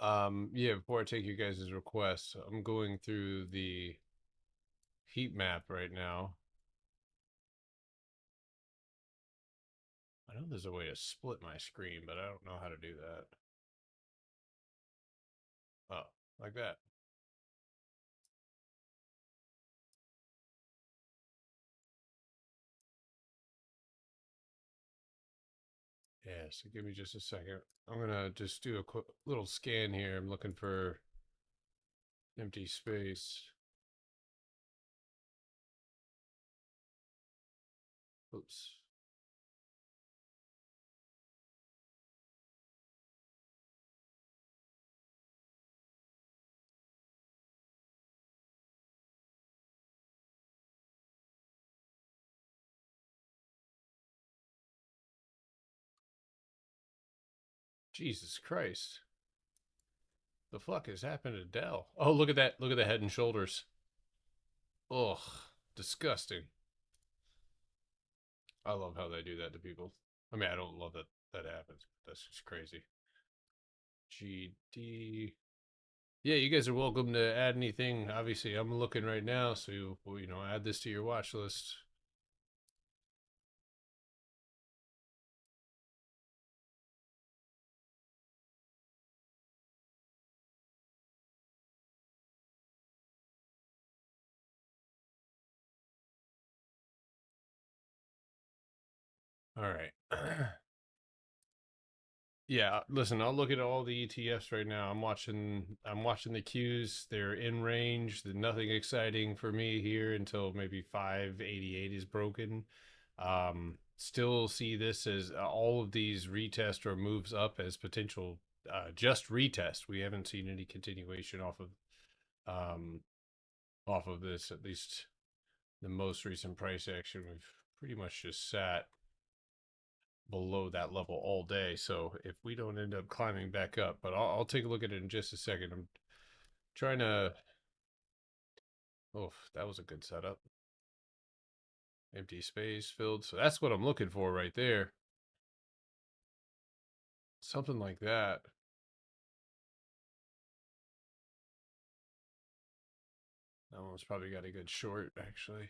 Yeah, before I take you guys' requests, I'm going through the heat map right now. I know there's a way to split my screen, but I don't know how to do that. Oh, like that. Yeah, so give me just a second. I'm gonna just do a quick little scan here. I'm looking for empty space. Oops. Jesus Christ. The fuck has happened to Dell? Oh, look at that. Look at the head and shoulders. Ugh. Disgusting. I love how they do that to people. I mean, I don't love that that happens. That's just crazy. GD. Yeah, you guys are welcome to add anything. Obviously, I'm looking right now, so add this to your watch list. All right. Yeah, listen, I'll look at all the ETFs right now. I'm watching the Qs. They're in range. There's nothing exciting for me here until maybe 588 is broken. Still see this as all of these retest or moves up as potential just retest. We haven't seen any continuation um off of this, at least the most recent price action. We've pretty much just sat below that level all day. So if we don't end up climbing back up, but I'll take a look at it in just a second. I'm trying to. Oh, that was a good setup. Empty space filled. So that's what I'm looking for right there. Something like that. That one's probably got a good short, actually.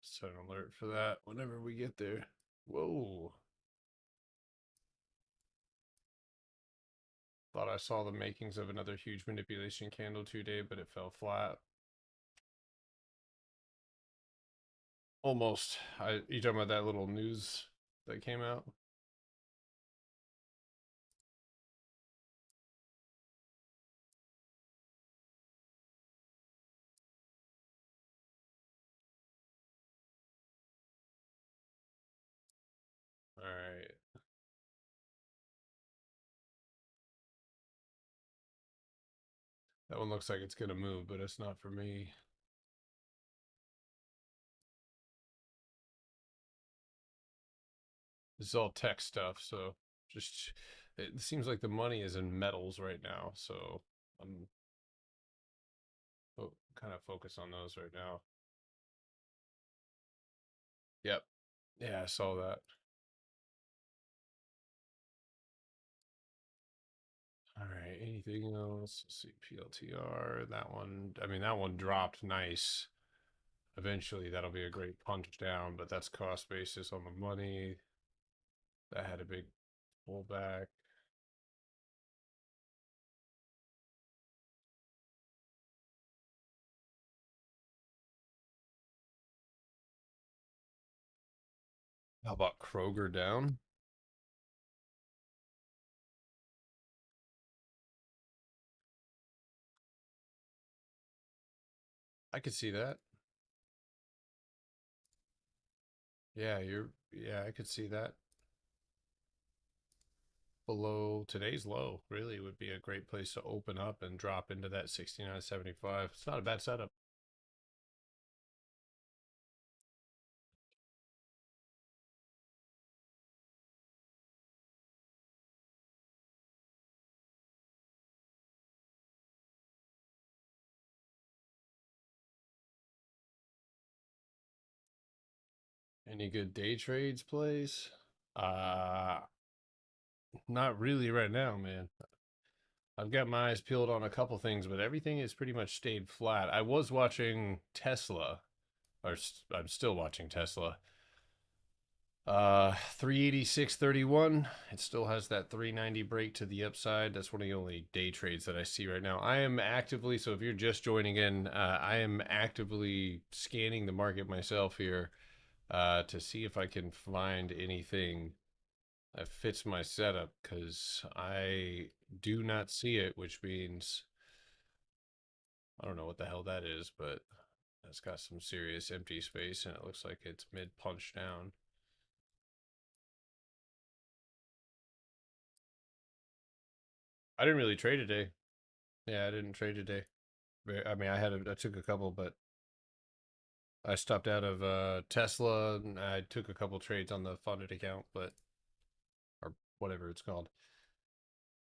Set an alert for that whenever we get there. Whoa. Thought I saw the makings of another huge manipulation candle today, but it fell flat. Almost. You talking about that little news that came out? All right. That one looks like it's gonna move, but it's not for me. This is all tech stuff, so just it seems like the money is in metals right now, so I'm kind of focused on those right now. Yep. Yeah, I saw that. All right. Anything else? Let's see, PLTR. That one. I mean, that one dropped nice. Eventually, that'll be a great punch down, but that's cost basis on the money. That had a big pullback. How about Kroger down? I could see that. Yeah, I could see that. Below today's low really would be a great place to open up and drop into that 69.75. It's not a bad setup. Any good day trades plays? Uh Not really right now, man. I've got my eyes peeled on a couple things, but everything has pretty much stayed flat. I was watching Tesla, or I'm still watching Tesla. 386.31. It still has that 390 break to the upside. That's one of the only day trades that I see right now. I am actively, so if you're just joining in, I am actively scanning the market myself here to see if I can find anything that fits my setup, because I do not see it, which means I don't know what the hell that is, but that's got some serious empty space and it looks like it's mid punch down. I didn't really trade today. Yeah, I didn't trade today. I mean, I took a couple, but I stopped out of Tesla and I took a couple trades on the funded account, but or whatever it's called.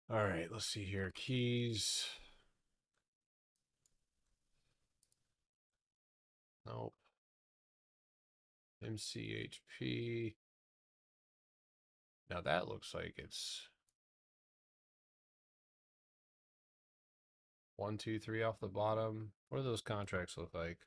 All right, let's see here. Keys. Nope. MCHP. Now that looks like it's 1, 2, 3 off the bottom. What do those contracts look like?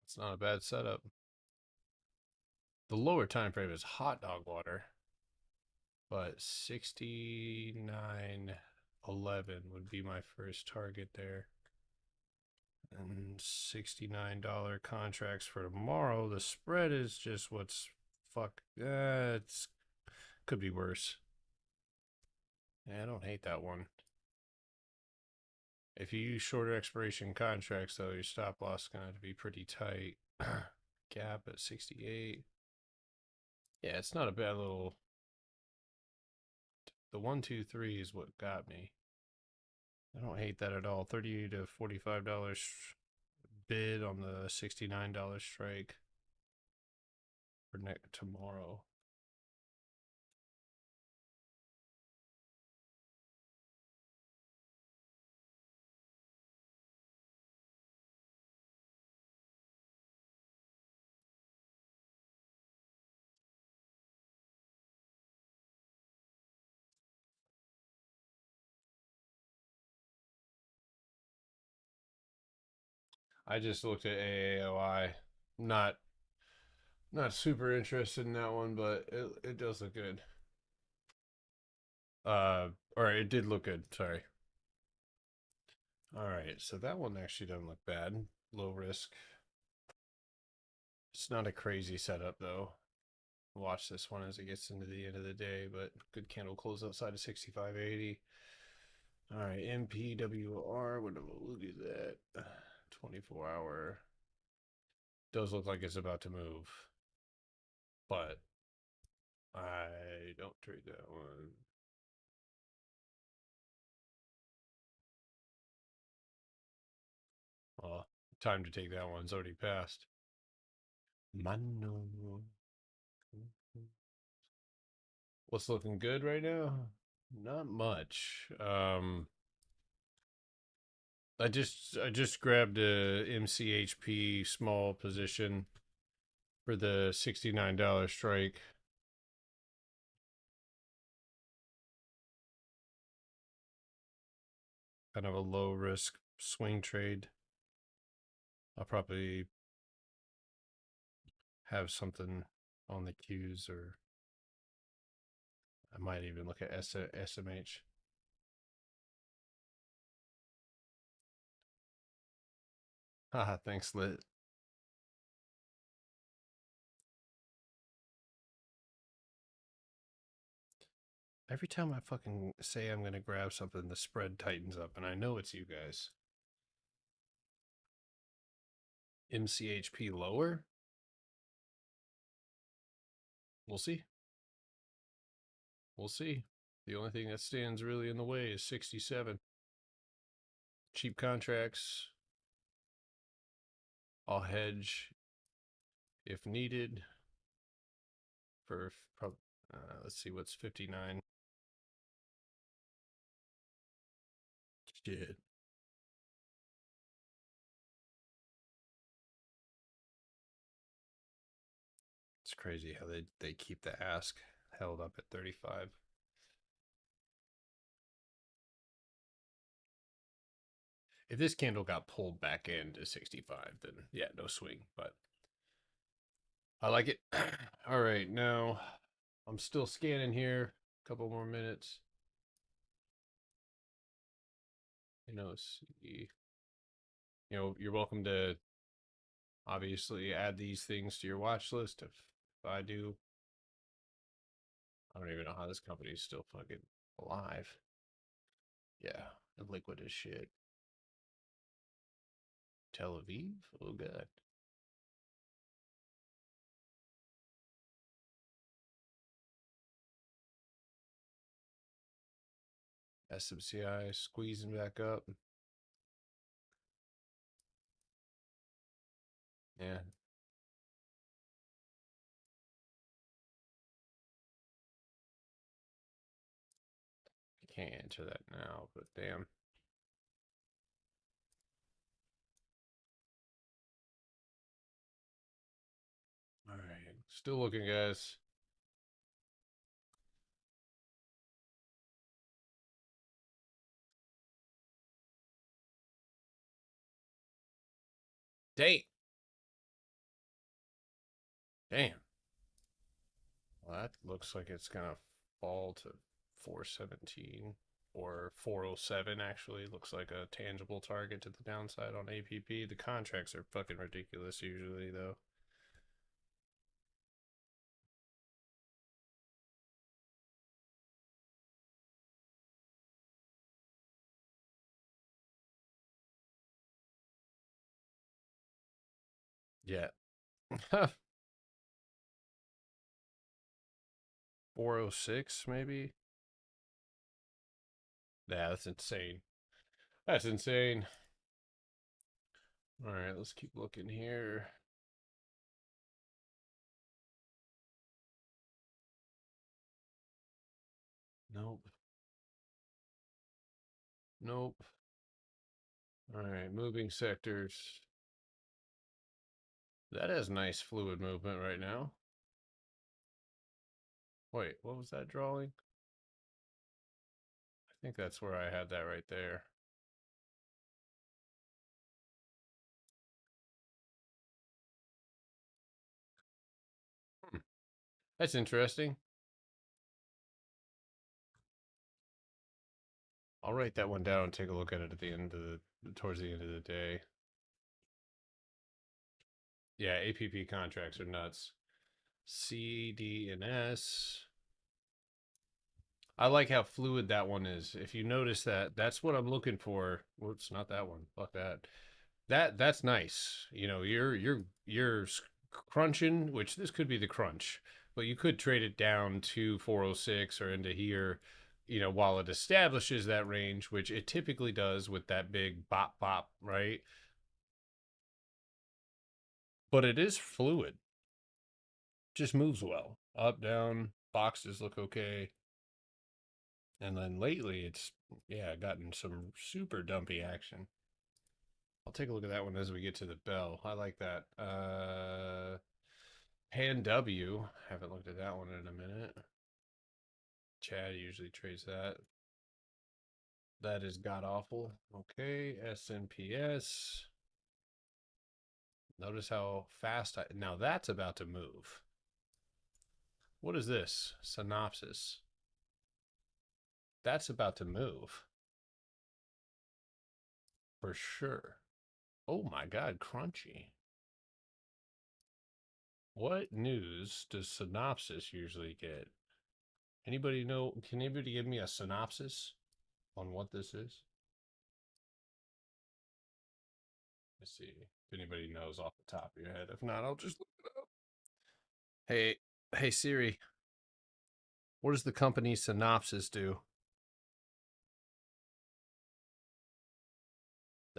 It's not a bad setup. The lower time frame is hot dog water, but 69.11 would be my first target there. And $69 contracts for tomorrow. The spread is just what's fuck. It's could be worse. Yeah, I don't hate that one. If you use shorter expiration contracts, though, your stop loss is going to have to be pretty tight. Gap at 68. Yeah, it's not a bad little. The 1, 2, 3 is what got me. I don't hate that at all. $30 to $45 bid on the $69 strike for tomorrow. I just looked at AAOI. Not not super interested in that one, but it does look good. Or it did look good. Sorry. All right, so that one actually doesn't look bad. Low risk. It's not a crazy setup though. Watch this one as it gets into the end of the day, but good candle close outside of 65.80. All right, MPWR. What look at that? 24-hour. Does look like it's about to move, but I don't trade that one. Well, time to take that one's already passed. Mano. What's looking good right now? Not much. I just grabbed a MCHP small position for the $69 strike. Kind of a low risk swing trade. I'll probably have something on the Qs, or I might even look at SMH. Haha, thanks, Lit. Every time I fucking say I'm gonna grab something, the spread tightens up, and I know it's you guys. MCHP lower? We'll see. We'll see. The only thing that stands really in the way is 67. cheap contracts. I'll hedge if needed for let's see what's 59. Shit. It's crazy how they keep the ask held up at 35. If this candle got pulled back into 65, then yeah, no swing, but I like it. All right, now I'm still scanning here. A couple more minutes. See, you're welcome to obviously add these things to your watch list. If I do, I don't even know how this company is still fucking alive. Yeah, liquid as shit. Tel Aviv? Oh god. SMCI squeezing back up. Yeah. Can't answer that now, but damn. All right. Still looking, guys. Dang. Damn. Well, that looks like it's going to fall to 417 or 407, actually. Looks like a tangible target to the downside on APP. The contracts are fucking ridiculous usually, though. Yeah. 406, maybe? Yeah, that's insane. That's insane. All right, let's keep looking here. Nope. Nope. All right, moving sectors. That has nice fluid movement right now. Wait, what was that drawing? I think that's where I had that right there. Hmm. That's interesting. I'll write that one down and take a look at it at the end of towards the end of the day. Yeah, APP contracts are nuts. C, D, and S. I like how fluid that one is. If you notice that, that's what I'm looking for. Whoops, not that one. Fuck that. That's nice. You're crunching, which this could be the crunch, but you could trade it down to 406 or into here, while it establishes that range, which it typically does with that big bop bop, right? But it is fluid. Just moves well. Up, down, boxes look okay. And then lately it's gotten some super dumpy action. I'll take a look at that one as we get to the bell. I like that. Pan W. Haven't looked at that one in a minute. Chad usually trades that. That is god awful. Okay, SNPS. Notice how fast now that's about to move. What is this? Synopsis. That's about to move. For sure. Oh my god, crunchy. What news does Synopsis usually get? Anybody know? Can anybody give me a synopsis on what this is? Let's see if anybody knows off the top of your head. If not, I'll just look it up. Hey, hey Siri, what does the company Synopsis do?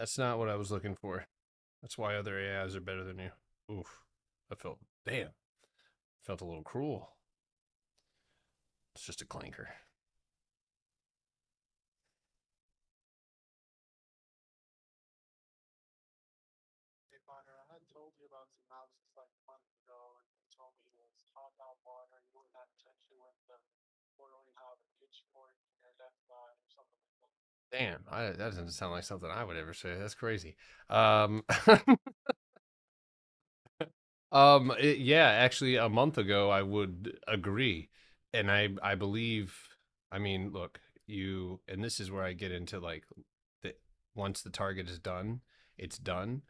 That's not what I was looking for. That's why other AIs are better than you. Oof. I felt, damn, felt a little cruel. It's just a clanker. Hey Connor, I had told you about some houses like a month ago, and you told me it was hot out water. You wouldn't have attention with the boiling hot pitchfork in your left side or something like that. Damn, that doesn't sound like something I would ever say. That's crazy. Yeah, actually, a month ago, I would agree, and I believe. I mean, look, you, and this is where I get into like the once the target is done, it's done.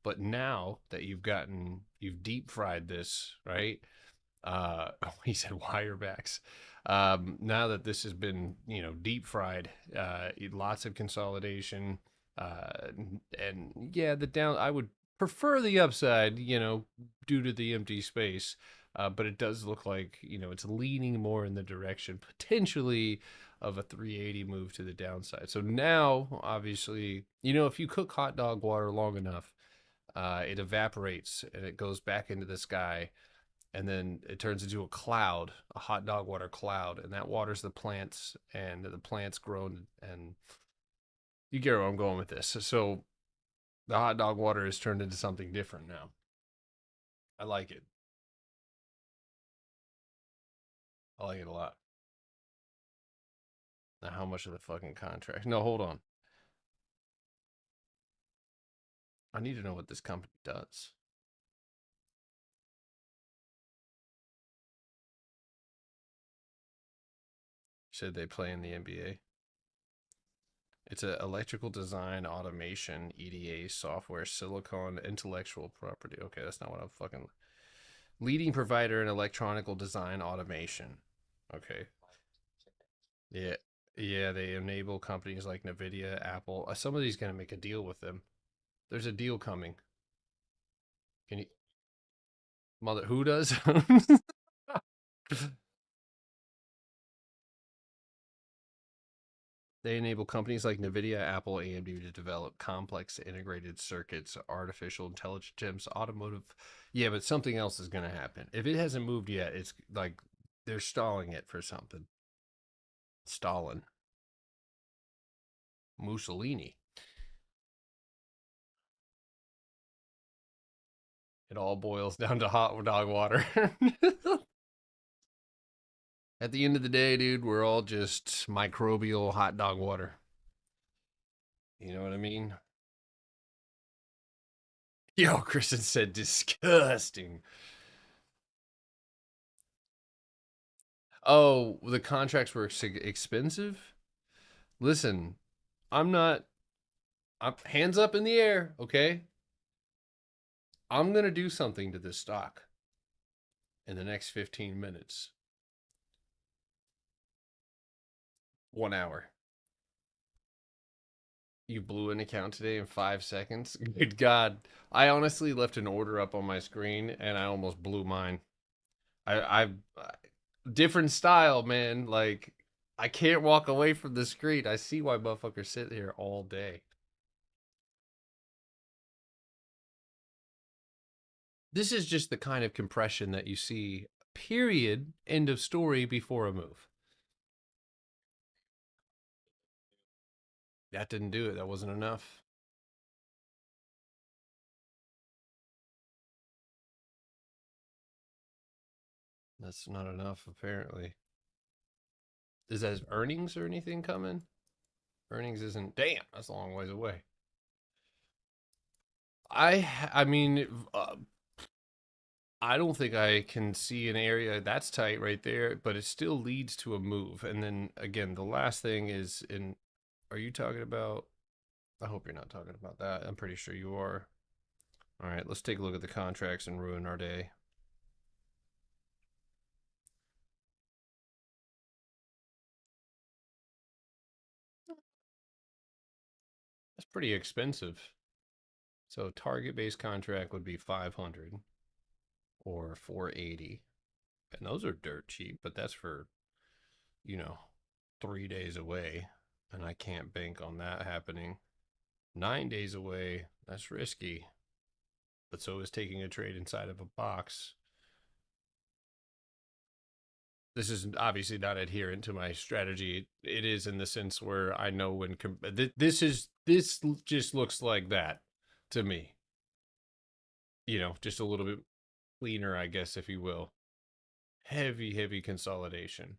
But now that you've deep fried this, right? He said wirebacks. Now that this has been, deep fried, lots of consolidation, and yeah, the down. I would prefer the upside, due to the empty space. But it does look like, it's leaning more in the direction potentially of a 380 move to the downside. So now, obviously, if you cook hot dog water long enough, it evaporates and it goes back into the sky, and then it turns into a cloud, a hot dog water cloud, and that waters the plants, and the plants grow, and you get where I'm going with this. So the hot dog water is turned into something different now. I like it. I like it a lot. Now, how much of the fucking contract? No, hold on. I need to know what this company does. Said they play in the NBA. It's a electrical design automation EDA software silicon intellectual property. Okay, that's not what I'm fucking. Leading provider in electronical design automation. Okay. Yeah. Yeah, they enable companies like Nvidia, Apple. Somebody's gonna make a deal with them. There's a deal coming. Can you mother who does? They enable companies like Nvidia, Apple, AMD to develop complex integrated circuits, artificial intelligence, automotive. Yeah, but something else is going to happen. If it hasn't moved yet, it's like they're stalling it for something. Stalin, Mussolini. It all boils down to hot dog water. At the end of the day, dude, we're all just microbial hot dog water. You know what I mean? Yo, Kristen said disgusting. Oh, the contracts were expensive? Listen, I'm not. Hands up in the air, okay? I'm gonna do something to this stock in the next 15 minutes, 1 hour. You blew an account today in 5 seconds. Good God, I honestly left an order up on my screen and I almost blew mine. I've different style, man. Like I can't walk away from the screen. I see why motherfuckers sit here all day. This is just the kind of compression that you see. Period. End of story before a move. That didn't do it. That wasn't enough. That's not enough, apparently. Is that earnings or anything coming? Earnings isn't. Damn, that's a long ways away. I mean, I don't think I can see an area that's tight right there, but it still leads to a move. And then again, the last thing is in. Are you talking about? I hope you're not talking about that. I'm pretty sure you are. All right, let's take a look at the contracts and ruin our day. That's pretty expensive. So target based contract would be 500 or 480. And those are dirt cheap, but that's for, you know, 3 days away. And I can't bank on that happening. 9 days away. That's risky. But so is taking a trade inside of a box. This is obviously not adherent to my strategy. It is in the sense where I know when this just looks like that to me. Just a little bit cleaner, I guess, if you will. Heavy consolidation.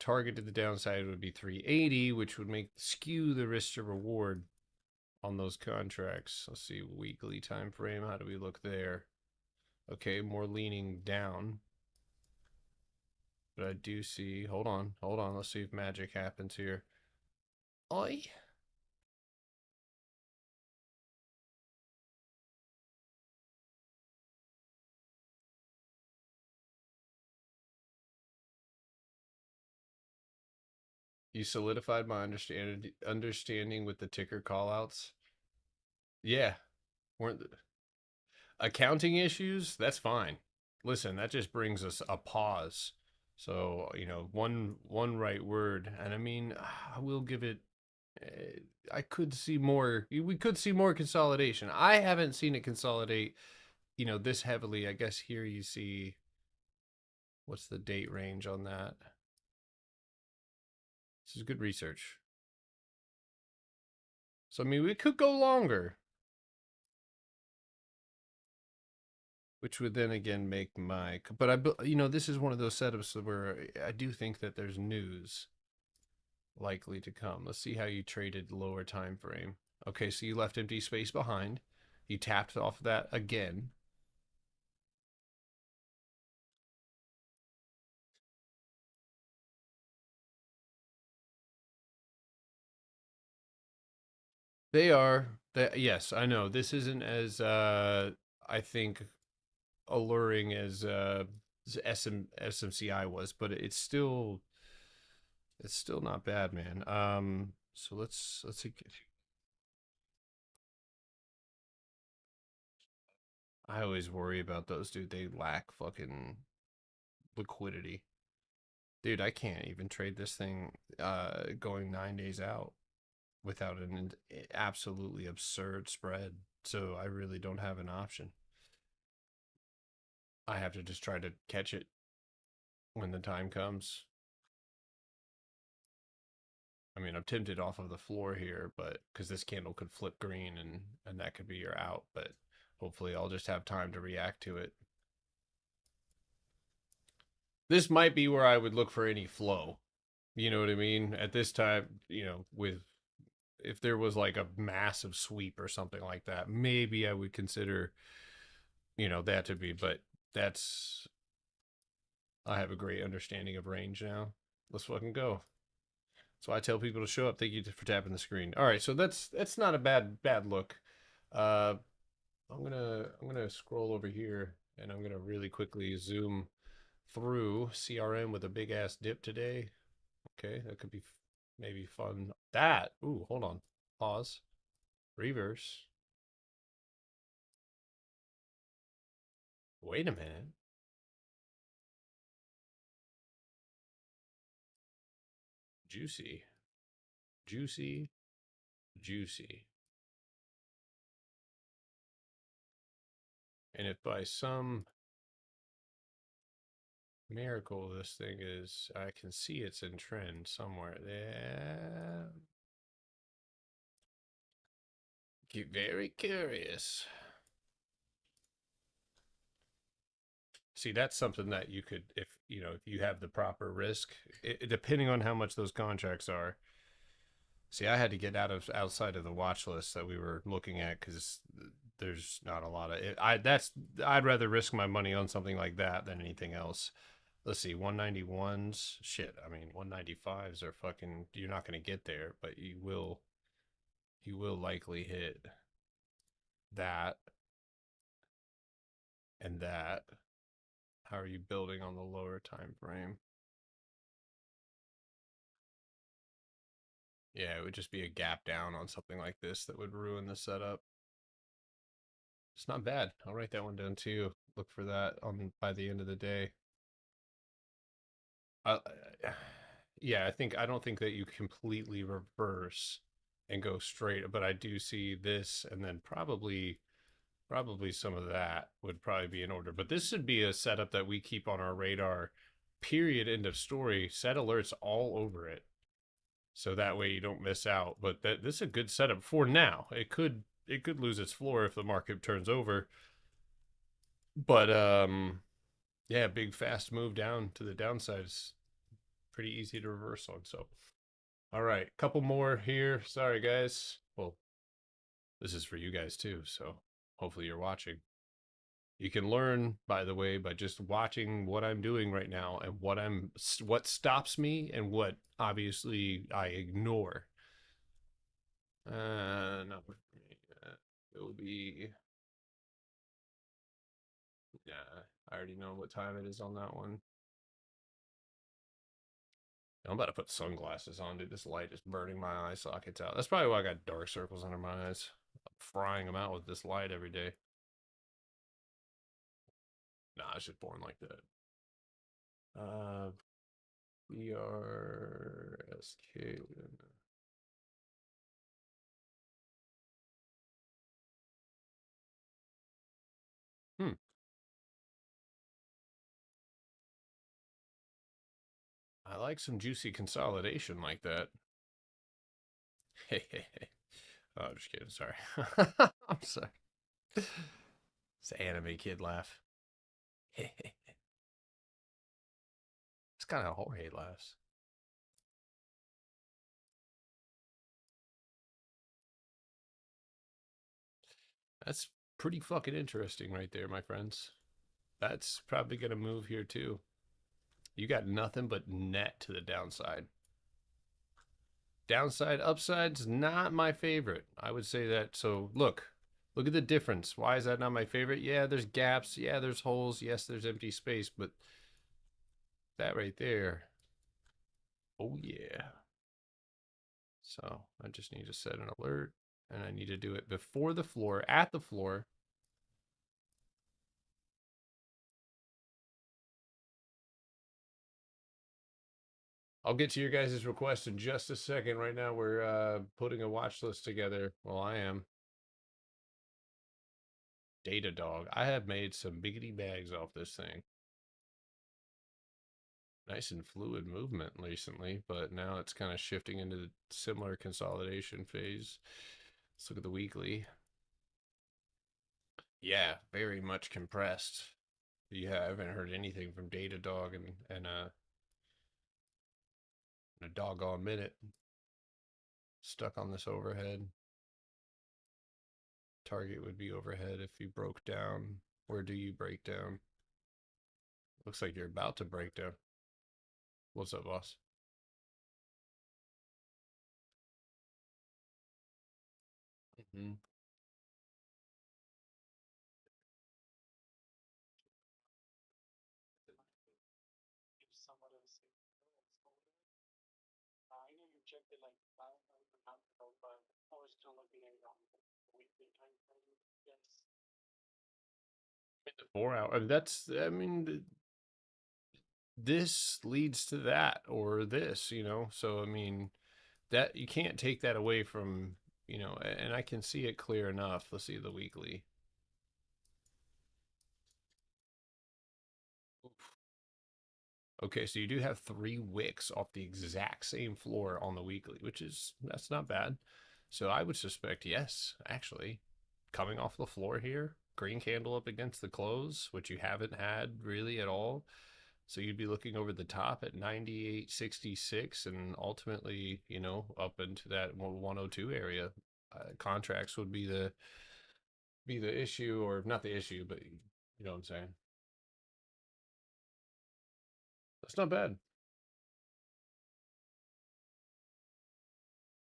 Target to the downside would be 380, which would make skew the risk to reward on those contracts. Let's see, weekly time frame. How do we look there? Okay, more leaning down. But I do see, hold on. Let's see if magic happens here. Oi. You solidified my understanding with the ticker callouts. Yeah, weren't accounting issues? That's fine. Listen, that just brings us a pause. So, one right word, and I mean, I will give it. I could see more. We could see more consolidation. I haven't seen it consolidate, this heavily. I guess here you see what's the date range on that. This is good research. So, I mean, we could go longer, which would then again make my. But this is one of those setups where I do think that there's news likely to come. Let's see how you traded lower time frame. Okay, so you left empty space behind. You tapped off that again. They are. Yes, I know. This isn't as I think alluring as SMCI was, but it's still not bad, man. So let's see. I always worry about those, dude. They lack fucking liquidity. Dude, I can't even trade this thing going 9 days out without an absolutely absurd spread. So I really don't have an option. I have to just try to catch it when the time comes. I mean, I'm tempted off of the floor here, but because this candle could flip green and that could be your out, but hopefully I'll just have time to react to it. This might be where I would look for any flow. You know what I mean? At this time, with if there was like a massive sweep or something like that, maybe I would consider, that to be, but that's I have a great understanding of range now. Let's fucking go. So I tell people to show up. Thank you for tapping the screen. All right, so that's not a bad look. Uh, I'm gonna scroll over here and I'm gonna really quickly zoom through CRM with a big ass dip today. Okay, that could be maybe fun. Ooh, hold on. Pause. Reverse. Wait a minute. Juicy. Juicy. Juicy. And if by some miracle this thing is, I can see it's in trend somewhere there. Get very curious. See, that's something that you could, if you have the proper risk, depending on how much those contracts are. See, I had to get outside of the watch list that we were looking at because there's not a lot of it. I'd rather risk my money on something like that than anything else. Let's see, 191s. Shit, I mean, 195s are fucking. You're not going to get there, but you will. You will likely hit that and that. How are you building on the lower time frame? Yeah, it would just be a gap down on something like this that would ruin the setup. It's not bad. I'll write that one down too. Look for that on by the end of the day. Uh, yeah, I don't think that you completely reverse and go straight. But I do see this, and then probably some of that would probably be in order. But this should be a setup that we keep on our radar. Period. End of story. Set alerts all over it, so that way you don't miss out. But this is a good setup for now. It could lose its floor if the market turns over. But yeah, big fast move down to the downside is pretty easy to reverse on. So all right, couple more here. Sorry guys. Well, this is for you guys too, so hopefully you're watching. You can learn, by the way, by just watching what I'm doing right now and what stops me and what obviously I ignore. Not with me. It'll be, yeah, I already know what time it is on that one. I'm about to put sunglasses on, dude. This light is burning my eye sockets out. That's probably why I got dark circles under my eyes. I'm frying them out with this light every day. Nah, I was just born like that. BRSK. Hmm. I like some juicy consolidation like that. Hey, hey, hey. Oh, I'm just kidding. Sorry. I'm sorry. It's an anime kid laugh. Hey, hey, hey. It's kind of Jorge laughs. That's pretty fucking interesting right there, my friends. That's probably going to move here too. You got nothing but net to the downside. Downside, upside's not my favorite. I would say that. So look at the difference. Why is that not my favorite? Yeah, there's gaps. Yeah, there's holes. Yes, there's empty space, but that right there. Oh yeah. So I just need to set an alert, and I need to do it before the floor, at the floor. I'll get to your guys' request in just a second. Right now, we're putting a watch list together. Well, I am. Datadog. I have made some biggity bags off this thing. Nice and fluid movement recently, but now it's kind of shifting into the similar consolidation phase. Let's look at the weekly. Yeah, very much compressed. Yeah, I haven't heard anything from Datadog in a doggone minute. Stuck on this overhead. Target would be overhead if you broke down. Where do you break down? Looks like you're about to break down. What's up, boss? Mm-hmm. If somewhat of the same I know you checked it like a month ago, but I was still looking at it on the weekly time frame. Yes. The 4 hour. That's. I mean, this leads to that or this. So I mean, that you can't take that away from. And I can see it clear enough. Let's see the weekly. Okay, so you do have 3 wicks off the exact same floor on the weekly, that's not bad. So I would suspect, yes, actually, coming off the floor here, green candle up against the close, which you haven't had really at all. So you'd be looking over the top at 98.66 and ultimately, up into that 102 area. Contracts would be the issue, or not the issue, but you know what I'm saying. That's not bad.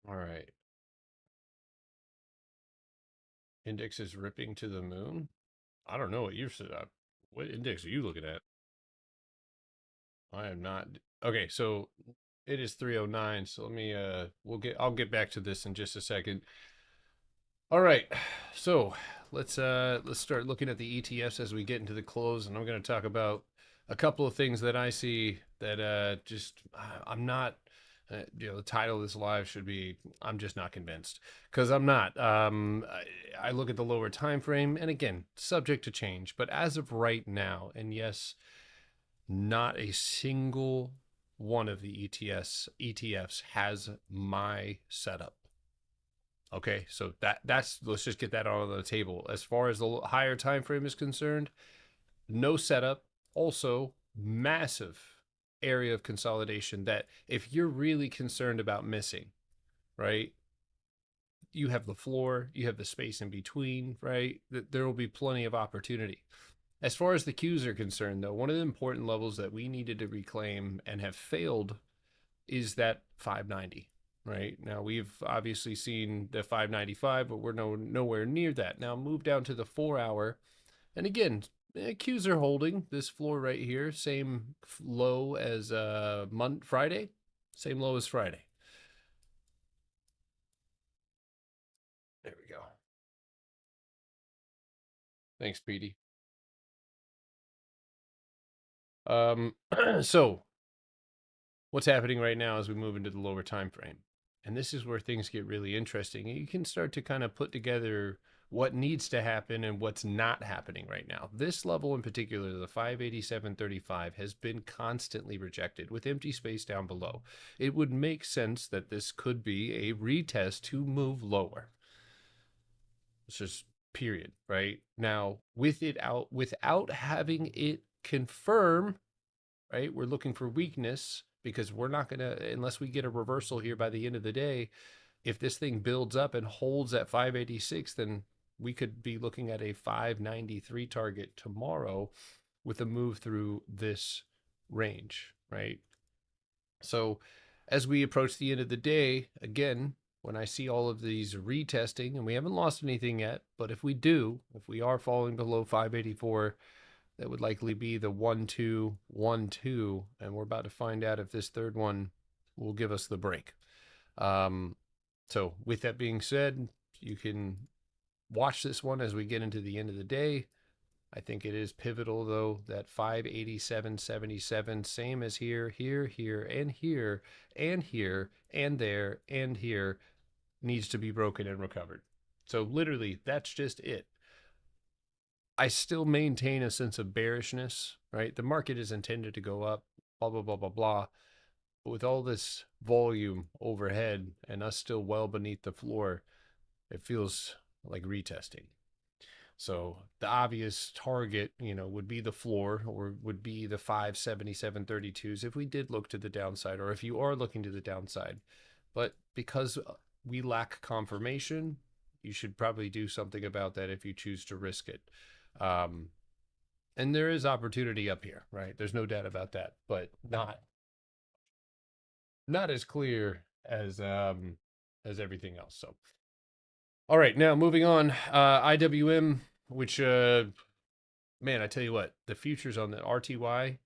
All right. Index is ripping to the moon. I don't know what you're set up. What index are you looking at? I am not. Okay, so it is 309. So let me I'll get back to this in just a second. All right. So, let's start looking at the ETFs as we get into the close, and I'm going to talk about a couple of things that I see that I'm not The title of this live should be "I'm just not convinced," because I'm not. I look at the lower time frame, and again, subject to change. But as of right now, and yes, not a single one of the ETFs has my setup. Okay, so that's let's just get that on the table. As far as the higher time frame is concerned, no setup. Also, massive area of consolidation that if you're really concerned about missing, right? You have the floor, you have the space in between, right? There will be plenty of opportunity. As far as the Qs are concerned, though, one of the important levels that we needed to reclaim and have failed is that 590. Right now, we've obviously seen the 595, but we're nowhere near that. Now, move down to the 4 hour, and again, Qs are holding this floor right here, same low as Friday, same low as Friday. There we go. Thanks, Petey. So what's happening right now as we move into the lower time frame? And this is where things get really interesting. You can start to kind of put together what needs to happen and what's not happening right now. This level in particular, the 587.35, has been constantly rejected with empty space down below. It would make sense that this could be a retest to move lower. It's just period, right? Now, with it out, without having it confirm, right? We're looking for weakness because we're not going to, unless we get a reversal here by the end of the day, if this thing builds up and holds at 586, then we could be looking at a 593 target tomorrow with a move through this range, right? So as we approach the end of the day, again, when I see all of these retesting, and we haven't lost anything yet, but if we do, if we are falling below 584, that would likely be the 1-2-1-2, and we're about to find out if this third one will give us the break. So with that being said, you can watch this one as we get into the end of the day. I think it is pivotal, though, that 587.77, same as here, here, here, and here, and here, and there, and here, needs to be broken and recovered. So literally, that's just it. I still maintain a sense of bearishness, right? The market is intended to go up, blah, blah, blah, blah, blah. But with all this volume overhead and us still well beneath the floor, it feels like retesting. So the obvious target, would be the floor or would be the 577.32s if we did look to the downside or if you are looking to the downside. But because we lack confirmation, you should probably do something about that if you choose to risk it. And there is opportunity up here, right? There's no doubt about that, but not as clear as everything else. So all right, now moving on, IWM, which man, I tell you what, the futures on the RTY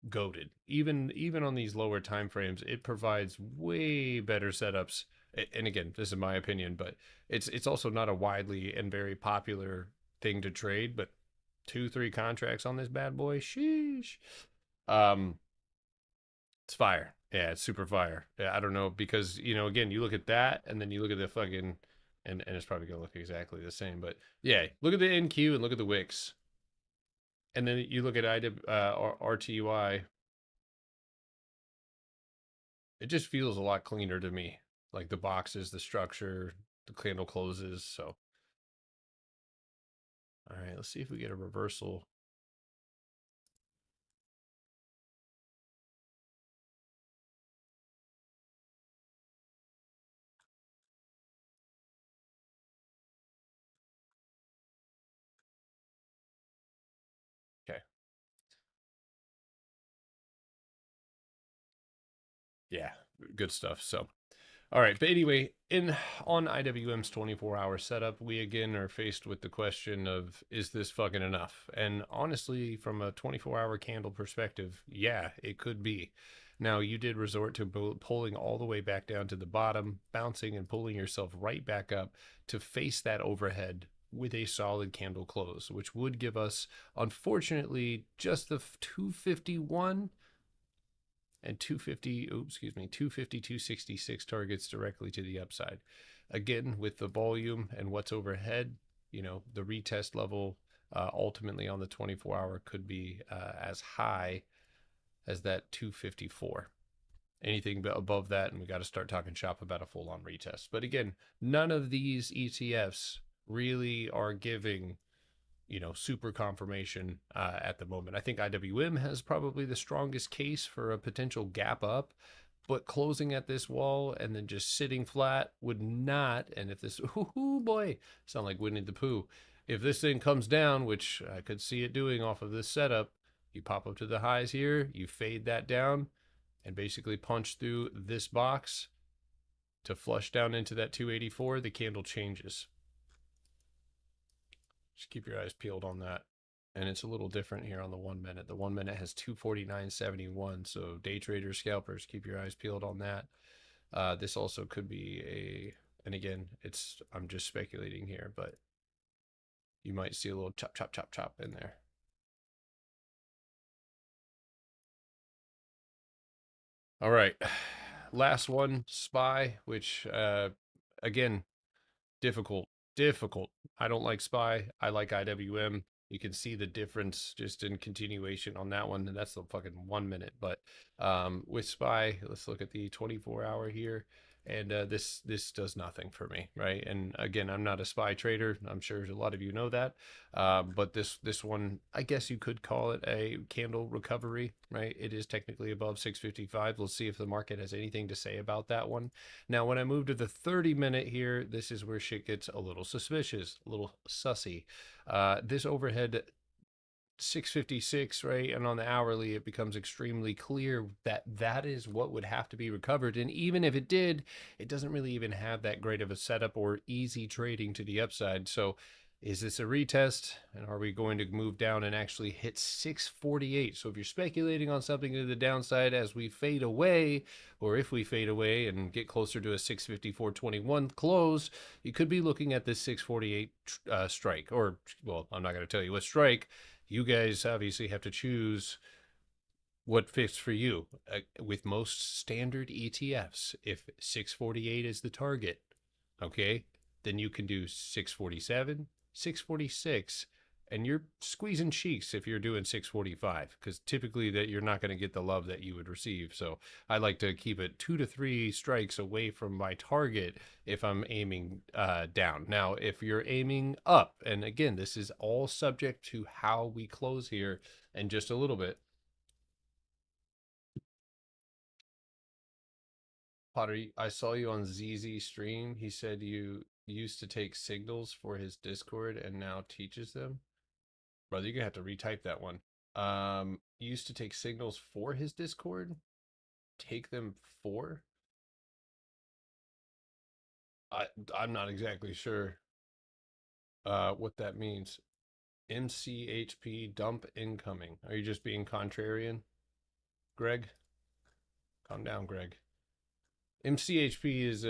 goated. Even on these lower time frames, it provides way better setups. And again, this is my opinion, but it's also not a widely and very popular thing to trade, but 2-3 contracts on this bad boy, sheesh. It's fire. Yeah, it's super fire. Yeah, I don't know because again, you look at that and then you look at the fucking and it's probably gonna look exactly the same, but yeah, look at the NQ and look at the wicks, and then you look at RTY. It just feels a lot cleaner to me, like the boxes, the structure, the candle closes. So, all right, let's see if we get a reversal. Okay. Yeah, good stuff. So, all right, but anyway, on IWM's 24-hour setup, we again are faced with the question of, is this fucking enough? And honestly, from a 24-hour candle perspective, yeah, it could be. Now, you did resort to pulling all the way back down to the bottom, bouncing and pulling yourself right back up to face that overhead with a solid candle close, which would give us, unfortunately, just the 251. and 250, oh, excuse me, 250, 266 targets directly to the upside. Again, with the volume and what's overhead, you know, the retest level ultimately on the 24-hour could be as high as that 254. Anything above that, and we got to start talking shop about a full-on retest. But again, none of these ETFs really are giving, you know, super confirmation at the moment. I think IWM has probably the strongest case for a potential gap up, but closing at this wall and then just sitting flat would not. And if this, oh boy, sound like Winnie the Pooh. If this thing comes down, which I could see it doing off of this setup, you pop up to the highs here, you fade that down, and basically punch through this box to flush down into that 284, the candle changes. Just keep your eyes peeled on that. And it's a little different here on the 1 minute. The 1 minute has 249.71. So day traders, scalpers, keep your eyes peeled on that. This also could be a, and again, I'm just speculating here, but you might see a little chop, chop, chop, chop in there. All right. Last one, SPY, which, again, difficult. I don't like SPY. I like IWM. You can see the difference just in continuation on that one, and that's the fucking 1 minute. But with SPY, let's look at the 24-hour here, and this does nothing for me, right? And again, I'm not a SPY trader. I'm sure a lot of you know that. But this one, I guess you could call it a candle recovery, right? It is technically above 655. Let's see if the market has anything to say about that one. Now, when I move to the 30-minute here, this is where shit gets a little suspicious, a little sussy. This overhead 656, right? And on the hourly, it becomes extremely clear that that is what would have to be recovered. And even if it did, it doesn't really even have that great of a setup or easy trading to the upside. So is this a retest? And are we going to move down and actually hit 648? So if you're speculating on something to the downside as we fade away, or if we fade away and get closer to a 654.21 close, you could be looking at this 648 strike. Or, well, I'm not going to tell you what strike. You guys obviously have to choose what fits for you. With most standard ETFs, if 648 is the target, okay, then you can do 647, 646, and you're squeezing cheeks if you're doing 645, because typically that you're not going to get the love that you would receive. So I like to keep it 2 to 3 strikes away from my target if I'm aiming down. Now, if you're aiming up, and again, this is all subject to how we close here in just a little bit. Potter, I saw you on ZZ stream. He said you used to take signals for his Discord and now teaches them. Brother, you're gonna have to retype that one. Used to take signals for his Discord, take them for. I'm not exactly sure what that means. MCHP dump incoming. Are you just being contrarian, Greg? Calm down, Greg. MCHP is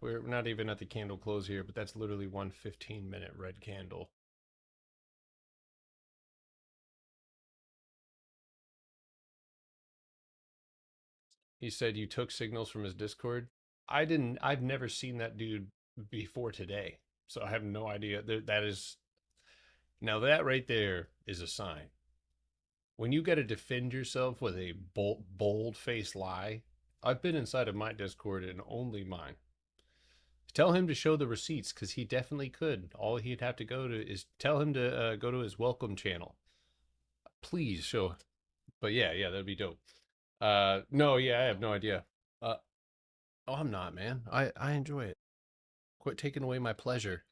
we're not even at the candle close here, but that's literally one 15-minute red candle. He said you took signals from his Discord. I've never seen that dude before today. So I have no idea. That is, now that right there is a sign. When you got to defend yourself with a bold faced lie, I've been inside of my Discord and only mine. Tell him to show the receipts because he definitely could. All he'd have to go to is tell him to go to his welcome channel. Please show. But yeah, that'd be dope. No, yeah, I have no idea. Oh, I'm not, man. I enjoy it. Quit taking away my pleasure.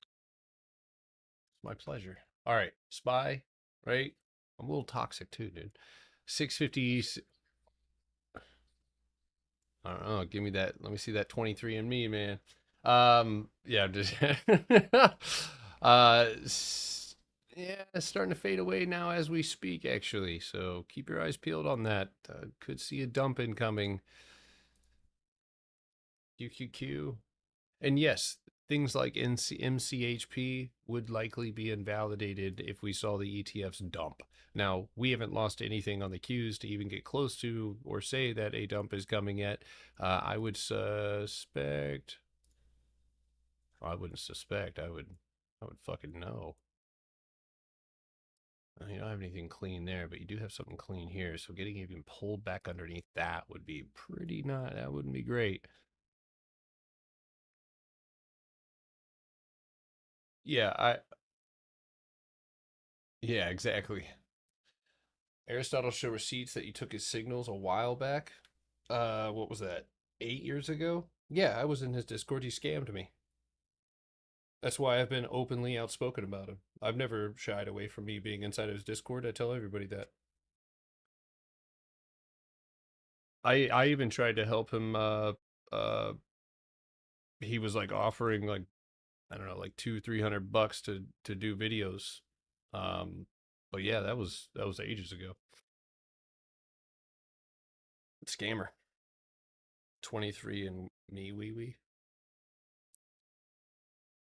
It's my pleasure. All right, SPY, right? I'm a little toxic too, dude. 650. I don't know. Give me that. Let me see that 23 in me, man. Yeah, just uh yeah, it's starting to fade away now as we speak, actually. So keep your eyes peeled on that. Could see a dump incoming. QQQ. And yes, things like MCHP would likely be invalidated if we saw the ETFs dump. Now, we haven't lost anything on the Qs to even get close to or say that a dump is coming yet. I would suspect. I wouldn't suspect. I would fucking know. You don't have anything clean there, but you do have something clean here. So getting even pulled back underneath that would be pretty not. That wouldn't be great. Yeah, yeah, exactly. Aristotle show receipts that you took his signals a while back. What was that? 8 years ago? Yeah, I was in his Discord. He scammed me. That's why I've been openly outspoken about him. I've never shied away from me being inside of his Discord. I tell everybody that. I even tried to help him. Uh, he was like offering like I don't know, like 200-300 bucks to do videos. Um, but yeah, that was ages ago. Scammer. 23 and me wee wee.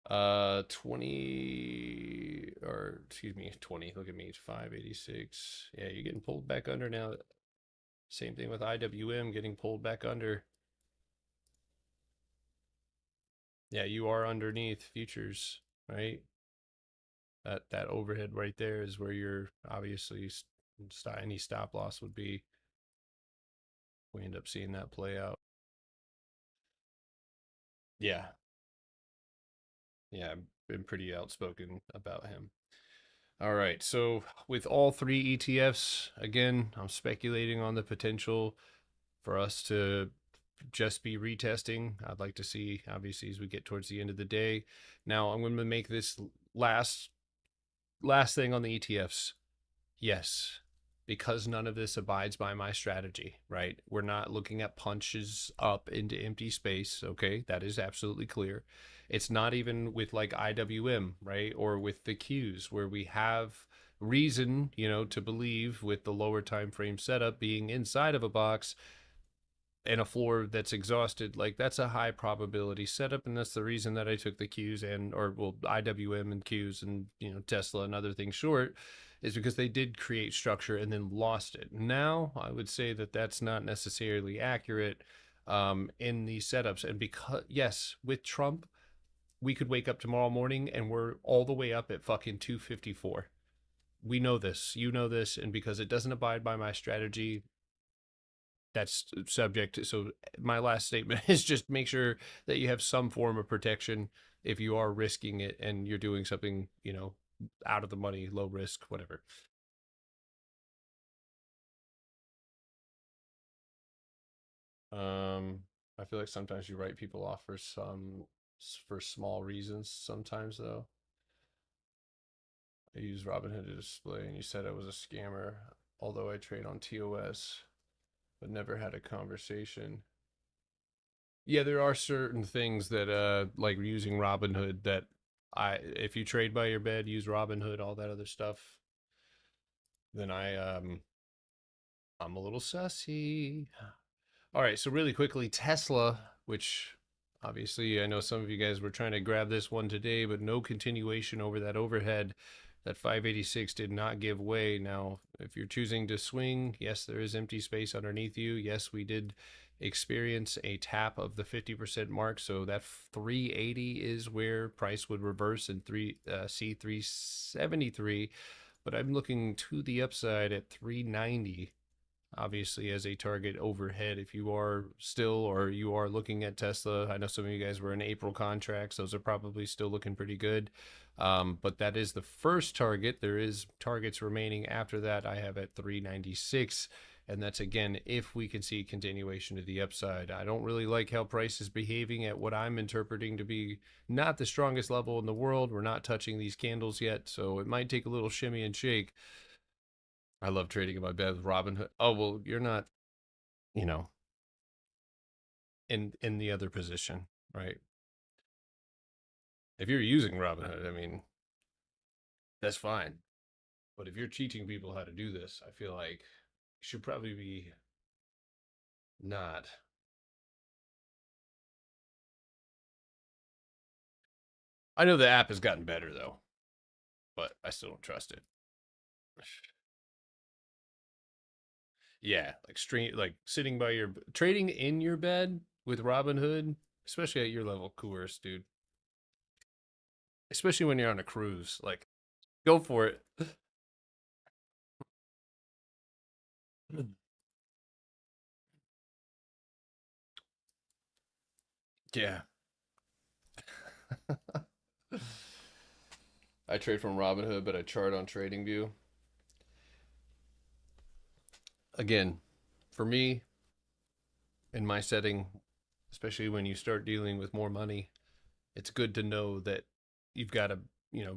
20 or excuse me, 20. Look at me, it's 586. Yeah, you're getting pulled back under now. Same thing with IWM getting pulled back under. Yeah, you are underneath futures, right? That overhead right there is where your obviously any stop loss would be. We end up seeing that play out. Yeah, yeah, I've been pretty outspoken about him. All right, so with all three ETFs, again, I'm speculating on the potential for us to just be retesting. I'd like to see, obviously, as we get towards the end of the day. Now, I'm going to make this last thing on the ETFs. Yes, because none of this abides by my strategy, right? We're not looking at punches up into empty space, okay? That is absolutely clear. It's not even with like IWM, right? Or with the Qs where we have reason, to believe with the lower time frame setup being inside of a box and a floor that's exhausted, like that's a high probability setup, and that's the reason that I took the Qs or well IWM and Qs and Tesla and other things short, is because they did create structure and then lost it. Now I would say that that's not necessarily accurate in these setups, and because yes, with Trump, we could wake up tomorrow morning and we're all the way up at fucking 254. We know this, you know this, and because it doesn't abide by my strategy, that's subject to, so my last statement is just make sure that you have some form of protection if you are risking it and you're doing something out of the money, low risk, whatever. um I feel like sometimes you write people off for small reasons sometimes though. I use Robinhood to display and you said I was a scammer, although I trade on TOS but never had a conversation. Yeah, there are certain things that like using Robinhood that I if you trade by your bed, use Robinhood, all that other stuff, then I'm a little sussy. All right, so really quickly, Tesla, which obviously I know some of you guys were trying to grab this one today, but no continuation over that overhead. That 586 did not give way. Now, if you're choosing to swing, yes, there is empty space underneath you. Yes, we did experience a tap of the 50% mark. So that 380 is where price would reverse and see 373. But I'm looking to the upside at 390 obviously as a target overhead if you are still or you are looking at Tesla. I know some of you guys were in April contracts. Those are probably still looking pretty good. But that is the first target. There is targets remaining after that. I have at 396. And that's again, if we can see continuation to the upside. I don't really like how price is behaving at what I'm interpreting to be not the strongest level in the world. We're not touching these candles yet. So it might take a little shimmy and shake. I love trading in my bed with Robinhood. Oh well, you're not, you know, in the other position, right? If you're using Robinhood, I mean, that's fine. But if you're teaching people how to do this, I feel like you should probably be not. I know the app has gotten better though, but I still don't trust it. Yeah, like stream, like sitting by your trading in your bed with Robinhood, especially at your level, course, dude. Especially when you're on a cruise, like go for it. Yeah. I trade from Robinhood, but I chart on TradingView. Again, for me, in my setting, especially when you start dealing with more money, it's good to know that you've got a,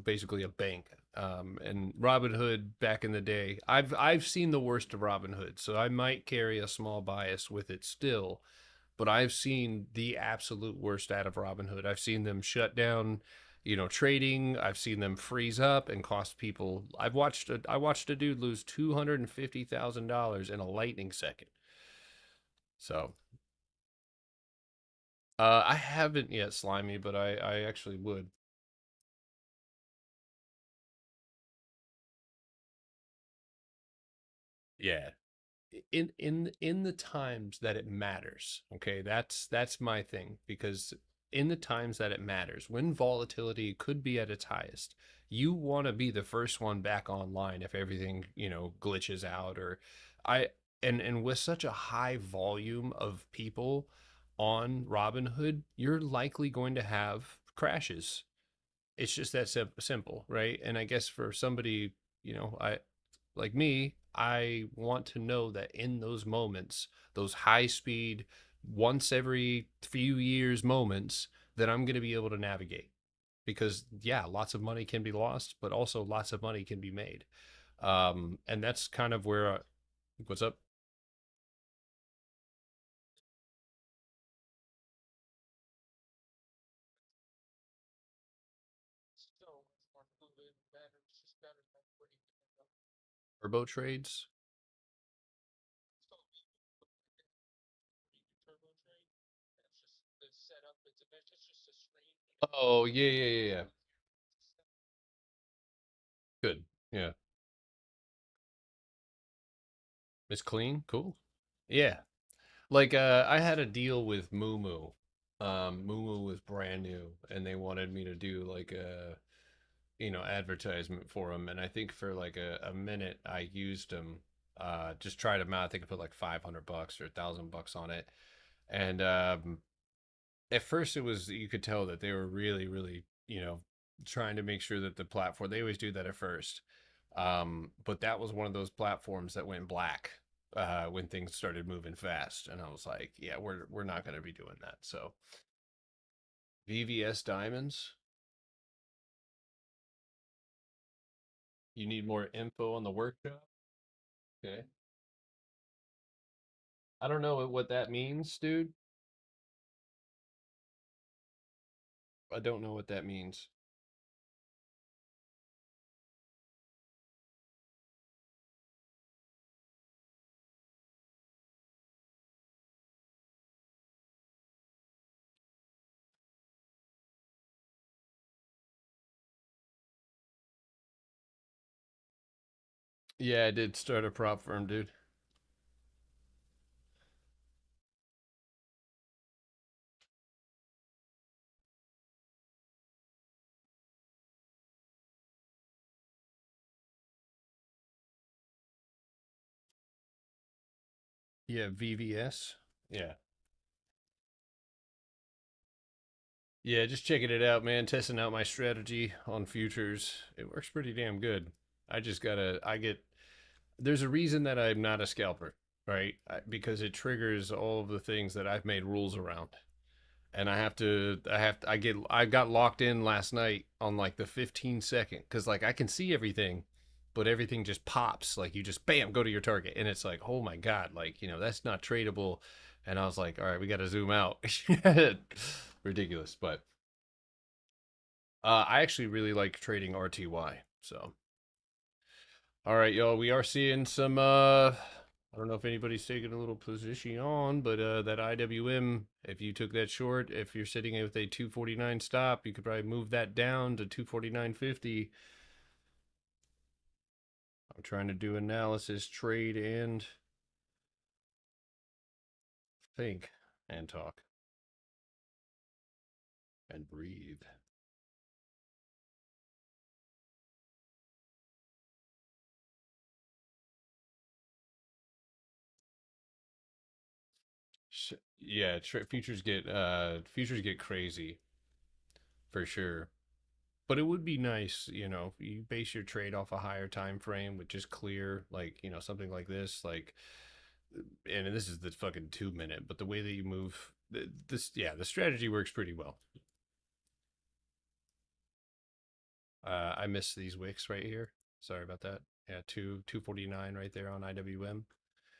basically a bank. And Robinhood back in the day, I've seen the worst of Robinhood, so I might carry a small bias with it still. But I've seen the absolute worst out of Robinhood. I've seen them shut down, trading. I've seen them freeze up and cost people. I watched a dude lose $250,000 in a lightning second. So I haven't yet, Slimy, but I actually would. Yeah, in the times that it matters. Okay, that's my thing, because in the times that it matters, when volatility could be at its highest, you want to be the first one back online if everything, glitches out. Or I and with such a high volume of people on Robinhood, you're likely going to have crashes. It's just that simple, right? And I guess for somebody, I like me, I want to know that in those moments, those high speed, once every few years moments, that I'm going to be able to navigate. Because, yeah, lots of money can be lost, but also lots of money can be made. And that's kind of where, what's up? Still, it's more fluid, better, it's just better than what you can do. Turbo trades. So turbo trade, it's just the setup, it's just a screen. Oh, yeah, yeah, yeah, yeah. Good. Yeah. It's clean. Cool. Yeah. Like I had a deal with Moomoo. Moomoo was brand new, and they wanted me to do like a, advertisement for them. And I think for like a minute I used them, just tried them out. I think I put like 500 bucks or 1,000 bucks on it. And at first it was, you could tell that they were really, really, trying to make sure that the platform, they always do that at first. But that was one of those platforms that went black when things started moving fast, and I was like, yeah, we're not going to be doing that. So VVS Diamonds, you need more info on the workshop. Okay, I don't know what that means, dude. I don't know what that means. Yeah, I did start a prop firm, dude. Yeah, VVS. Yeah. Yeah, just checking it out, man. Testing out my strategy on futures. It works pretty damn good. There's a reason that I'm not a scalper, right? Because it triggers all of the things that I've made rules around. And I got locked in last night on like the 15 second, because like I can see everything, but everything just pops. Like you just bam, go to your target. And it's like, oh my God, like, that's not tradable. And I was like, all right, we got to zoom out. Ridiculous. But I actually really like trading RTY. So, all right, y'all, we are seeing some I don't know if anybody's taking a little position on, but that IWM, if you took that short, if you're sitting with a 249 stop, you could probably move that down to 249.50. I'm trying to do analysis, trade, and think and talk and breathe. Yeah, futures get crazy for sure. But it would be nice, you base your trade off a higher time frame, which is clear, like, something like this, like, and this is the fucking 2 minute, but the way that you move this, yeah, the strategy works pretty well. I missed these wicks right here. Sorry about that. Yeah, 249 right there on IWM.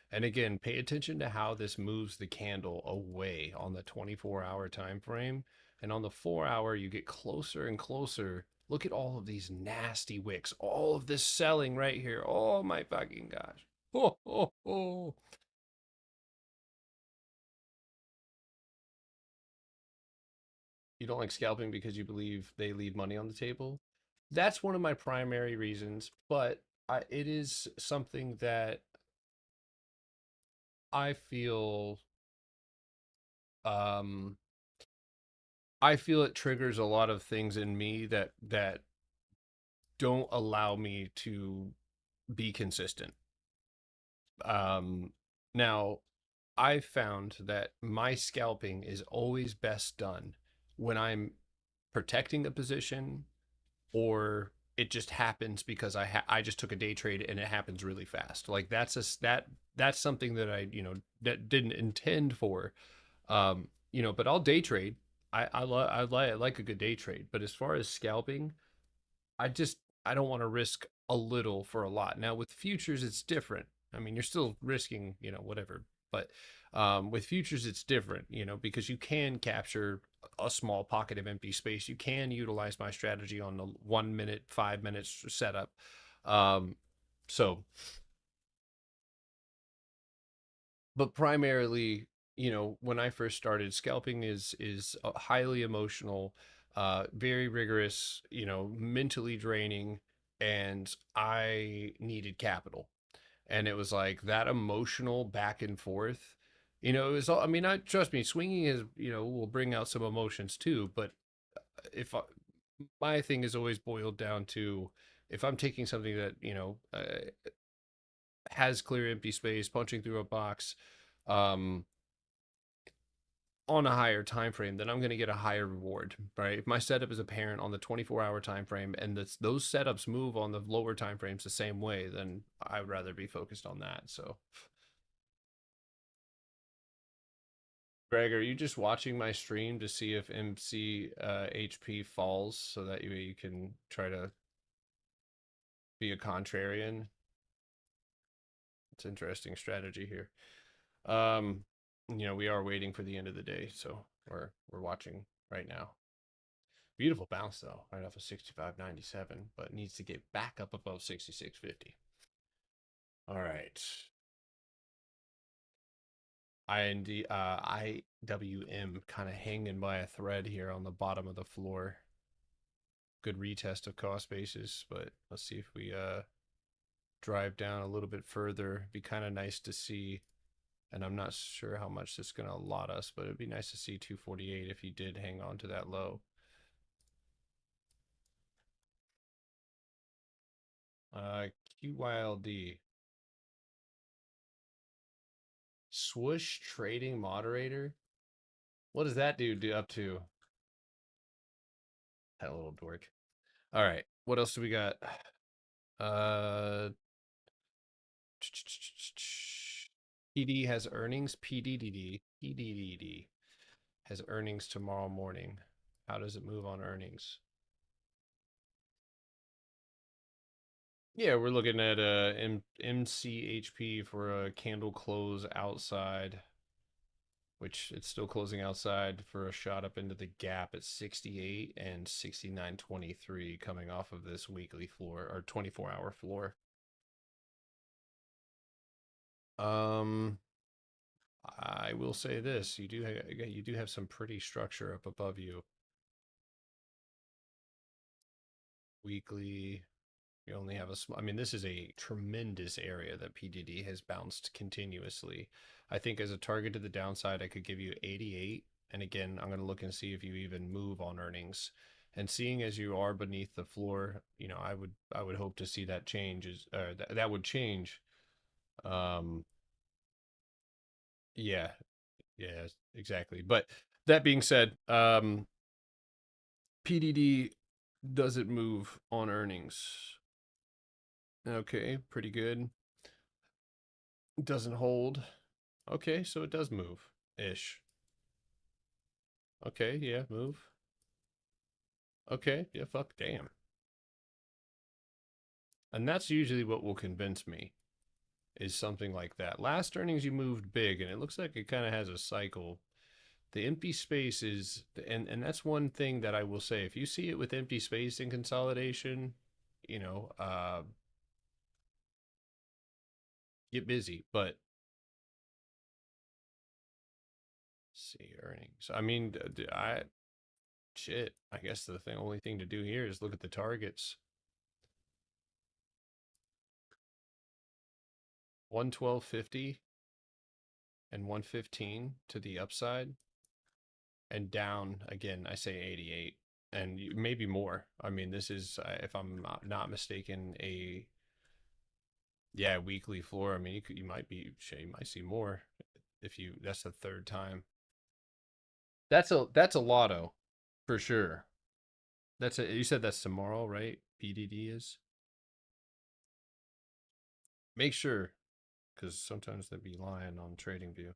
And again, pay attention to how this moves the candle away on the 24-hour time frame. And on the 4 hour, you get closer and closer. Look at all of these nasty wicks. All of this selling right here. Oh my fucking gosh. Oh, oh, oh. You don't like scalping because you believe they leave money on the table? That's one of my primary reasons, but it is something that I feel um I feel it triggers a lot of things in me that don't allow me to be consistent. Um, Now, I found that my scalping is always best done when I'm protecting a position or it just happens because I just took a day trade and it happens really fast. Like that's something that I that didn't intend for. But I'll day trade. I like a good day trade. But as far as scalping, I just I don't want to risk a little for a lot. Now with futures, it's different. I mean, you're still risking, whatever. But with futures, it's different, because you can capture a small pocket of empty space. You can utilize my strategy on the 1 minute, 5 minutes setup. Um, so, but primarily, when I first started, scalping is highly emotional, very rigorous, mentally draining, and I needed capital. And it was like that emotional back and forth. It was all, I mean, I trust me, swinging is, will bring out some emotions too. But if I, my thing is always boiled down to if I'm taking something that, has clear empty space, punching through a box, um, on a higher time frame, then I'm going to get a higher reward, right? If my setup is apparent on the 24-hour time frame and those setups move on the lower time frames the same way, then I would rather be focused on that. So, Greg, are you just watching my stream to see if MC HP falls so that you can try to be a contrarian? It's an interesting strategy here. Um, we are waiting for the end of the day, so we're watching right now. Beautiful bounce though, right off of 65.97, but needs to get back up above 66.50. All right. IWM kind of hanging by a thread here on the bottom of the floor. Good retest of cost basis, but let's see if we drive down a little bit further. Be kind of nice to see, and I'm not sure how much this is going to allot us, but it'd be nice to see 248 if he did hang on to that low. QYLD. Swoosh trading moderator. What does that dude do up to? That little dork. All right. What else do we got? Uh, PD has earnings. PDDD has earnings tomorrow morning. How does it move on earnings? Yeah, we're looking at MCHP for a candle close outside, which it's still closing outside for a shot up into the gap at 68 and 69.23 coming off of this weekly floor or 24-hour floor. Um, I will say this: you do have some pretty structure up above you. Weekly, you only have a small. I mean, this is a tremendous area that PDD has bounced continuously. I think as a target to the downside, I could give you 88. And again, I'm going to look and see if you even move on earnings. And seeing as you are beneath the floor, I would hope to see that changes. That would change. Um, yeah, yeah, exactly. But that being said, PDD doesn't move on earnings. Okay, pretty good. Doesn't hold. Okay, so it does move ish. Okay, yeah, move. Okay, yeah, fuck, damn. And that's usually what will convince me is something like that. Last earnings you moved big, and it looks like it kind of has a cycle. The empty space is, and that's one thing that I will say. If you see it with empty space in consolidation, you know, get busy. But see earnings. I mean, I shit. I guess the only thing to do here is look at the targets. 112.50 and 115 to the upside, and down again. I say 88 and maybe more. I mean, this is if I'm not mistaken, a yeah weekly floor. I mean, you might be you might see more if you. That's the third time. That's a lotto for sure. That's a you said that's tomorrow, right? PDD is. Make sure because sometimes they'd be lying on TradingView.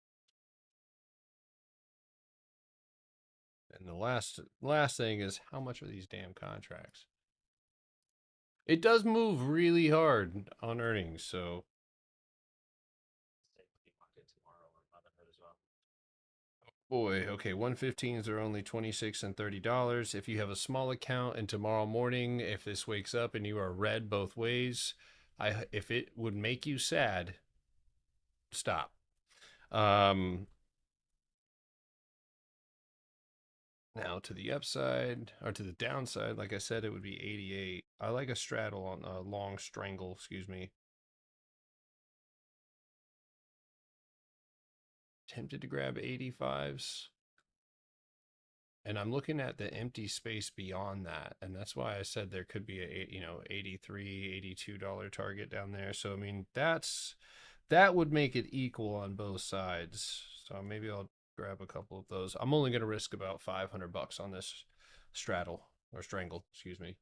And the last thing is how much are these damn contracts? It does move really hard on earnings, so boy, okay, 115s are only 26 and $30. If you have a small account and tomorrow morning, if this wakes up and you are red both ways, if it would make you sad, stop. Um Now to the upside or to the downside, like I said, it would be 88. I like a straddle on a long strangle, excuse me. Tempted to grab 85s. And I'm looking at the empty space beyond that, and that's why I said there could be a 83, $82 target down there. So I mean that would make it equal on both sides. So maybe I'll grab a couple of those. I'm only going to risk about 500 bucks on this straddle or strangle, excuse me.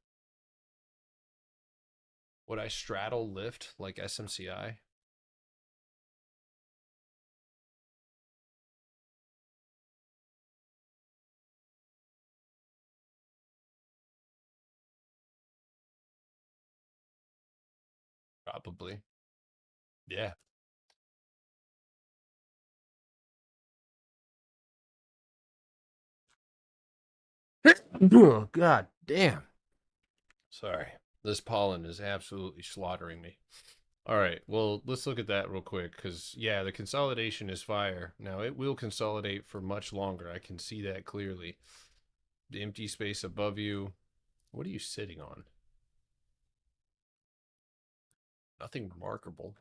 Would I straddle lift like SMCI? Probably. Yeah. Oh, God damn. Sorry. This pollen is absolutely slaughtering me. All right. Well, let's look at that real quick because, yeah, the consolidation is fire. Now, it will consolidate for much longer. I can see that clearly. The empty space above you. What are you sitting on? Nothing remarkable.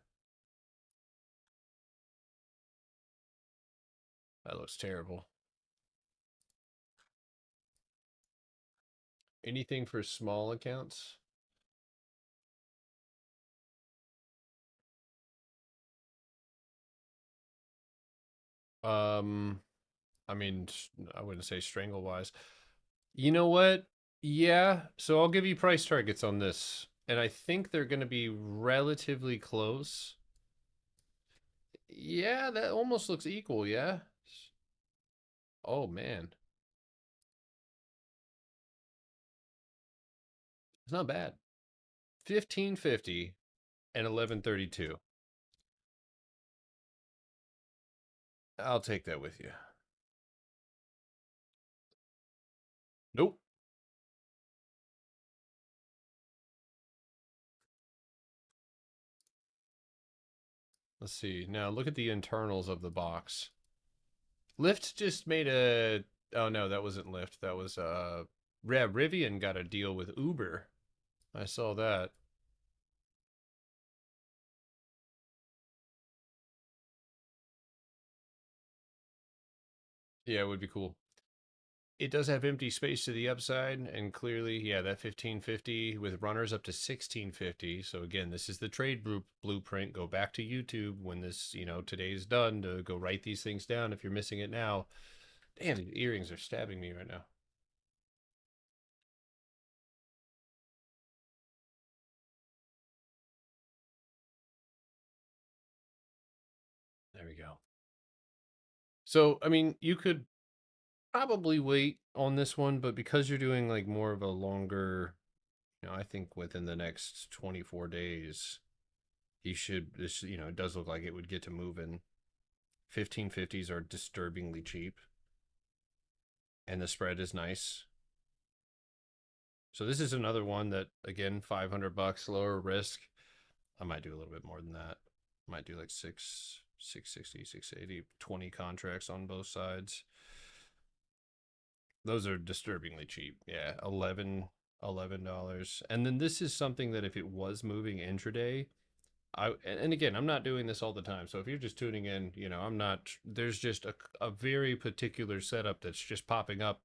That looks terrible. Anything for small accounts? Um, I mean, I wouldn't say strangle wise. You know what? Yeah, so I'll give you price targets on this. And I think they're going to be relatively close. Yeah, that almost looks equal, yeah? Oh, man. It's not bad. 1550 and 1132. I'll take that with you. Nope. Let's see. Now look at the internals of the box. Lyft just made a. Oh no, that wasn't Lyft. That was Yeah, Rivian got a deal with Uber. I saw that. Yeah, it would be cool. It does have empty space to the upside, and clearly, yeah, that 1550 with runners up to 1650. So again, this is the trade group blueprint. Go back to YouTube when this, today's done to go write these things down if you're missing it now. Damn, these earrings are stabbing me right now. There we go. So, I mean, you could probably wait on this one, but because you're doing like more of a longer, I think within the next 24 days, he should, this, it does look like it would get to moving. 1550s are disturbingly cheap, and the spread is nice. So this is another one that, again, 500 bucks, lower risk. I might do a little bit more than that. I might do like 660, 680, 20 contracts on both sides. Those are disturbingly cheap. Yeah, 11 dollars. And then this is something that if it was moving intraday, and again, I'm not doing this all the time. So if you're just tuning in, I'm not, there's just a very particular setup that's just popping up.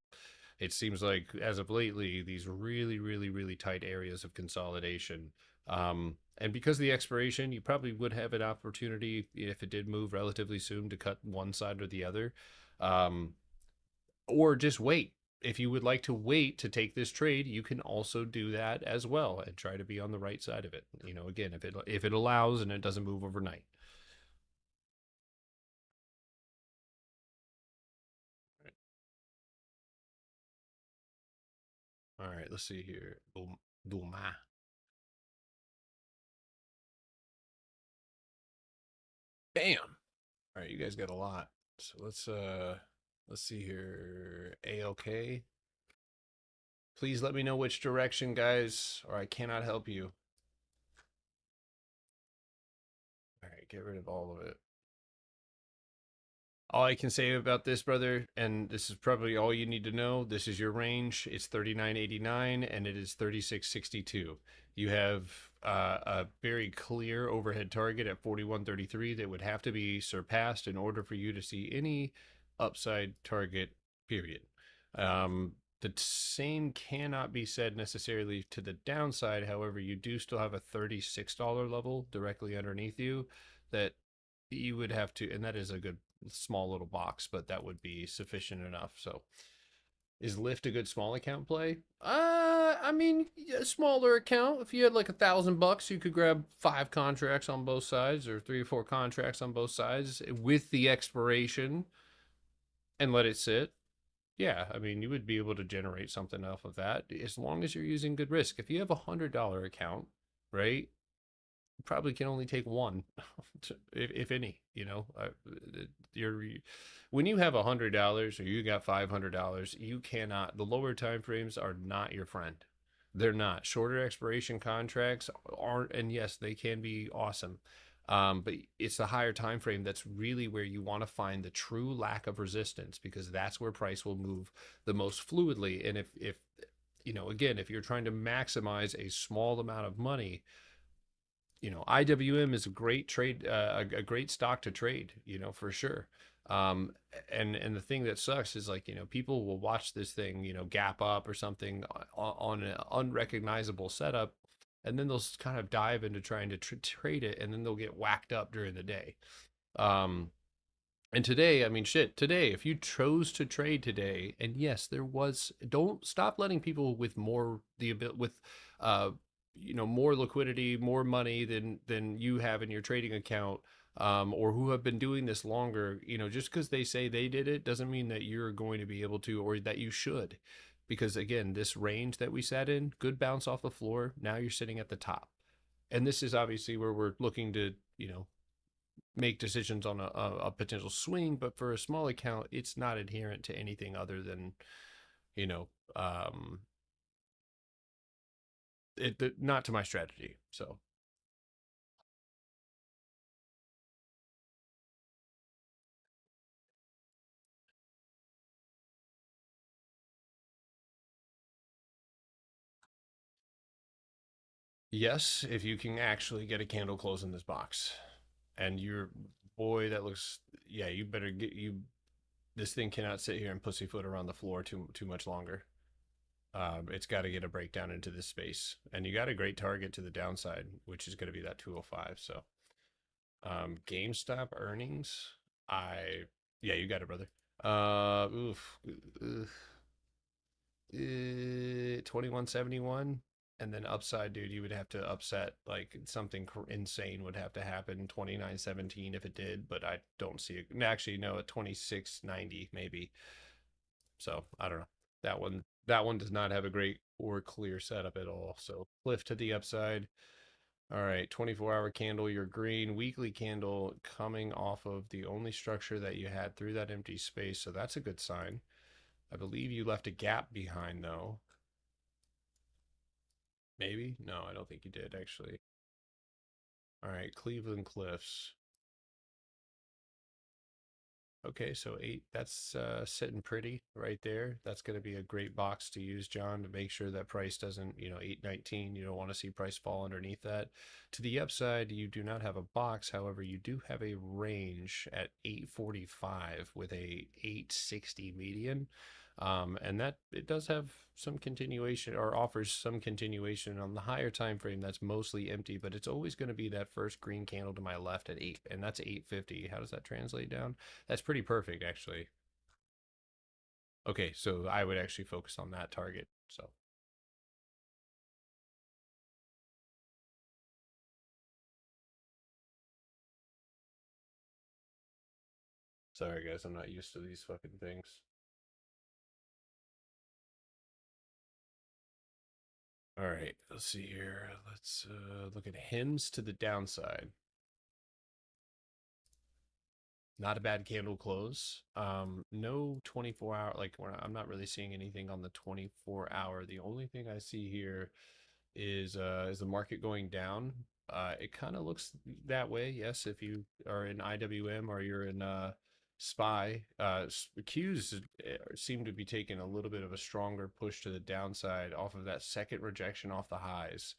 It seems like as of lately, these really, really, really tight areas of consolidation. And because of the expiration, you probably would have an opportunity if it did move relatively soon to cut one side or the other. Um, or just wait. If you would like to wait to take this trade, you can also do that as well and try to be on the right side of it. Again, if it allows and it doesn't move overnight. All right, let's see here. Duma. Bam. All right, you guys got a lot. So let's see here. ALK. Please let me know which direction, guys, or I cannot help you. All right, get rid of all of it. All I can say about this, brother, and this is probably all you need to know. This is your range. It's 39.89 and it is 36.62. You have a very clear overhead target at 41.33 that would have to be surpassed in order for you to see any upside target. Period. The same cannot be said necessarily to the downside. However, you do still have a $36 level directly underneath you that you would have to, and that is a good small little box, but that would be sufficient enough. So is Lyft a good small account play? I mean, a smaller account. If you had like $1,000, you could grab 5 contracts on both sides, or 3 or 4 contracts on both sides with the expiration, and let it sit. Yeah, I mean, you would be able to generate something off of that as long as you're using good risk. If you have $100 account, right? Probably can only take one, if any. You're when you have $100 or you got $500, you cannot. The lower time frames are not your friend. They're not. Shorter expiration contracts aren't, and yes, they can be awesome. But it's the higher time frame that's really where you want to find the true lack of resistance, because that's where price will move the most fluidly. And if again, if you're trying to maximize a small amount of money, IWM is a great trade, a great stock to trade, for sure. Um, and the thing that sucks is, like, people will watch this thing, gap up or something on an unrecognizable setup, and then they'll kind of dive into trying to trade it, and then they'll get whacked up during the day. Um, and today, I mean, shit, today, if you chose to trade today, and yes, there was, don't stop letting people with more, the ability, with, uh, more liquidity, more money than you have in your trading account, or who have been doing this longer, just because they say they did it doesn't mean that you're going to be able to, or that you should. Because again, this range that we sat in, good bounce off the floor. Now you're sitting at the top. And this is obviously where we're looking to, make decisions on a potential swing, but for a small account, it's not adherent to anything other than, you know, um, not to my strategy. So Yes, if you can actually get a candle close in this box. And you're boy, that looks yeah, you better get you this thing cannot sit here and pussyfoot around the floor too much longer. It's got to get a breakdown into this space, and you got a great target to the downside, which is going to be that 205. So, GameStop earnings, I yeah, you got it, brother. Oof, 2171, and then upside, dude, you would have to upset like something insane would have to happen 2917 if it did, but I don't see it. Actually, no, at 2690 maybe. So I don't know. That one does not have a great or clear setup at all. So cliff to the upside. All right, 24-hour candle, your green weekly candle coming off of the only structure that you had through that empty space. So that's a good sign. I believe you left a gap behind though. Maybe? No, I don't think you did actually. All right, Cleveland Cliffs. Okay, so eight, that's sitting pretty right there. That's going to be a great box to use, John, to make sure that price doesn't, 819, you don't want to see price fall underneath that. To the upside, you do not have a box. However, you do have a range at 845 with a 860 median. And that it does have some continuation or offers some continuation on the higher time frame that's mostly empty, but it's always going to be that first green candle to my left at 8, and that's 850. How does that translate down? That's pretty perfect, actually. Okay, so I would actually focus on that target. So, sorry guys, I'm not used to these fucking things. All right, let's see here. Let's look at hymns to the downside. Not a bad candle close. No 24-hour, like I'm not really seeing anything on the 24-hour. The only thing I see here is the market going down. It kind of looks that way. Yes, if you are in IWM or you're in SPY, Qs seem to be taking a little bit of a stronger push to the downside off of that second rejection off the highs.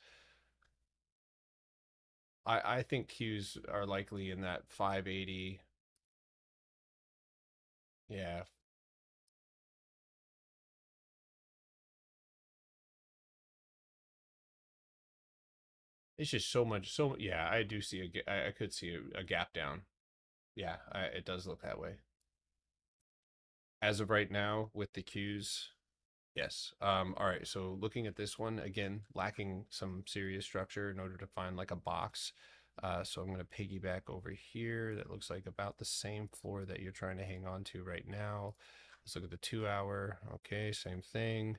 I think Qs are likely in that 580. Yeah, it's just so much. So yeah, I do see I could see a gap down. Yeah, it does look that way. As of right now, with the Qs, yes. All right. So looking at this one again, lacking some serious structure in order to find like a box. So I'm going to piggyback over here. That looks like about the same floor that you're trying to hang on to right now. Let's look at the 2 hour. Okay, same thing.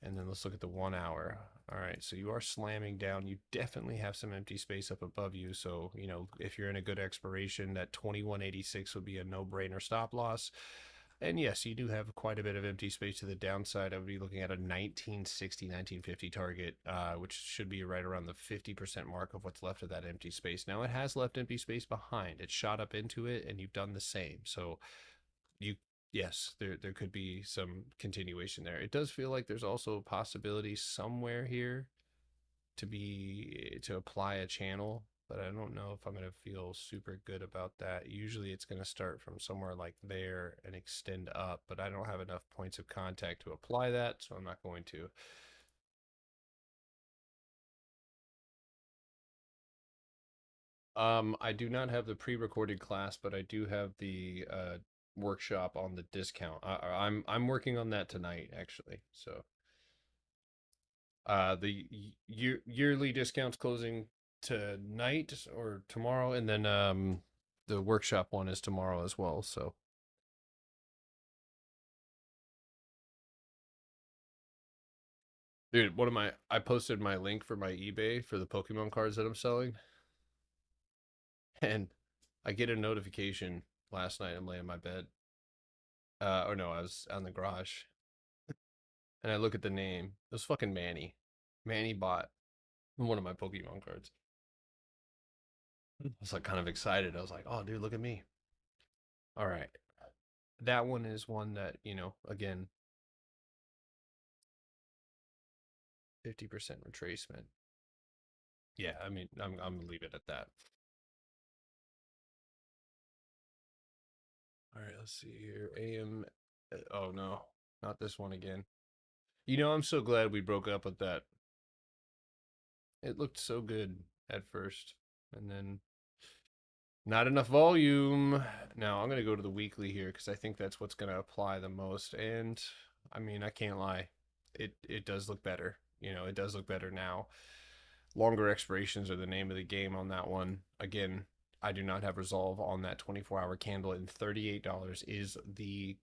And then let's look at the 1 hour. All right, so you are slamming down. You definitely have some empty space up above you. So, if you're in a good expiration, that 2186 would be a no-brainer stop loss. And yes, you do have quite a bit of empty space to the downside. I would be looking at a 1960, 1950 target, which should be right around the 50% mark of what's left of that empty space. Now, it has left empty space behind. It shot up into it, and you've done the same. So, you, yes, there could be some continuation there. It does feel like there's also a possibility somewhere here to apply a channel, but I don't know if I'm going to feel super good about that. Usually it's going to start from somewhere like there and extend up, but I don't have enough points of contact to apply that, so I'm not going to. I do not have the pre-recorded class, but I do have the workshop on the discount. I'm working on that tonight actually. So the yearly discounts closing tonight or tomorrow, and then the workshop one is tomorrow as well. So, dude, I posted my link for my eBay for the Pokemon cards that I'm selling, and I get a notification last night. I'm laying in my bed. Or no, I was on the garage, and I look at the name. It was fucking Manny. Manny bought one of my Pokemon cards. I was like kind of excited. I was like, "Oh, dude, look at me!" All right, that one is one that again, 50% retracement. Yeah, I mean, I'm gonna leave it at that. All right, let's see here. AM. Oh no, not this one again. You know, I'm so glad we broke up with that. It looked so good at first, and then not enough volume. Now I'm gonna go to the weekly here because I think that's what's gonna apply the most. And I mean, I can't lie, it does look better. You know, it does look better now. Longer expirations are the name of the game on that one. Again, I do not have resolve on that 24-hour candle, and $38 is the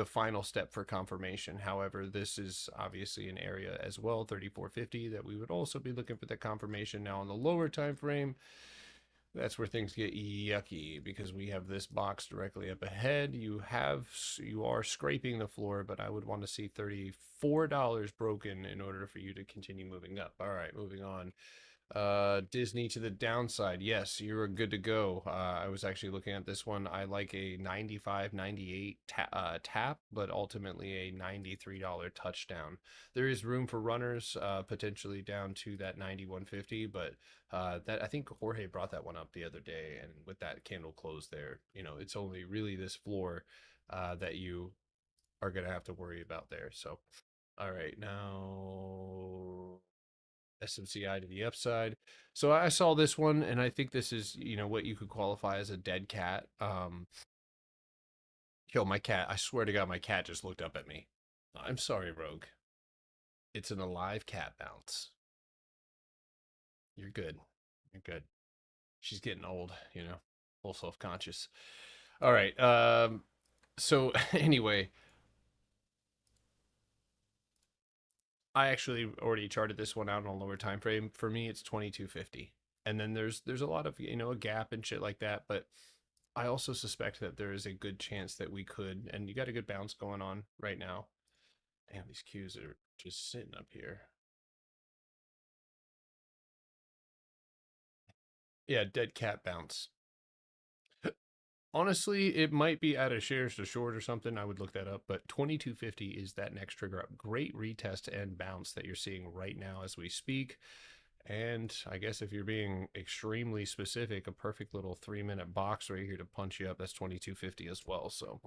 final step for confirmation. However, this is obviously an area as well, 34.50, that we would also be looking for the confirmation. Now on the lower time frame, that's where things get yucky because we have this box directly up ahead. You are scraping the floor, but I would want to see $34 broken in order for you to continue moving up. All right, moving on. Disney to the downside. Yes, you're good to go. I was actually looking at this one. I like a 95, 98 tap, but ultimately a $93 touchdown. There is room for runners, potentially down to that 91.50, but that I think Jorge brought that one up the other day, and with that candle closed there, you know, it's only really this floor that you are gonna have to worry about there. So, all right, now SMCI to the upside. So I saw this one, and I think this is, you know, what you could qualify as a dead cat. Yo, my cat, I swear to God, my cat just looked up at me. I'm sorry, Rogue. It's an alive cat bounce. You're good. You're good. She's getting old, you know, full self-conscious. All right. So anyway, I actually already charted this one out on a lower time frame. For me, it's 2250. And then there's a lot of, you know, a gap and shit like that, but I also suspect that there is a good chance that we could, and you got a good bounce going on right now. Damn, these cues are just sitting up here. Yeah, dead cat bounce. Honestly, it might be out of shares to short or something. I would look that up, but 2250 is that next trigger up. Great retest and bounce that you're seeing right now as we speak. And I guess if you're being extremely specific, a perfect little 3-minute box right here to punch you up. That's 2250 as well. So,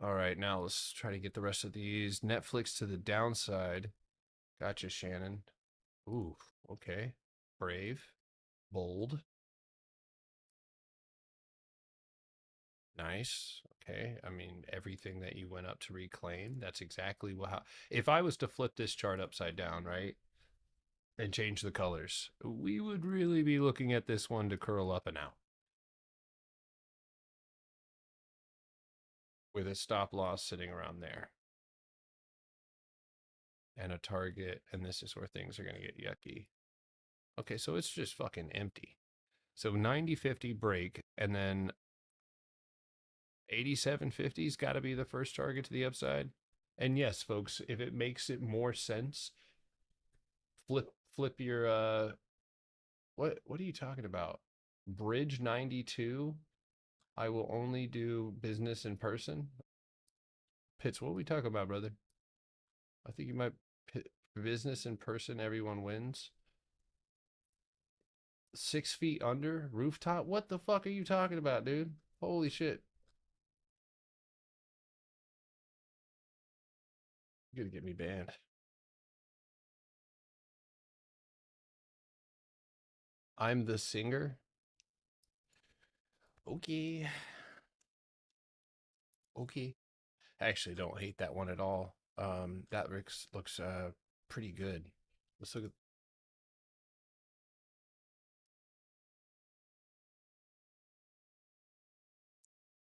all right, now let's try to get the rest of these. Netflix to the downside. Gotcha, Shannon. Ooh, okay. Brave, bold, nice. Okay. I mean, everything that you went up to reclaim, that's exactly how. If I was to flip this chart upside down, right, and change the colors, we would really be looking at this one to curl up and out with a stop loss sitting around there and a target. And this is where things are going to get yucky. Okay. So it's just fucking empty. So 90.50 break, and then 87.50's got to be the first target to the upside. And yes, folks, if it makes it more sense, flip your what are you talking about? Bridge 92. I will only do business in person. Pitts, what are we talking about, brother? I think you might business in person, everyone wins. 6 feet under rooftop. What the fuck are you talking about, dude? Holy shit. You're gonna get me banned. I'm the singer. Okay. Okay. I actually don't hate that one at all. That looks pretty good. Let's look at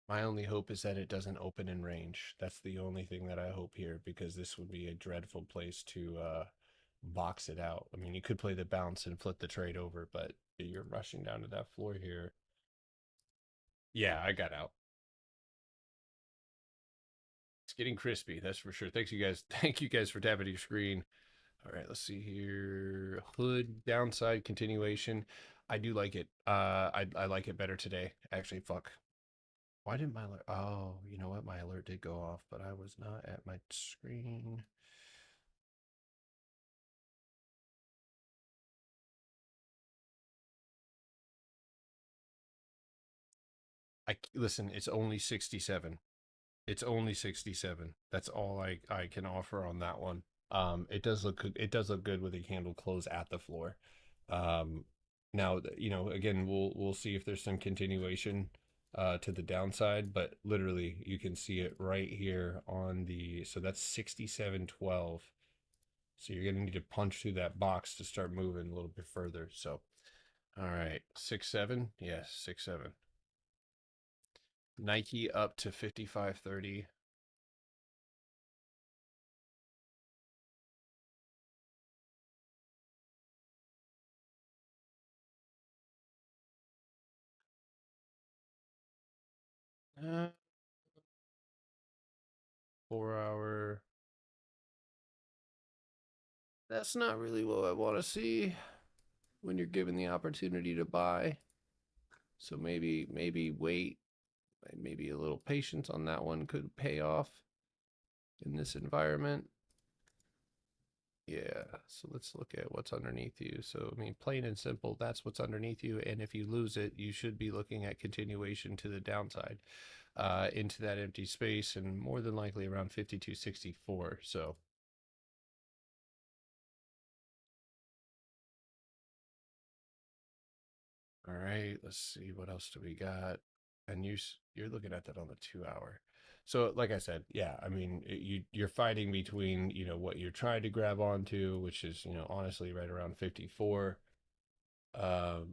my only hope is that it doesn't open in range. That's the only thing that I hope here because this would be a dreadful place to box it out. I mean, you could play the bounce and flip the trade over, but you're rushing down to that floor here. Yeah, I got out. It's getting crispy, that's for sure. Thanks you guys. Thank you guys for tapping your screen. All right, let's see here. Hood downside continuation. I do like it. I like it better today. Actually, fuck. Why didn't my alert? Oh, you know what? My alert did go off, but I was not at my screen. Listen, it's only 67. It's only 67. That's all I can offer on that one. It does look good. It does look good with a handle close at the floor. Um, Now, again, we'll see if there's some continuation to the downside, but literally you can see it right here on the, so that's 67.12. So you're gonna need to punch through that box to start moving a little bit further. So, all right, 6.7, yes, 6.7. Nike up to 55.30. Uh, 4 hour. That's not really what I want to see when you're given the opportunity to buy. So maybe wait, maybe a little patience on that one could pay off in this environment. Yeah, so let's look at what's underneath you. So, I mean, plain and simple, that's what's underneath you. And if you lose it, you should be looking at continuation to the downside into that empty space and more than likely around 52.64. So, all right, let's see what else do we got. And you're looking at that on the 2 hour. So, like I said, yeah, I mean, you're fighting between what you're trying to grab onto, which is honestly right around 54. Oh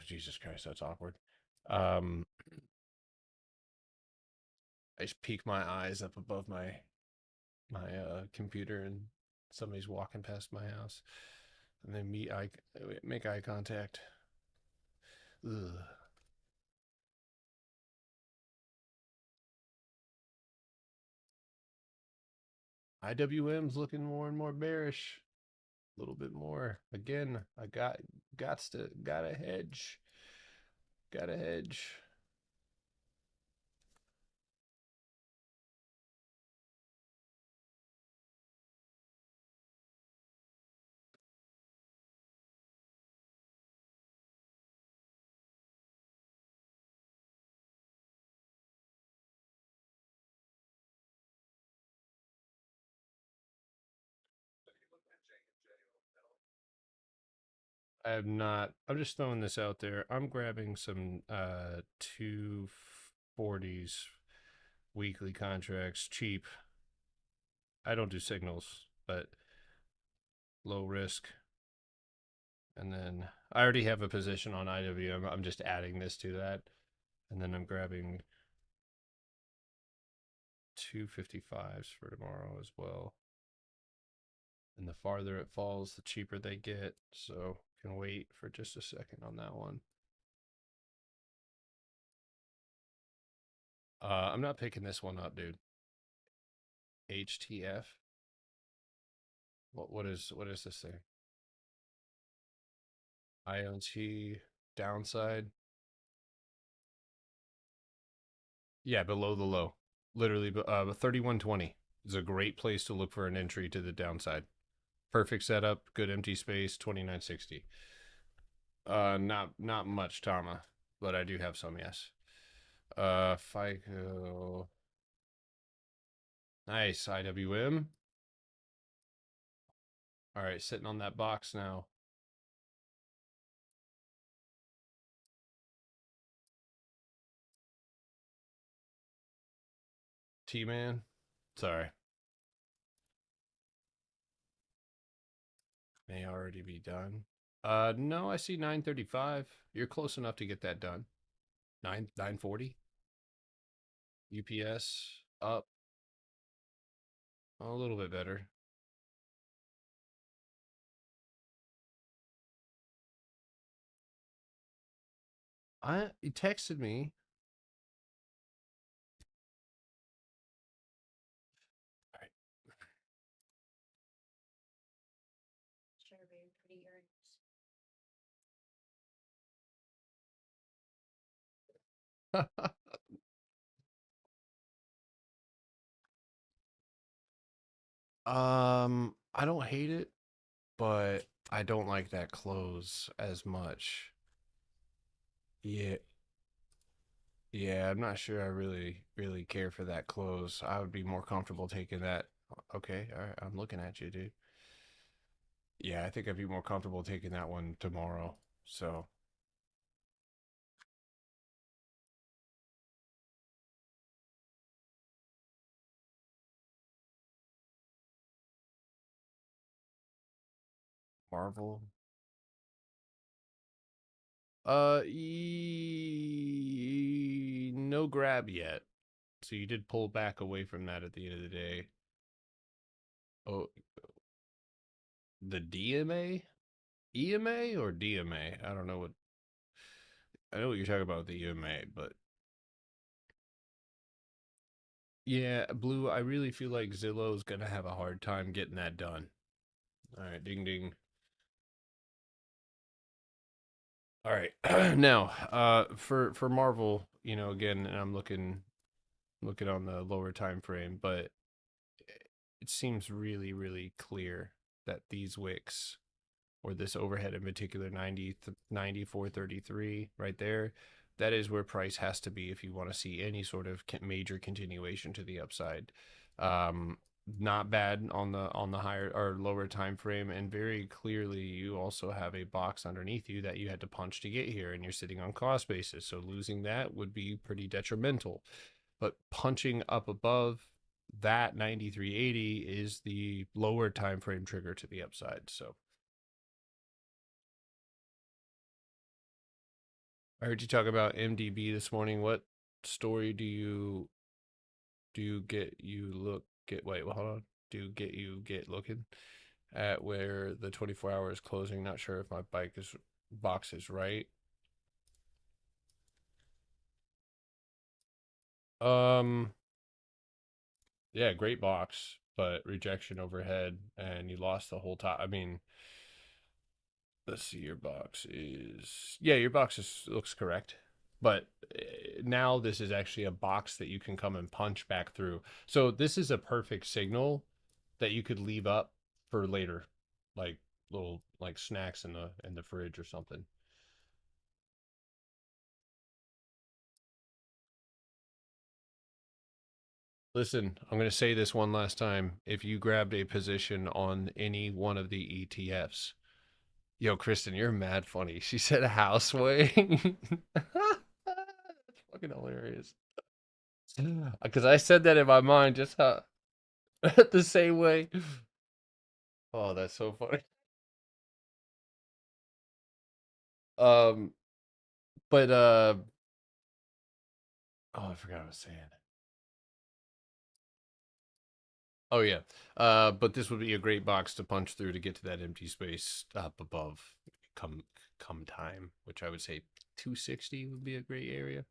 Jesus Christ, that's awkward. Um, I just peek my eyes up above my computer, and somebody's walking past my house, and they make eye contact. Ugh. IWM's looking more and more bearish. A little bit more. Again, I gotta hedge. Gotta hedge. I have not. I'm just throwing this out there. I'm grabbing some 240s weekly contracts cheap. I don't do signals, but low risk. And then I already have a position on IWM. I'm just adding this to that. And then I'm grabbing 255s for tomorrow as well. And the farther it falls, the cheaper they get. So can wait for just a second on that one. I'm not picking this one up, dude. HTF. What is this thing? IoT downside. Yeah, below the low. Literally, 3120 is a great place to look for an entry to the downside. Perfect setup, good empty space, 2960. Not much Tama, but I do have some, yes. FICO. Nice, IWM. All right, sitting on that box now. T-Man. Sorry. May already be done. No, I see 935. You're close enough to get that done. 940. UPS up a little bit better. He texted me. All right. I don't hate it, but I don't like that close as much. Yeah, Yeah, I'm not sure I really care for that close. I would be more comfortable taking that. Okay, all right, I'm looking at you, dude. Yeah, I think I'd be more comfortable taking that one tomorrow. So, Marvel. No grab yet. So you did pull back away from that at the end of the day. Oh, the DMA? EMA or DMA? I don't know what. I know what you're talking about with the EMA, but yeah, Blue, I really feel like Zillow's gonna have a hard time getting that done. All right, ding ding. All right. Now, for Marvel, again, and I'm looking on the lower time frame, but it seems really clear that these wicks or this overhead in particular 94.33 right there, that is where price has to be if you want to see any sort of major continuation to the upside. um Not bad on the higher or lower time frame, and very clearly you also have a box underneath you that you had to punch to get here, and you're sitting on cost basis, so losing that would be pretty detrimental. But punching up above that 93.80 is the lower time frame trigger to the upside. So I heard you talk about MDB this morning. What story do you get you look get wait, well, hold on. Do get you get looking at where the 24 hour is closing? Not sure if my bike is box is right. Um yeah, great box, but rejection overhead and you lost the whole top. I mean, let's see, your box is, yeah, your box is looks correct, but now this is actually a box that you can come and punch back through. So this is a perfect signal that you could leave up for later, like little like snacks in the fridge or something. Listen, I'm going to say this one last time. If you grabbed a position on any one of the ETFs, yo, Kristen, you're mad funny. She said houseway. That's fucking hilarious. Because I said that in my mind just how the same way. Oh, that's so funny. Um, but oh, I forgot what I was saying. Oh yeah. But this would be a great box to punch through to get to that empty space up above come come time, which I would say 260 would be a great area.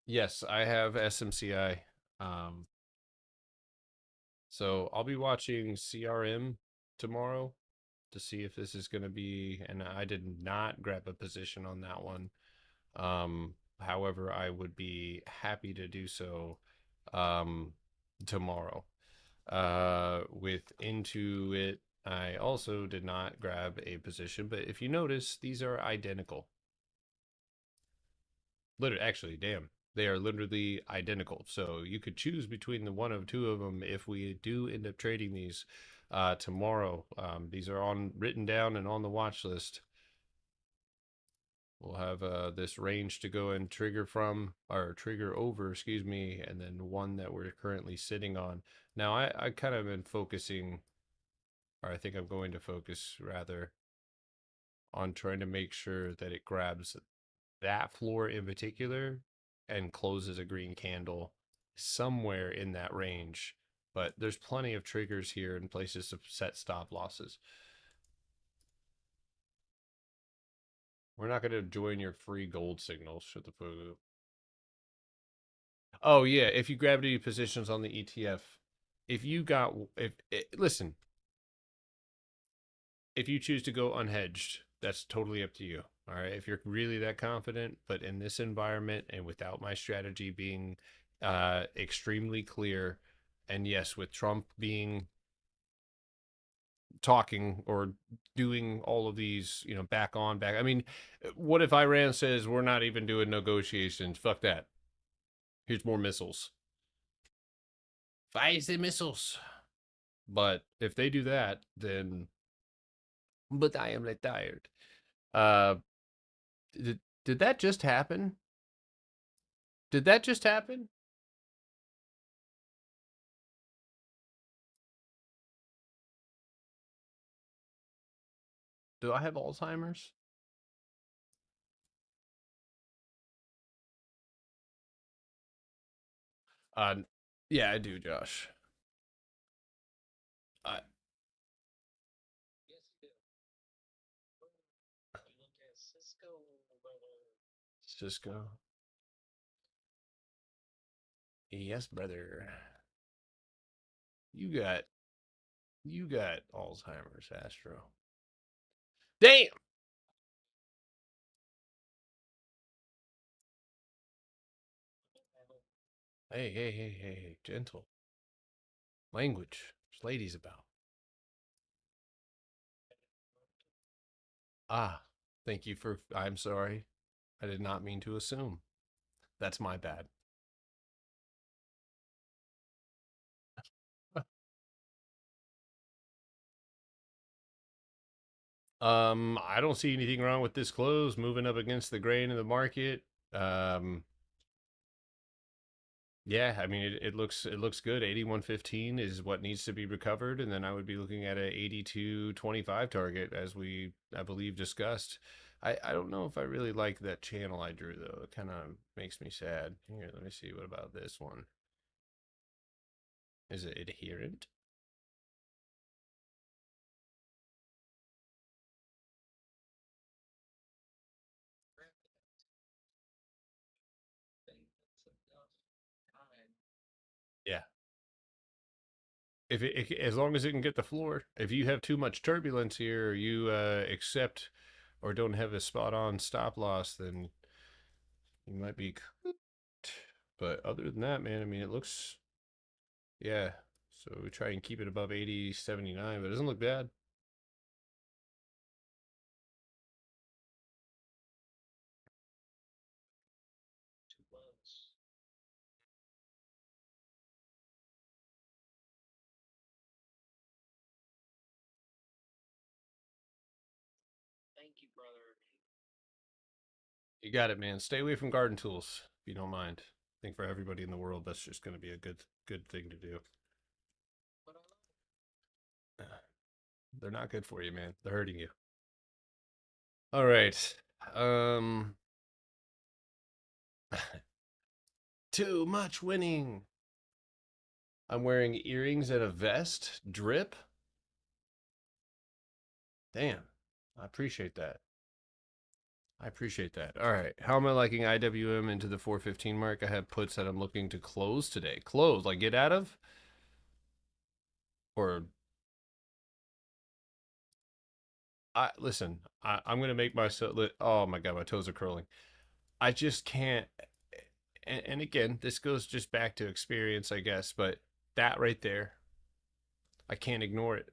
Yes, I have SMCI. Um, so I'll be watching CRM tomorrow to see if this is going to be, and I did not grab a position on that one. However, I would be happy to do so um, tomorrow. With Intuit, I also did not grab a position, but if you notice, these are identical. Literally, actually, damn, they are literally identical. So you could choose between the one of two of them if we do end up trading these tomorrow. These are on written down and on the watch list. We'll have this range to go and trigger from, or trigger over, excuse me, and then one that we're currently sitting on. Now, I kind of been focusing, or I think I'm going to focus rather on trying to make sure that it grabs that floor in particular and closes a green candle somewhere in that range. But there's plenty of triggers here and places to set stop losses. We're not going to join your free gold signals. Shut the fuck up. Oh yeah, if you grab any positions on the ETF, if you got if listen, if you choose to go unhedged, that's totally up to you. All right, if you're really that confident, but in this environment and without my strategy being extremely clear, and yes, with talking or doing all of these, back on, back. I mean, what if Iran says we're not even doing negotiations? Fuck that. Here's more missiles. Fire the missiles. But if they do that, then. But I am retired. Uh, did that just happen? Did that just happen? Do I have Alzheimer's? Uh, yeah, I do, Josh. I Yes, you do. You look at Cisco, Cisco. Yes, brother. You got you got Alzheimer's, Astro. Damn. Hey, hey, hey, hey, hey, gentle language. There's ladies about. Ah, thank you for. I'm sorry. I did not mean to assume. That's my bad. I don't see anything wrong with this close moving up against the grain of the market. Um, yeah, I mean it looks good. 81.15 is what needs to be recovered, and then I would be looking at a 82.25 target as we I believe discussed. I don't know if I really like that channel I drew though. It kind of makes me sad. Here, let me see. What about this one? Is it adherent? Yeah. If as long as it can get the floor. If you have too much turbulence here, or you accept or don't have a spot on stop loss, then you might be cooked. But other than that, man, I mean, it looks, yeah. So we try and keep it above 80.79, but it doesn't look bad. two months. Thank you, brother. You got it, man. Stay away from garden tools if you don't mind. I think for everybody in the world, that's just going to be a good thing to do. But I love it. They're not good for you, man. They're hurting you. All right. Um, too much winning. I'm wearing earrings and a vest. Drip. Damn. I appreciate that. I appreciate that. All right. How am I liking IWM into the 415 mark? I have puts that I'm looking to close today. Close, like get out of? Or I'm gonna make myself oh my god, my toes are curling. I just can't and again, this goes just back to experience, I guess, but that right there, I can't ignore it.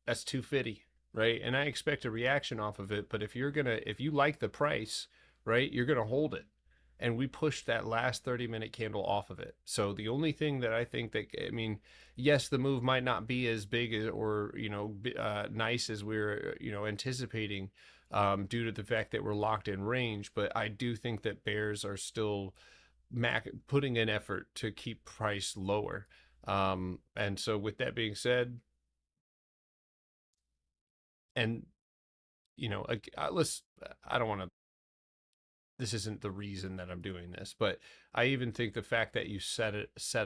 That's 250, right? And I expect a reaction off of it, but if you like the price, right, you're gonna hold it. And we pushed that last 30-minute candle off of it. So the only thing that I think that I mean, yes, the move might not be as big as or nice as we're anticipating, due to the fact that we're locked in range. But I do think that bears are still putting an effort to keep price lower. And so with that being said, and let's I don't want to this isn't the reason that I'm doing this, but I even think the fact that you set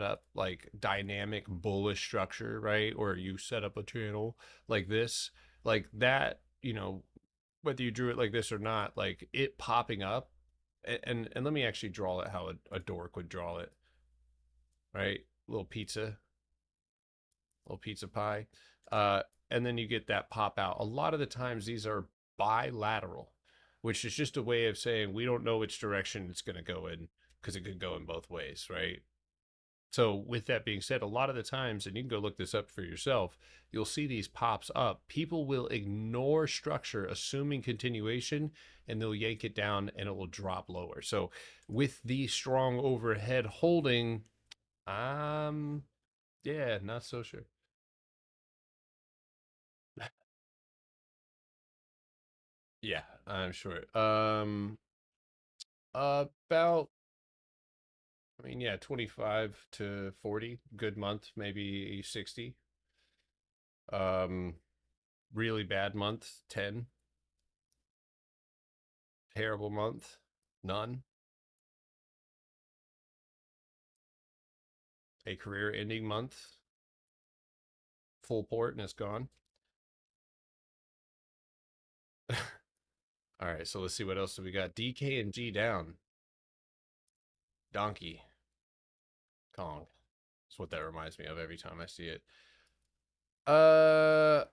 up like dynamic bullish structure, right? Or you set up a channel like this, like that, whether you drew it like this or not, like it popping up, and let me actually draw it how a dork would draw it, right? Little pizza pie. And then you get that pop out. A lot of the times these are bilateral, which is just a way of saying we don't know which direction it's going to go in because it could go in both ways, right? So, with that being said, a lot of the times, and you can go look this up for yourself, you'll see these pops up. People will ignore structure, assuming continuation, and they'll yank it down and it will drop lower. So, with the strong overhead holding, yeah, not so sure. Yeah, I'm sure. About, I mean, yeah, 25 to 40, good month, maybe 60. Um, really bad month, 10. Terrible month, none. A career ending month, full port and it's gone. All right, so let's see what else do we got. DK and G down. Donkey Kong. That's what that reminds me of every time I see it. Uh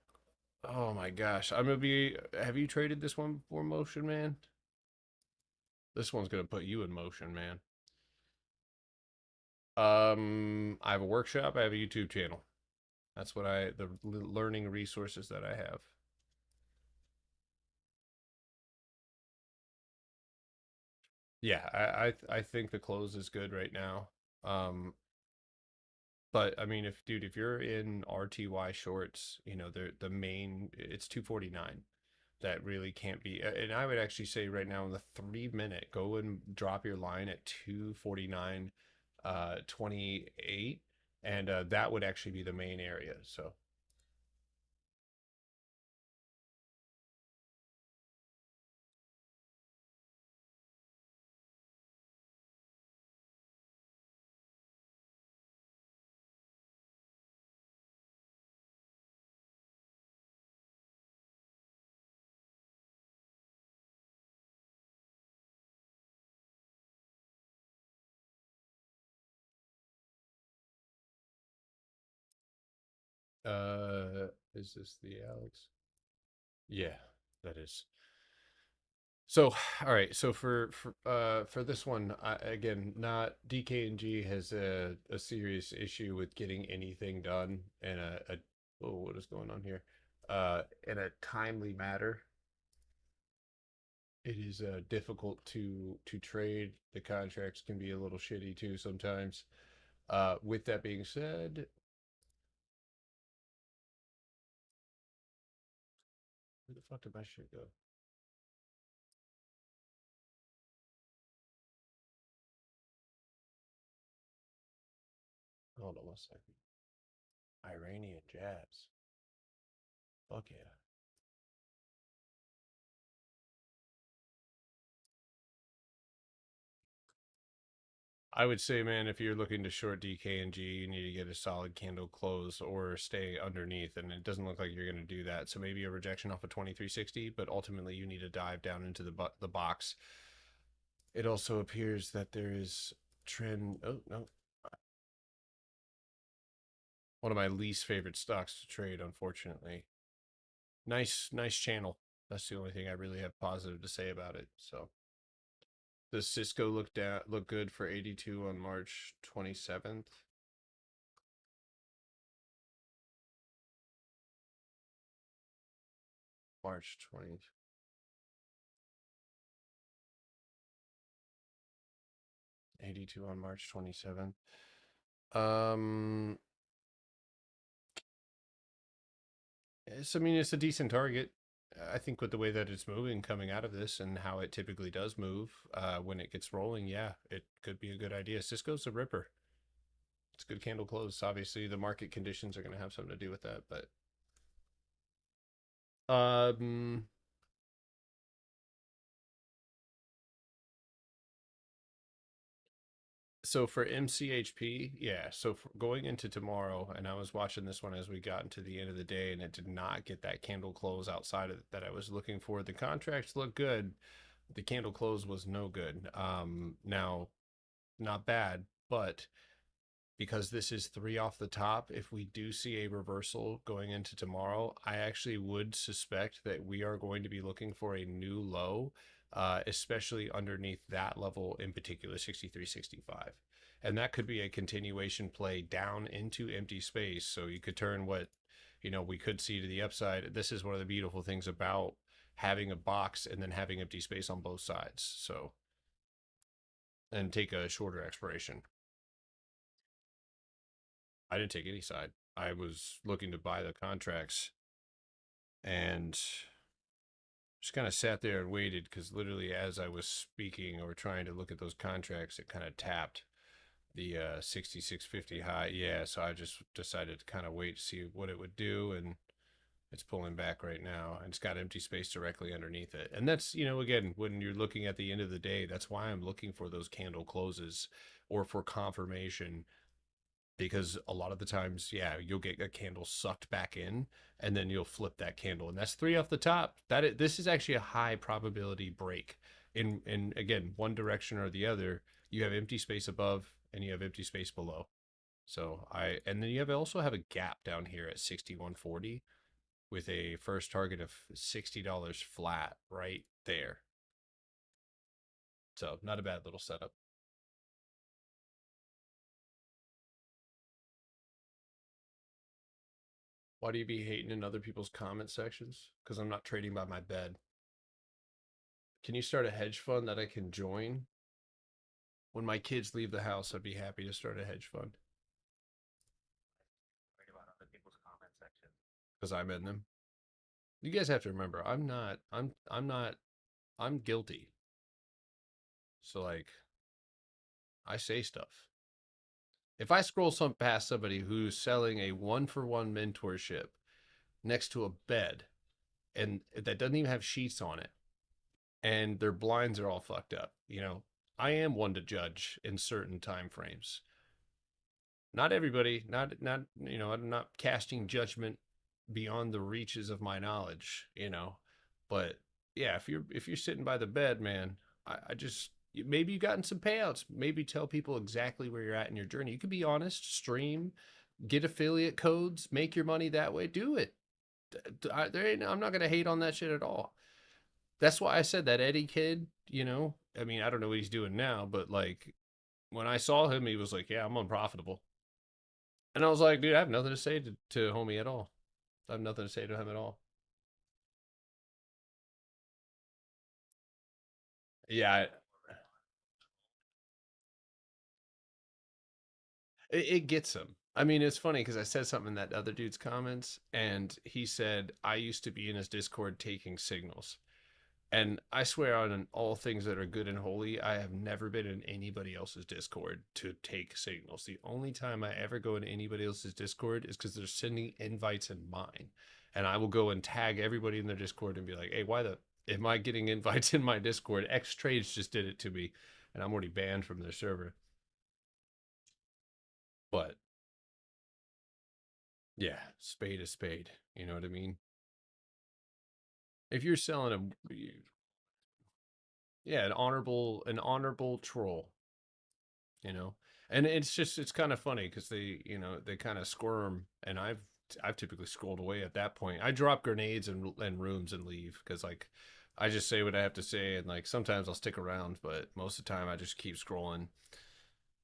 oh my gosh. I'm gonna be have you traded this one before, Motion Man? This one's gonna put you in motion, man. I have a workshop, I have a YouTube channel. That's what the learning resources that I have. Yeah, I think the close is good right now. Um, but I mean, if you're in RTY shorts, you know, the main it's 249. That really can't be. And I would actually say right now in the 3 minute, go and drop your line at 249, 28, and that would actually be the main area. So is this the Alex? Yeah, that is. So, all right. So for this one, again, not DK and G has a serious issue with getting anything done in a oh, what is going on here? In a timely matter. It is difficult to trade. The contracts can be a little shitty too sometimes. With that being said, where the fuck did my shit go? Hold on one second. Iranian jabs. Fuck yeah. I would say, man, if you're looking to short DK and G, you need to get a solid candle close or stay underneath, and it doesn't look like you're going to do that. So maybe a rejection off of 2360, but ultimately you need to dive down into the box. It also appears that there is trend. Oh no, one of my least favorite stocks to trade, unfortunately. Nice channel. That's the only thing I really have positive to say about it. So does Cisco look good for 82 on March 27th? March 20th. 82 on March 27th. Um, I mean, it's a decent target. I think with the way that it's moving coming out of this and how it typically does move when it gets rolling, yeah, it could be a good idea. Cisco's a ripper. It's good candle close. Obviously, the market conditions are going to have something to do with that, but um, so for MCHP, yeah. So for going into tomorrow, and I was watching this one as we got into the end of the day, and it did not get that candle close outside of that I was looking for. The contracts look good. The candle close was no good. Now, not bad, but because this is three off the top, if we do see a reversal going into tomorrow, I actually would suspect that we are going to be looking for a new low, especially underneath that level in particular, 63.65. and that could be a continuation play down into empty space. So you could turn what, we could see to the upside. This is one of the beautiful things about having a box and then having empty space on both sides. So, and take a shorter expiration. I didn't take any side. I was looking to buy the contracts and just kind of sat there and waited because literally as I was speaking or trying to look at those contracts, it kind of tapped the 6650 high. Yeah, so I just decided to kind of wait to see what it would do, and it's pulling back right now, and it's got empty space directly underneath it. And that's, again, when you're looking at the end of the day, that's why I'm looking for those candle closes or for confirmation, because a lot of the times, yeah, you'll get a candle sucked back in and then you'll flip that candle, and that's three off the top. This is actually a high probability break in again, one direction or the other. You have empty space above and you have empty space below. So and then you also have a gap down here at 6140 with a first target of $60 flat right there. So not a bad little setup. Why do you be hating in other people's comment sections? Because I'm not trading by my bed. Can you start a hedge fund that I can join? When my kids leave the house, I'd be happy to start a hedge fund. About other people's comment section. Because I'm in them. You guys have to remember, I'm guilty. So like, I say stuff. If I scroll past somebody who's selling a 1-for-1 mentorship next to a bed and that doesn't even have sheets on it, and their blinds are all fucked up, I am one to judge in certain time frames. Not everybody, I'm not casting judgment beyond the reaches of my knowledge, but yeah, if you're sitting by the bed, man, I just, maybe you've gotten some payouts. Maybe tell people exactly where you're at in your journey. You could be honest, stream, get affiliate codes, make your money that way. Do it. I'm not gonna hate on that shit at all. That's why I said that Eddie kid. I mean, I don't know what he's doing now, but like when I saw him, he was like, "Yeah, I'm unprofitable," and I was like, "Dude, I have nothing to say to homie at all. I have nothing to say to him at all." Yeah, it gets him. I mean, it's funny because I said something in that other dude's comments, and he said, I used to be in his Discord taking signals. And I swear on all things that are good and holy, I have never been in anybody else's Discord to take signals. The only time I ever go in anybody else's Discord is because they're sending invites in mine. And I will go and tag everybody in their Discord and be like, hey, why the am I getting invites in my Discord? X Trades just did it to me, and I'm already banned from their server. But yeah, spade is spade. You know what I mean? If you're selling a, yeah, an honorable troll, you know, and it's kind of funny because they kind of squirm, and I've typically scrolled away at that point. I drop grenades and rooms and leave because like I just say what I have to say, and like sometimes I'll stick around, but most of the time I just keep scrolling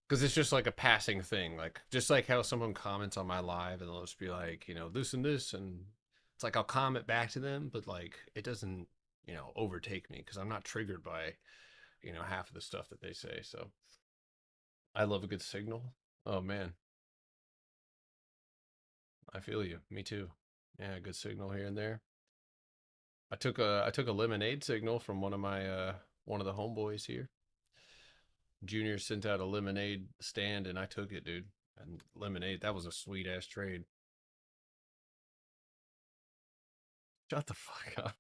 because it's just like a passing thing, like just like how someone comments on my live and they'll just be like, this and this, and it's like I'll comment back to them, but like it doesn't, overtake me because I'm not triggered by, half of the stuff that they say. So I love a good signal. Oh man, I feel you. Me too. Yeah, good signal here and there. I took a lemonade signal from one of the homeboys here. Junior sent out a lemonade stand and I took it, dude. And lemonade, that was a sweet ass trade. Shut the fuck up.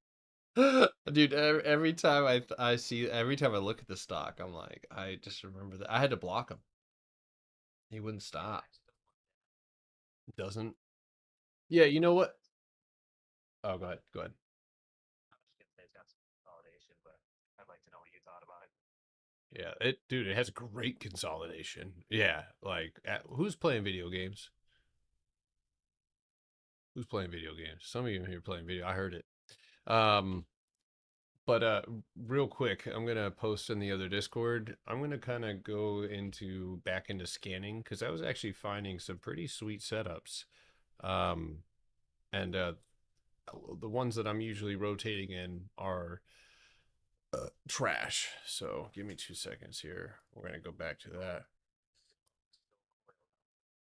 Dude, every time every time I look at the stock, I'm like, I just remember that I had to block him. He wouldn't stop. Doesn't. Yeah, you know what? Oh, go ahead. Go ahead. I was just gonna say it's got some consolidation, but I'd like to know what you thought about it. Yeah, dude, it has great consolidation. Yeah, like who's playing video games? Who's playing video games? Some of you here playing video. I heard it. Um, But real quick, I'm gonna post in the other Discord. I'm gonna kind of go into back into scanning because I was actually finding some pretty sweet setups. Um, and the ones that I'm usually rotating in are trash. So give me 2 seconds here. We're gonna go back to that.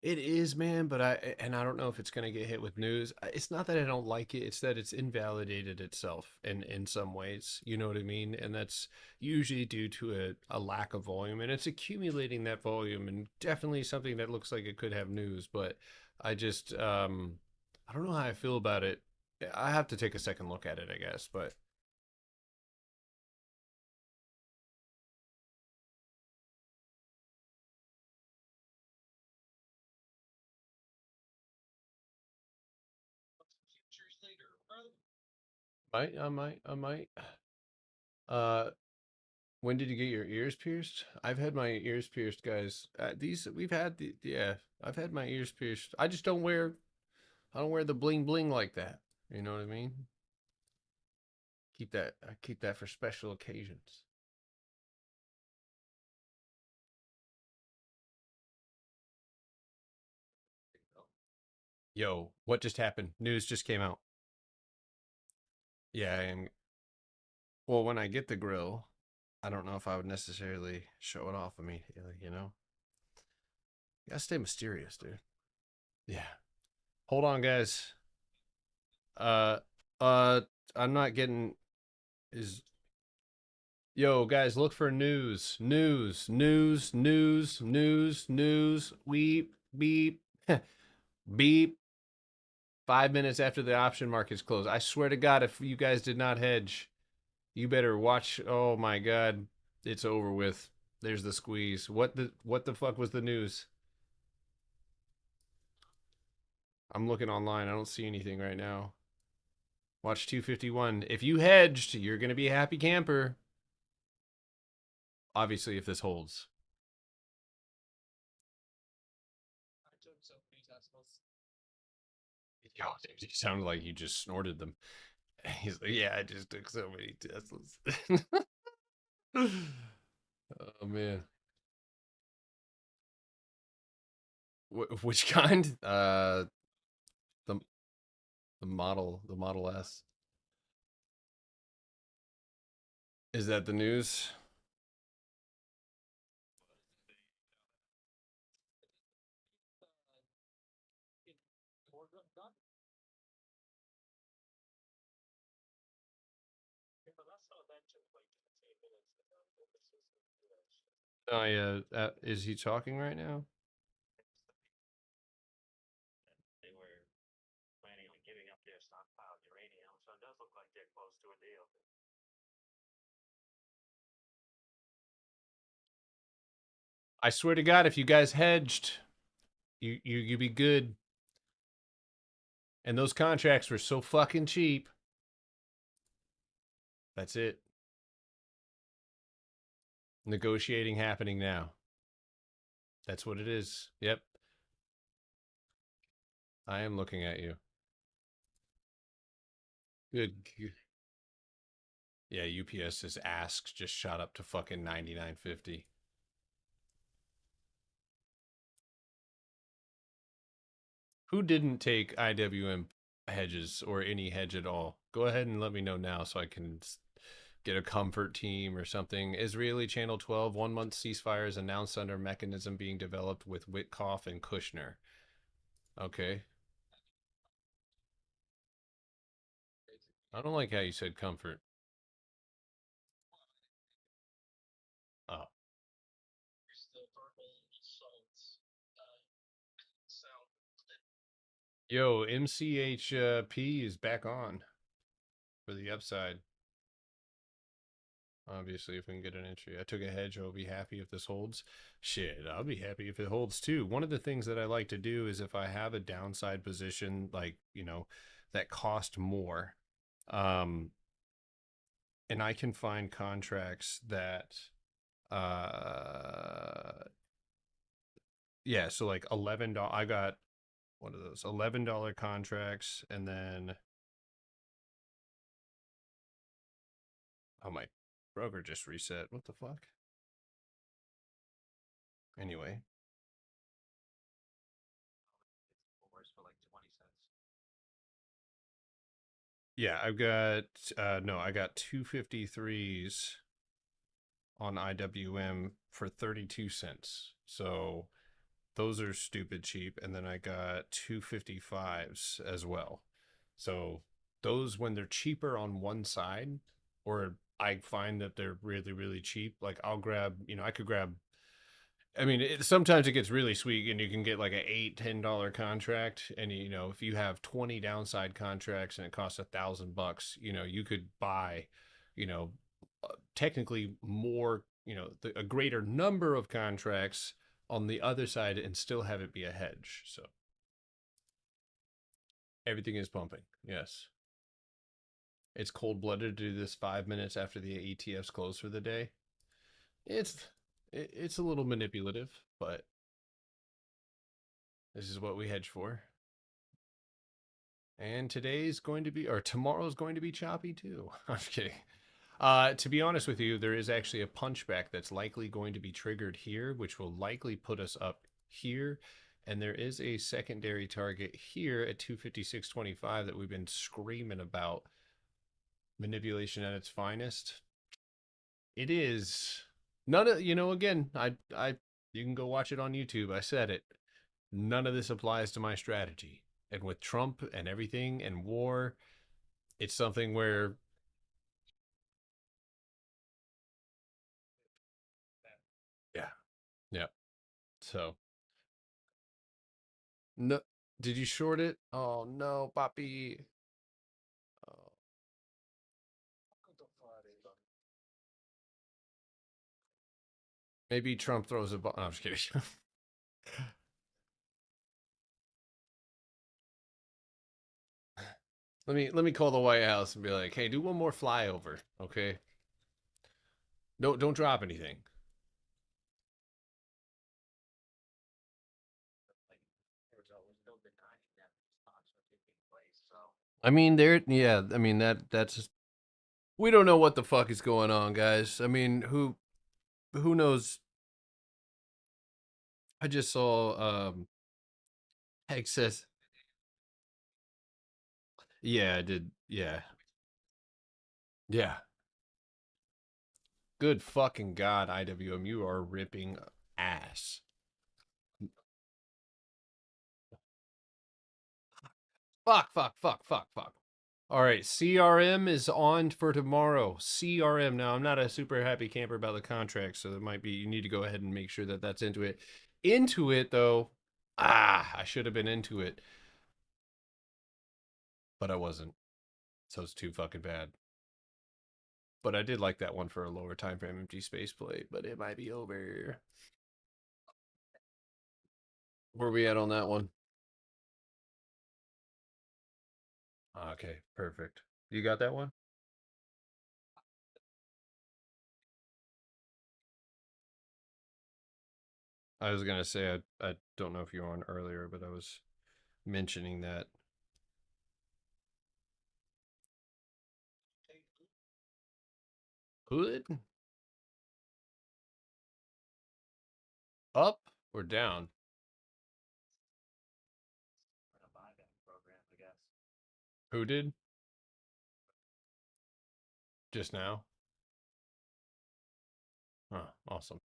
It is, man, but I don't know if it's gonna get hit with news. It's not that I don't like it; it's that it's invalidated itself in some ways. You know what I mean? And that's usually due to a lack of volume, and it's accumulating that volume, and definitely something that looks like it could have news. But I just I don't know how I feel about it. I have to take a second look at it, I guess. But I might. Uh, when did you get your ears pierced? I've had my ears pierced, guys. These we've had yeah, I've had my ears pierced. I don't wear the bling bling like that. You know what I mean? I keep that for special occasions. Yo, what just happened? News just came out. Yeah, and well, when I get the grill, I don't know if I would necessarily show it off immediately, you know? You gotta stay mysterious, dude. Yeah. Hold on, guys. Uh uh I'm not getting is Yo, guys, look for news. News, news, news, news, news. Weep, beep, beep. 5 minutes after the option market's closed. I swear to God, if you guys did not hedge, you better watch. Oh my God, it's over with. There's the squeeze. What the fuck was the news? I'm looking online. I don't see anything right now. Watch 251. If you hedged, you're gonna be a happy camper. Obviously, if this holds. Yo, dude, you sounded like you just snorted them. He's like, yeah, I just took so many Teslas. Oh man, which kind? The the Model S. Is that the news? Oh yeah, is he talking right now? They were planning on giving up their stockpiled uranium, so it does look like they're close to a deal. I swear to God, if you guys hedged, you'd be good. And those contracts were so fucking cheap. That's it. Negotiating happening now. That's what it is. Yep. I am looking at you. Good. Yeah, UPS's ask just shot up to fucking 99.50. Who didn't take IWM hedges or any hedge at all? Go ahead and let me know now so I can get a comfort team or something. Israeli Channel 12, 1 month ceasefire is announced under mechanism being developed with Witkoff and Kushner. Okay. I don't like how you said comfort. Oh. Yo, MCHP is back on for the upside. Obviously, if we can get an entry. I took a hedge. I'll be happy if this holds. Shit, I'll be happy if it holds too. One of the things that I like to do is if I have a downside position, like, that cost more, um, and I can find contracts that, uh, yeah, so like $11, I got one of those $11 contracts, and then Oh, my broker just reset. What the fuck? Anyway. For like 20 cents. Yeah, I've got no, I got 253s on IWM for 32 cents. So those are stupid cheap. And then I got 255s as well. So those, when they're cheaper on one side, or I find that they're really, really cheap, like I'll grab, I could grab, I mean, sometimes it gets really sweet and you can get like an $8, $10 contract. And, if you have 20 downside contracts and it costs $1,000, you could buy, technically more, a greater number of contracts on the other side and still have it be a hedge. So everything is pumping. Yes. It's cold blooded to do this 5 minutes after the ETFs close for the day. It's a little manipulative, but this is what we hedge for. And today's going to be, or tomorrow's going to be choppy too. I'm kidding. To be honest with you, there is actually a punchback that's likely going to be triggered here, which will likely put us up here. And there is a secondary target here at 256.25 that we've been screaming about. Manipulation at its finest. It is none of, again, you can go watch it on YouTube. I said it. None of this applies to my strategy. And with Trump and everything and war, it's something where, yeah, yeah. So, no, did you short it? Oh no, Papi. Oh. Maybe Trump throws a ball. No, I'm just kidding. Let me call the White House and be like, hey, do one more flyover, okay? Don't drop anything. I mean, yeah. I mean that's we don't know what the fuck is going on, guys. I mean, who knows? I just saw Hex says, yeah, I did, yeah, yeah. Good fucking god, IWM, you are ripping ass. Fuck. All right, CRM is on for tomorrow. CRM. Now, I'm not a super happy camper about the contract, so it might be you need to go ahead and make sure that that's into it. Into it, though, I should have been into it, but I wasn't. So it's too fucking bad. But I did like that one for a lower time frame empty space play, but it might be over. Where we at on that one? Okay, perfect. You got that one? I was gonna say I don't know if you were on earlier, but I was mentioning that. Hood? Up or down? Who did? Just now? Oh, awesome.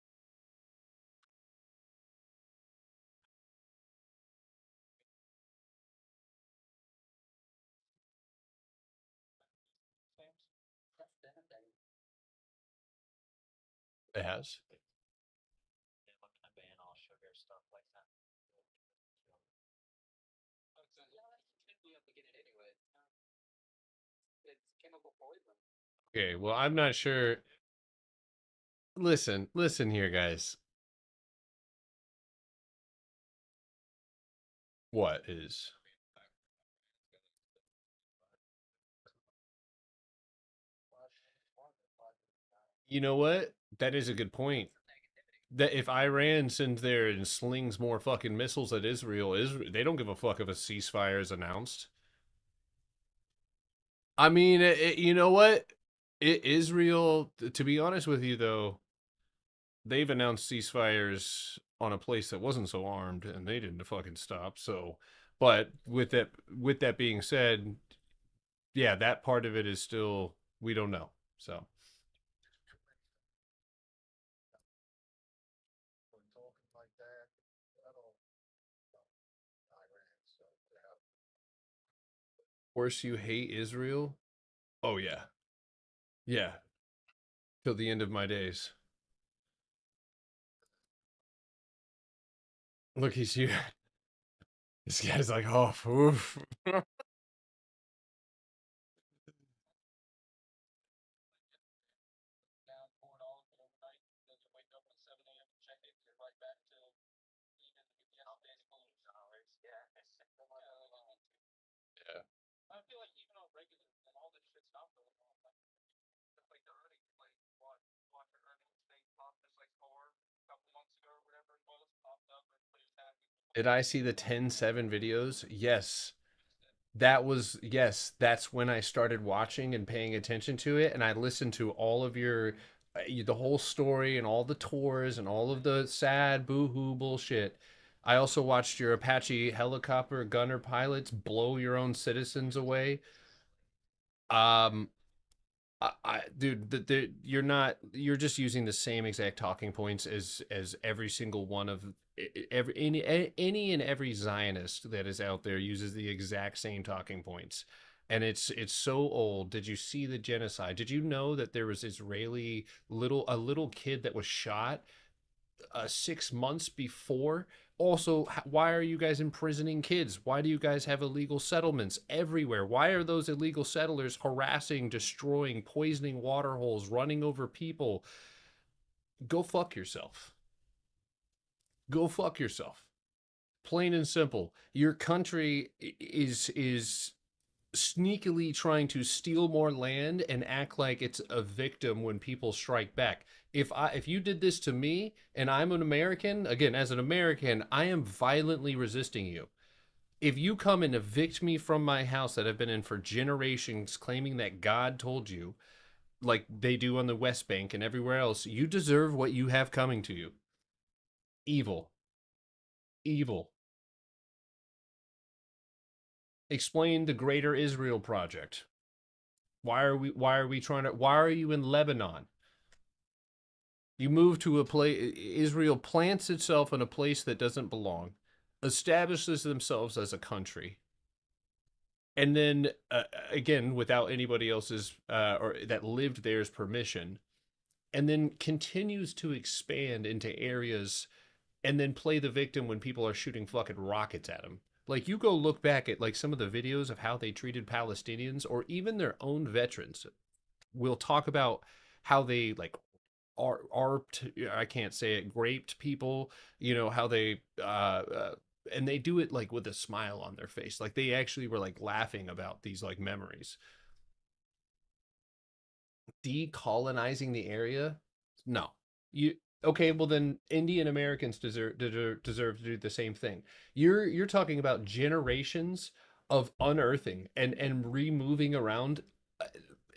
It has. Okay, well, I'm not sure. Listen here, guys. What is? You know what? That is a good point. That if Iran sends there and slings more fucking missiles at Israel, they don't give a fuck if a ceasefire is announced. I mean, you know what? Israel, to be honest with you, though, they've announced ceasefires on a place that wasn't so armed, and they didn't fucking stop. So, but with that being said, yeah, that part of it is still we don't know. So, When talking like that, I don't Iran, so yeah. of course, you hate Israel. Oh yeah, yeah, till the end of my days. Look, he's here. This guy's like, oh, oof. Down $4 overnight, then you wake up at 7 a.m. to check it, you're right back to even yesterday's close hours. Yeah. Yeah. I feel like even on regular, when all this shit stopped going on, like the earnings, like watch your earnings, they popped this like four a couple months ago or whatever it was, popped up and pretty happy. Did I see the 10/7 videos? Yes. That was, yes, that's when I started watching and paying attention to it, and I listened to all of your the whole story and all the tours and all of the sad boo-hoo bullshit. I also watched your Apache helicopter gunner pilots blow your own citizens away. Um, dude, you're not. You're just using the same exact talking points as every single one of every any and every Zionist that is out there uses the exact same talking points, and it's so old. Did you see the genocide? Did you know that there was Israeli a little kid that was shot 6 months before. Also, why are you guys imprisoning kids? Why do you guys have illegal settlements everywhere? Why are those illegal settlers harassing, destroying, poisoning water holes, running over people? Go fuck yourself. Go fuck yourself. Plain and simple. Your country is sneakily trying to steal more land and act like it's a victim when people strike back. If you did this to me and I'm an American, again as an American, I am violently resisting you. If you come and evict me from my house that I've been in for generations claiming that God told you, like they do on the West Bank and everywhere else, you deserve what you have coming to you. Evil. Evil. Explain the Greater Israel Project. Why are we trying to why are you in Lebanon? You move to a place, Israel plants itself in a place that doesn't belong, establishes themselves as a country, and then again, without anybody else's or that lived there's permission, and then continues to expand into areas and then play the victim when people are shooting fucking rockets at them. Like you go look back at like some of the videos of how they treated Palestinians or even their own veterans. We'll talk about how they like arped, I can't say it, raped people, how they and they do it like with a smile on their face, like they actually were like laughing about these like memories. Decolonizing the area, no. You Okay, well then Indian Americans deserve to do the same thing. You're talking about generations of unearthing and removing around.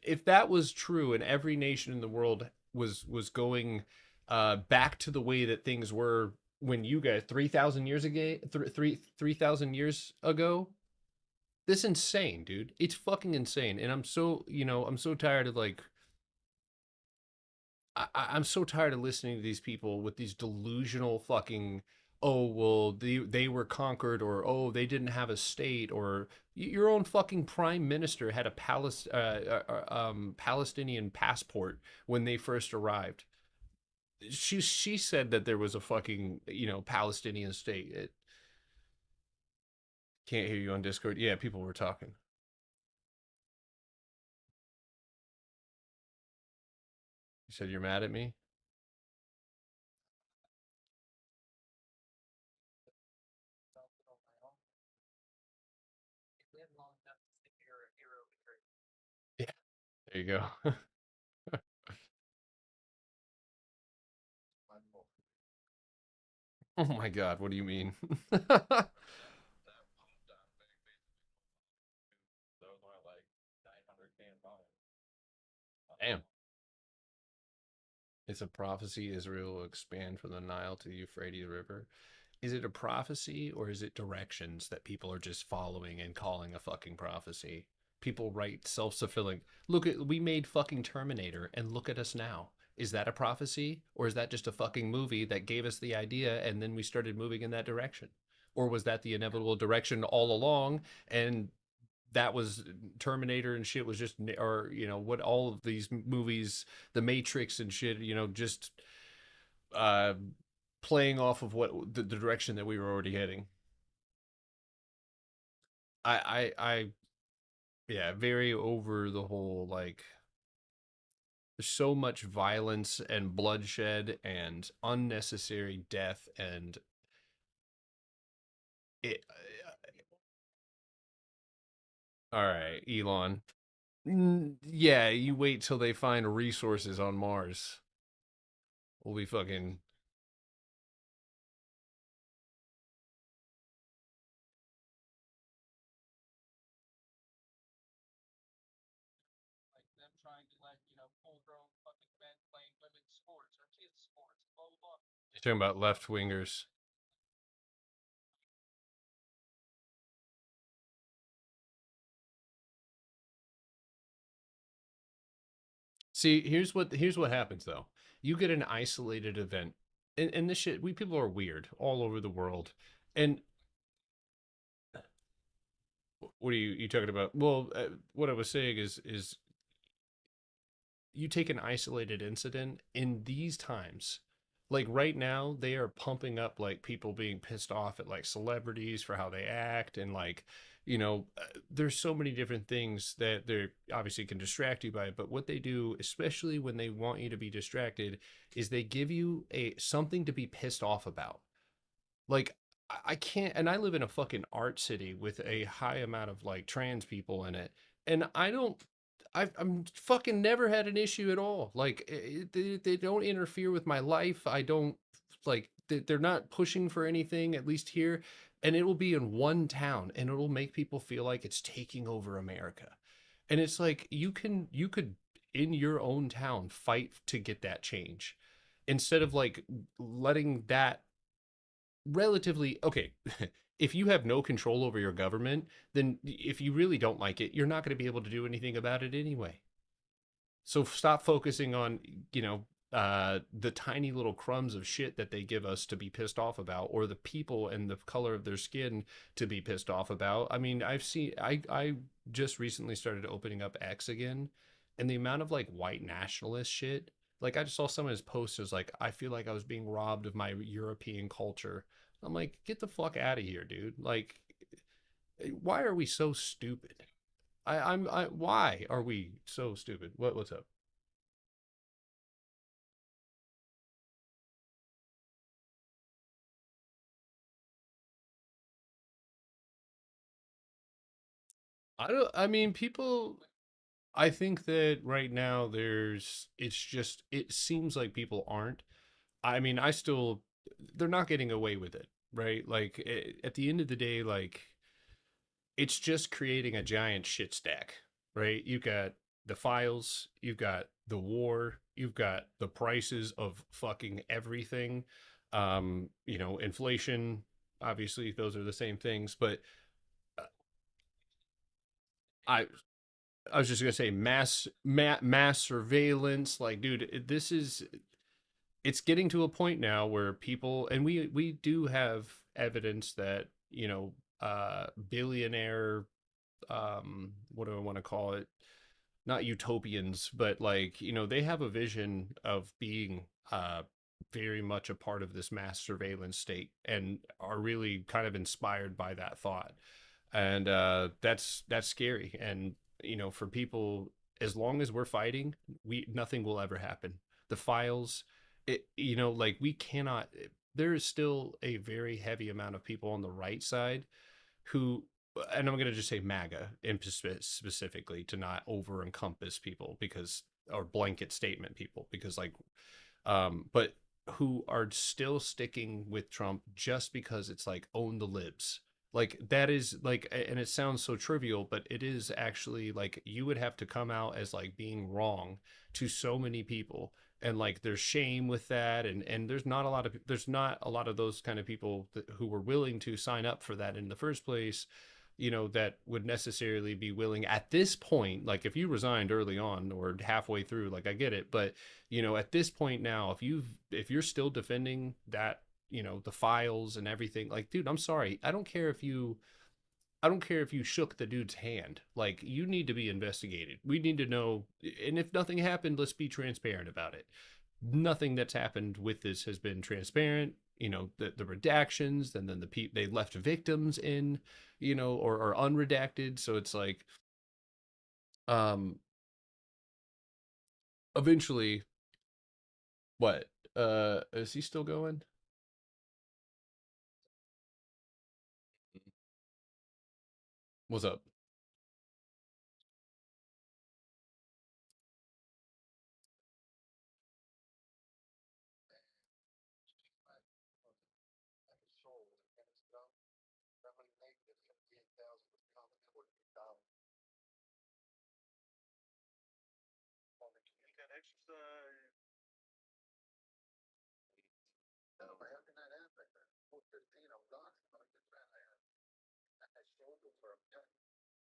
If that was true and every nation in the world was going back to the way that things were when you guys 3,000 years ago, 3,000 years ago, this insane, dude. It's fucking insane. And I'm so tired of like I'm so tired of listening to these people with these delusional fucking, oh well they were conquered, or oh they didn't have a state, or your own fucking prime minister had a Palestinian passport when they first arrived. She said that there was a fucking Palestinian state. Can't hear you on Discord. Yeah, people were talking. You said you're mad at me. Something on my own. If we have long enough to stick your hero with Yeah, there you go. my book. Oh my god, what do you mean? That popped out very basically. Those were like 900K in volume. Damn. It's a prophecy Israel will expand from the Nile to the Euphrates River. Is it a prophecy or is it directions that people are just following and calling a fucking prophecy? People write self-fulfilling. Look at we made fucking Terminator and look at us now. Is that a prophecy or is that just a fucking movie that gave us the idea and then we started moving in that direction? Or was that the inevitable direction all along and that was Terminator and shit was just or what all of these movies, The Matrix and shit, just uh playing off of what the direction that we were already heading. I yeah, very over the whole like there's so much violence and bloodshed and unnecessary death and it all right, Elon. Yeah, you wait till they find resources on Mars. We'll be fucking Like them trying to like, full grown fucking men playing women's sports or kids sports, blah blah blah. you're talking about left wingers. See, here's what happens though. You get an isolated event, and this shit. We people are weird all over the world, and what are you talking about? Well, what I was saying is you take an isolated incident in these times. Like right now, they are pumping up like people being pissed off at like celebrities for how they act and like there's so many different things that they're obviously can distract you by, but what they do, especially when they want you to be distracted, is they give you a something to be pissed off about. Like I can't, and I live in a fucking art city with a high amount of like trans people in it, and I don't. I'm fucking never had an issue at all. Like they don't interfere with my life. I don't like they're not pushing for anything. At least here, and it will be in one town, and it'll make people feel like it's taking over America. And it's like you could in your own town fight to get that change instead of like letting that relatively okay. If you have no control over your government, then if you really don't like it, you're not going to be able to do anything about it anyway. So stop focusing on the tiny little crumbs of shit that they give us to be pissed off about, or the people and the color of their skin to be pissed off about. I mean, I just recently started opening up X again, and the amount of like white nationalist shit. Like I just saw some of his posters like I feel like I was being robbed of my European culture. I'm like, get the fuck out of here, dude. Like, why are we so stupid? Why are we so stupid? What's up? I don't. I mean, people. I think that right now it's just it seems like people aren't. I mean, I still they're not getting away with it, right? Like at the end of the day, like it's just creating a giant shit stack, right? You've got the files, you've got the war, you've got the prices of fucking everything, inflation. Obviously, those are the same things, but uh, I I was just gonna say mass surveillance. Like, dude, this is it's getting to a point now where people and we do have evidence that billionaire what do I want to call it? Not utopians, but like they have a vision of being very much a part of this mass surveillance state and are really kind of inspired by that thought and that's scary and for people as long as we're fighting we nothing will ever happen the files like we cannot there is still a very heavy amount of people on the right side who and I'm going to just say MAGA in specifically to not over encompass people because or blanket statement people because like but who are still sticking with Trump just because it's like own the libs. Like that is like, and it sounds so trivial, but it is actually like you would have to come out as like being wrong to so many people, and like there's shame with that, and there's not a lot of those kind of people who were willing to sign up for that in the first place, that would necessarily be willing at this point. Like if you resigned early on or halfway through, like I get it, but at this point now, if you're still defending that, the files and everything, like, dude, I'm sorry, I don't care if you shook the dude's hand. Like, you need to be investigated. We need to know. And if nothing happened, let's be transparent about it. Nothing that's happened with this has been transparent. The redactions, and then they left victims in, or unredacted. So it's like, um, eventually, what? Is he still going? What's up?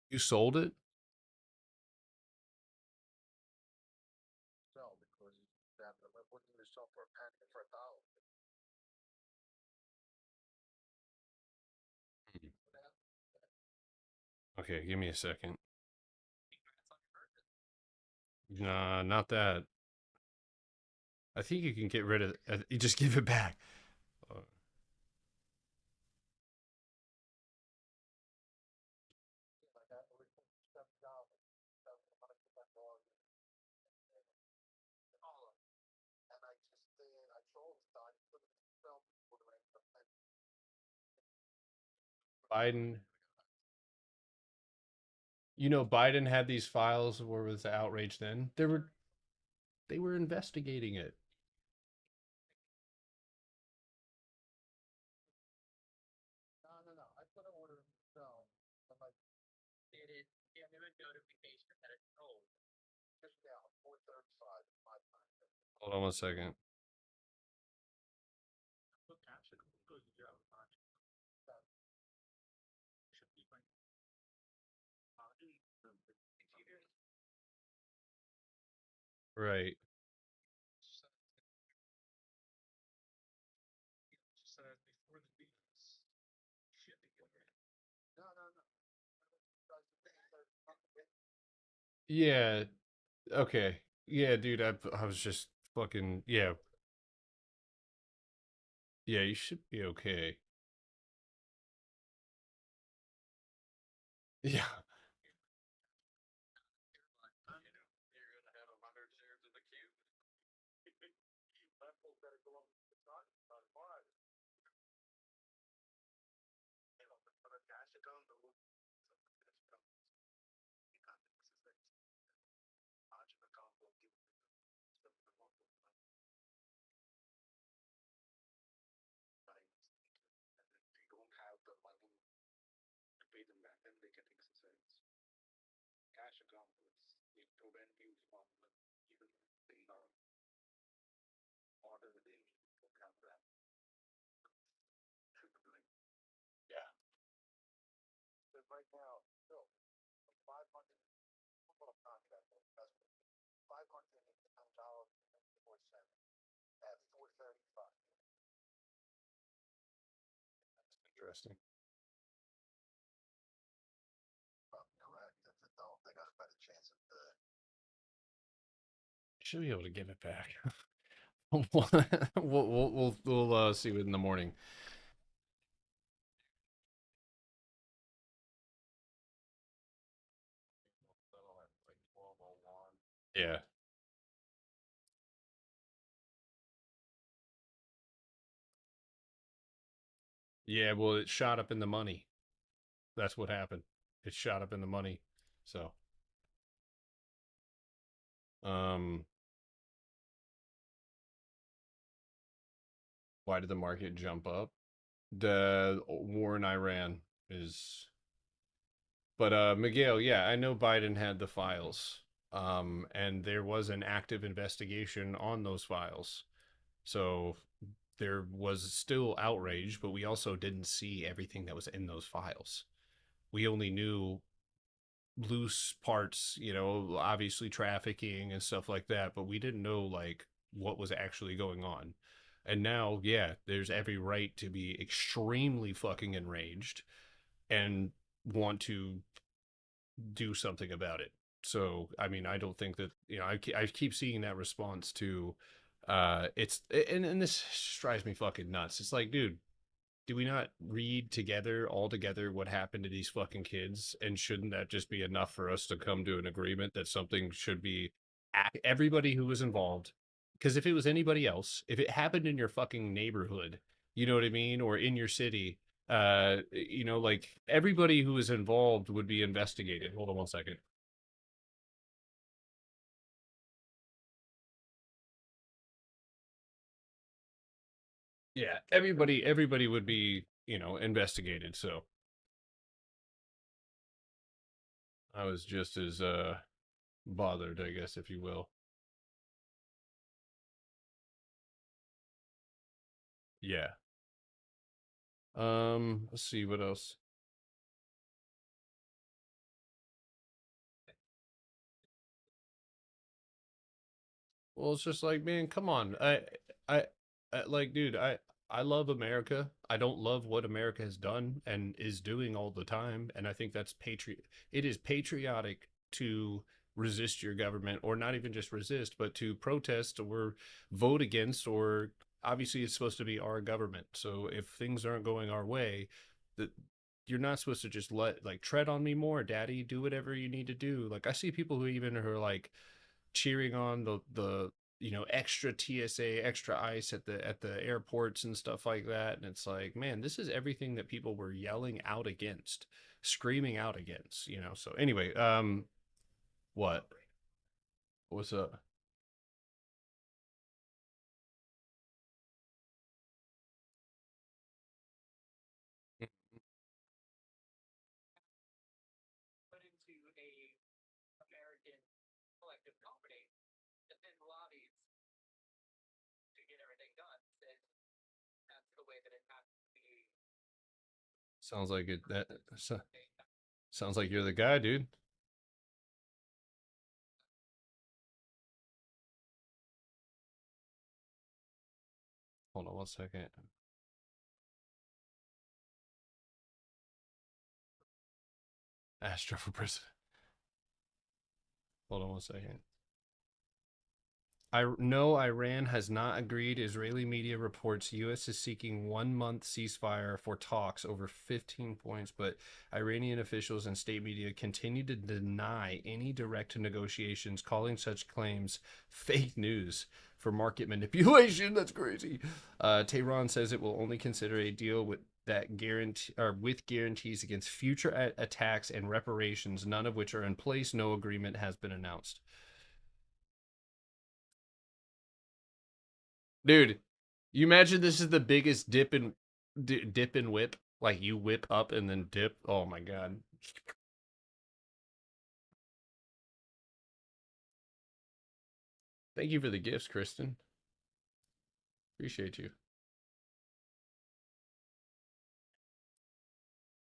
You sold it? Okay, give me a second. Nah, not that. I think you can get rid of it. You just give it back. Uh, Biden, Biden had these files where was the outrage then. They were investigating it. Hold on one second. Right. Yeah. Okay. Yeah, dude. I was just fucking. Yeah. Yeah. You should be okay. Yeah. Interesting. Should be able to give it back. We'll see it in the morning. Yeah. Yeah. Well, it shot up in the money. That's what happened. It shot up in the money. So, um, why did the market jump up? The war in Iran. is. But Miguel, yeah, I know Biden had the files. And there was an active investigation on those files. So there was still outrage, but we also didn't see everything that was in those files. We only knew loose parts, obviously trafficking and stuff like that, but we didn't know like what was actually going on. And now, yeah, there's every right to be extremely fucking enraged and want to do something about it. So, I mean, I don't think that, I keep seeing that response to it's and this drives me fucking nuts. It's like, dude, do we not read together, all together, what happened to these fucking kids? And shouldn't that just be enough for us to come to an agreement that something should be everybody who was involved? Because if it was anybody else, if it happened in your fucking neighborhood, you know what I mean, or in your city, like everybody who was involved would be investigated. Hold on one second. Yeah, everybody would be, investigated. So I was just as bothered, I guess, if you will. Yeah. Let's see what else. Well, it's just like, man, come on. I like, dude, I love America. I don't love what America has done and is doing all the time, and I think that's it is patriotic to resist your government, or not even just resist, but to protest or vote against, or obviously it's supposed to be our government. So if things aren't going our way, that you're not supposed to just like tread on me more, daddy, do whatever you need to do. Like I see people who even are like cheering on the extra TSA, extra ICE at the airports and stuff like that. And it's like, man, this is everything that people were yelling out against, screaming out against. So anyway, what? What's up? Put into a American collective company that then lobbies to get everything done. Then that's the way that it has to be. Sounds like it. Sounds like you're the guy, dude. Hold on one second. Astro for president. Hold on one second. I know Iran has not agreed. Israeli media reports U.S. is seeking 1 month ceasefire for talks over 15 points, but Iranian officials and state media continue to deny any direct negotiations, calling such claims fake news for market manipulation. That's crazy. Tehran says it will only consider a deal with guarantees against future attacks and reparations, none of which are in place. No agreement has been announced. Dude, you imagine this is the biggest dip and whip? Like you whip up and then dip. Oh my god. Thank you for the gifts, Kristen. Appreciate you.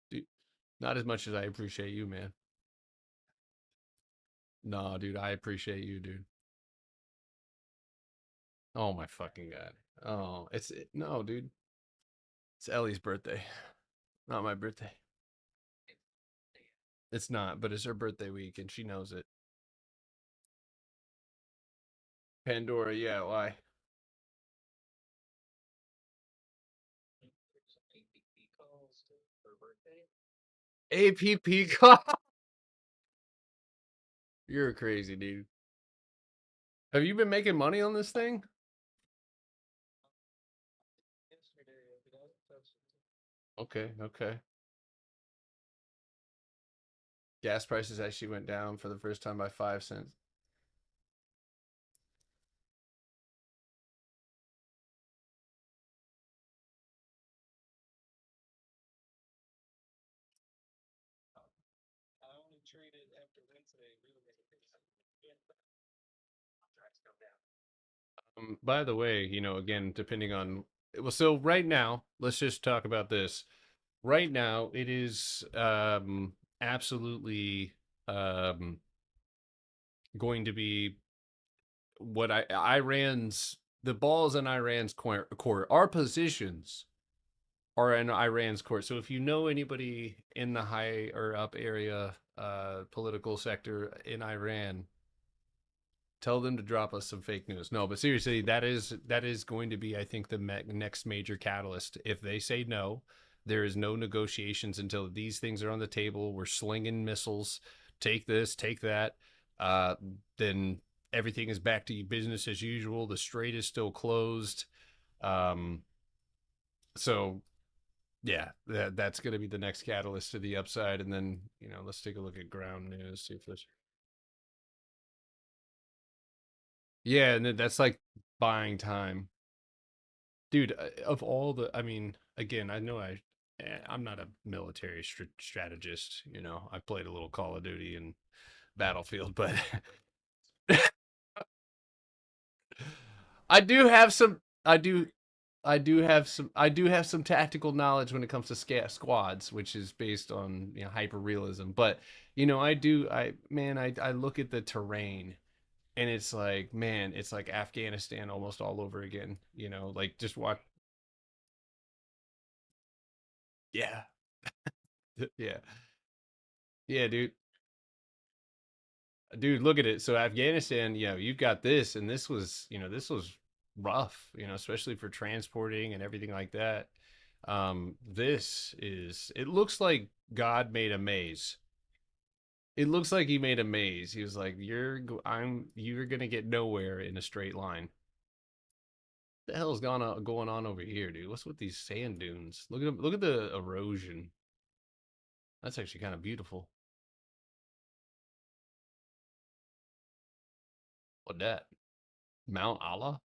Dude, not as much as I appreciate you, man. No, dude, I appreciate you, dude. Oh my fucking god. Oh, no, dude. It's Ellie's birthday. Not my birthday. It's not, but it's her birthday week and she knows it. Pandora, yeah, why? APP call. You're crazy, dude. Have you been making money on this thing? Okay, okay. Gas prices actually went down for the first time by 5 cents. By the way, again, depending on, well, so right now, let's just talk about this. Right now, it is absolutely um, going to be what Iran's the balls in Iran's court. Our positions are in Iran's court. So if you know anybody in the high or up area, political sector in Iran, tell them to drop us some fake news. No, but seriously, that is going to be, I think, the next major catalyst. If they say no, there is no negotiations until these things are on the table. We're slinging missiles. Take this, take that. Uh, then everything is back to business as usual. The strait is still closed. Um, so yeah, that's going to be the next catalyst to the upside. And then let's take a look at ground news. See if there's yeah, and that's like buying time. Dude, of all the, I mean, again, I know I'm not a military strategist. I played a little Call of Duty and Battlefield, but I do have some. I do have some tactical knowledge when it comes to squads, which is based on hyper realism. But I look at the terrain and it's like, man, it's like Afghanistan almost all over again. Like just watch. Yeah, yeah, yeah, dude, look at it. So Afghanistan, you've got this, and this was rough, especially for transporting and everything like that. It looks like God made a maze. It looks like he made a maze. He was like, you're gonna get nowhere in a straight line. What the hell's going on over here, dude? What's with these sand dunes? Look at the erosion. That's actually kind of beautiful. What that? Mount Allah?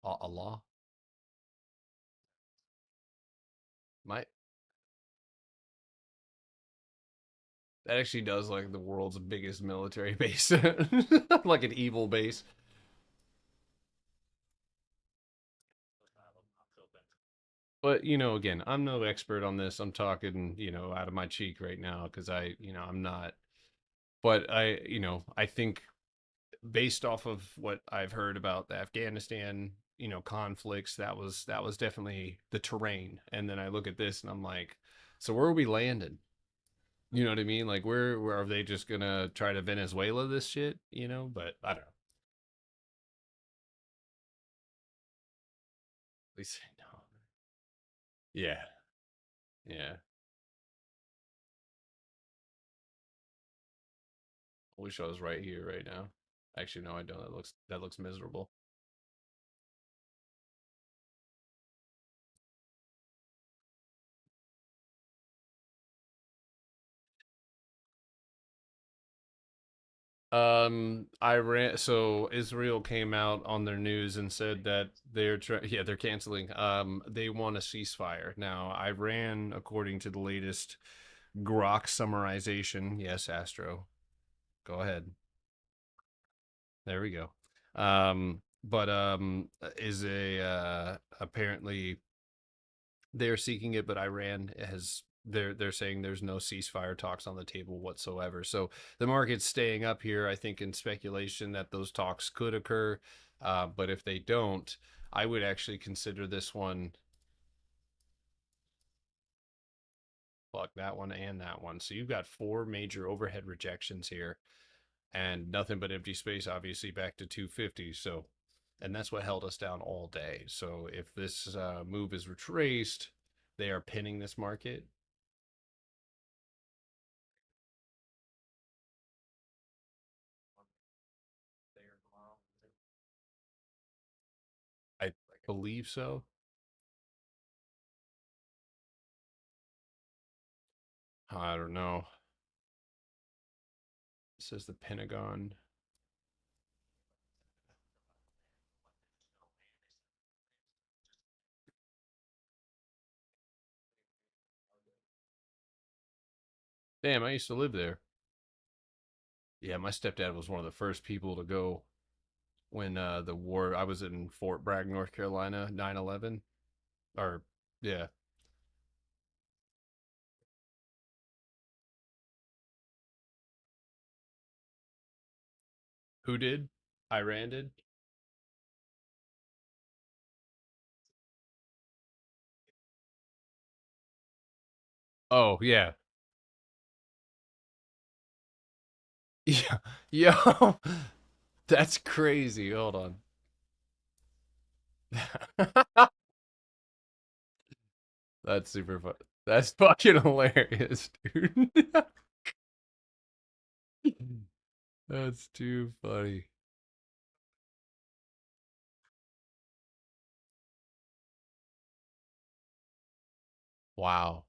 Allah? My That actually does like the world's biggest military base, like an evil base. But again, I'm no expert on this. I'm talking, out of my cheek right now because I'm not. But I think based off of what I've heard about the Afghanistan, conflicts, that was definitely the terrain. And then I look at this and I'm like, so where are we landing? You know what I mean? Like, where are they just gonna try to Venezuela this shit? But I don't know. At least no. Yeah, yeah. I wish I was right here right now. Actually, no, I don't. That looks miserable. Iran. So Israel came out on their news and said that they're canceling. They want a ceasefire now. Iran, according to the latest Grok summarization. Yes, Astro. Go ahead. There we go. But is a apparently they're seeking it, but Iran has they're saying there's no ceasefire talks on the table whatsoever. So the market's staying up here, I think, in speculation that those talks could occur. But if they don't, I would actually consider this one, fuck that one and that one. So you've got four major overhead rejections here and nothing but empty space, obviously back to 250. So, and that's what held us down all day. So if this move is retraced, they are pinning this market. I believe so. I don't know. It says the Pentagon. Damn, I used to live there. Yeah, my stepdad was one of the first people to go when the war. I was in Fort Bragg, North Carolina, 9/11, or yeah. Who did? Iran did. Oh yeah, yeah, yo, that's crazy. Hold on. That's super fun. That's fucking hilarious, dude. That's too funny. Wow.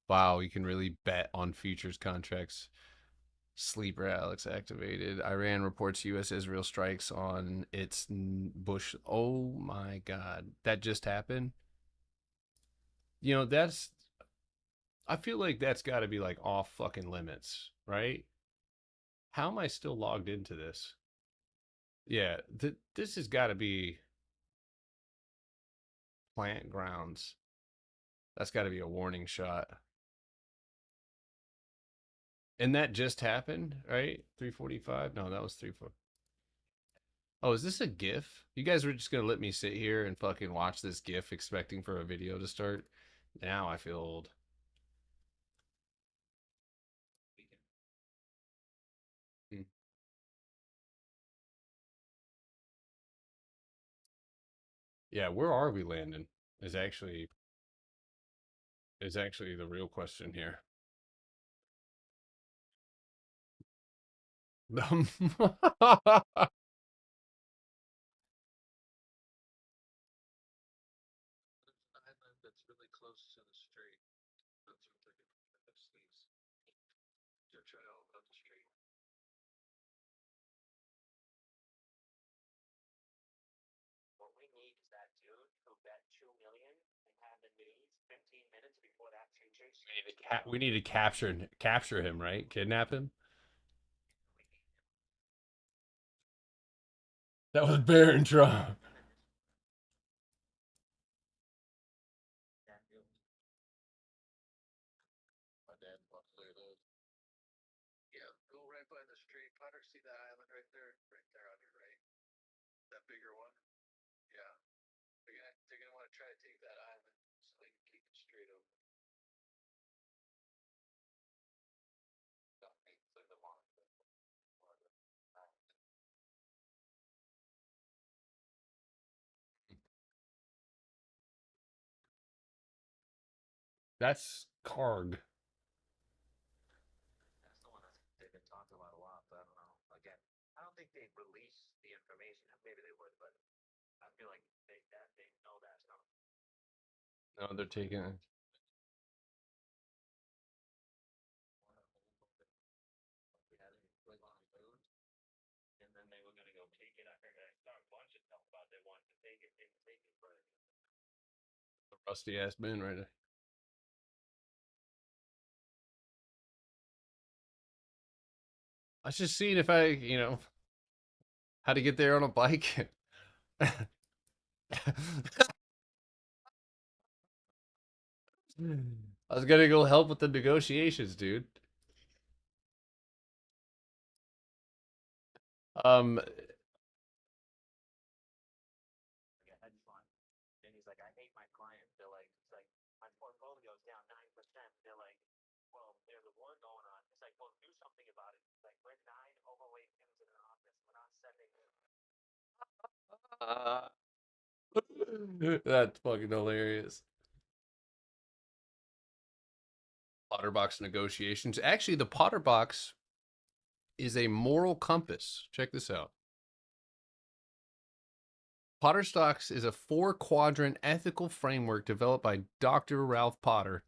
Wow, you can really bet on futures contracts. Sleeper Alex activated. Iran reports U.S. Israel strikes on its Bush. Oh my God. That just happened. You know, that's, I feel like that's got to be like off fucking limits, right? How am I still logged into this? Yeah, this has got to be plant grounds. That's got to be a warning shot. And that just happened, right? 3:45? No, that was 3:4. Oh, is this a GIF? You guys were just gonna let me sit here and fucking watch this GIF expecting for a video to start? Now I feel old. Hmm. Yeah, where are we landing? Is actually is actually the real question here. There's an island that's really close to the street. That's what they're gonna sneeze. They're trying to open up the street. What we need is that dude who bet 2 million and had the news 15 minutes before that future. We need to capture him, right? Kidnap him. That was Baron Trump. My dad bought those. Yeah, go right by the street. Potter, see that island right there? Right there on your right. That bigger one? Yeah. They're gonna want to try to take that island so they can keep it straight open. That's Karg. That's the one that they've been talking about a lot, but I don't know. Again, I don't think they release the information. Maybe they would, but I feel like they know that's not. No, they're taking. We had it like on food, and then they were gonna go take it. I heard I saw a bunch of stuff about they wanted to take it, didn't take it, but The rusty ass man right there. I was just seeing if how to get there on a bike. I was gonna go help with the negotiations, dude. Um, like a hedge fund. And he's like, I hate my clients. They're like, it's like my portfolio's down 9%. They're like, well, there's a war going on. It's like, well, do something about it. It's like we're 9 overweight dudes in an office. We're not sending. uh, that's fucking hilarious. Potterbox negotiations. Actually, the Potterbox is a moral compass. Check this out. Potterstocks is a 4-quadrant ethical framework developed by Dr. Ralph Potter,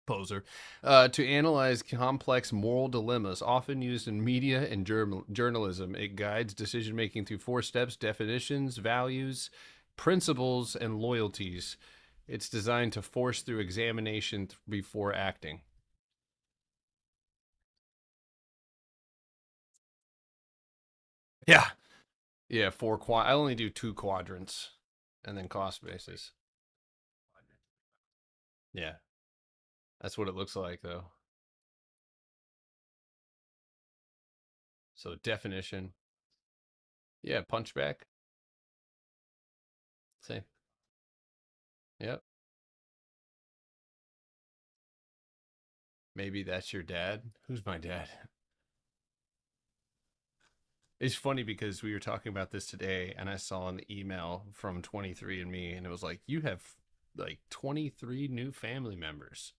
poser, to analyze complex moral dilemmas, often used in media and journalism. It guides decision making through 4 steps: definitions, values, principles, and loyalties. It's designed to force through examination before acting. Yeah, Yeah, I only do 2 quadrants and then cost basis. Yeah. That's what it looks like though. So definition. Yeah, punchback. Same. Yep. Maybe that's your dad. Who's my dad? It's funny because we were talking about this today and I saw an email from 23andMe and it was like, you have like 23 new family members.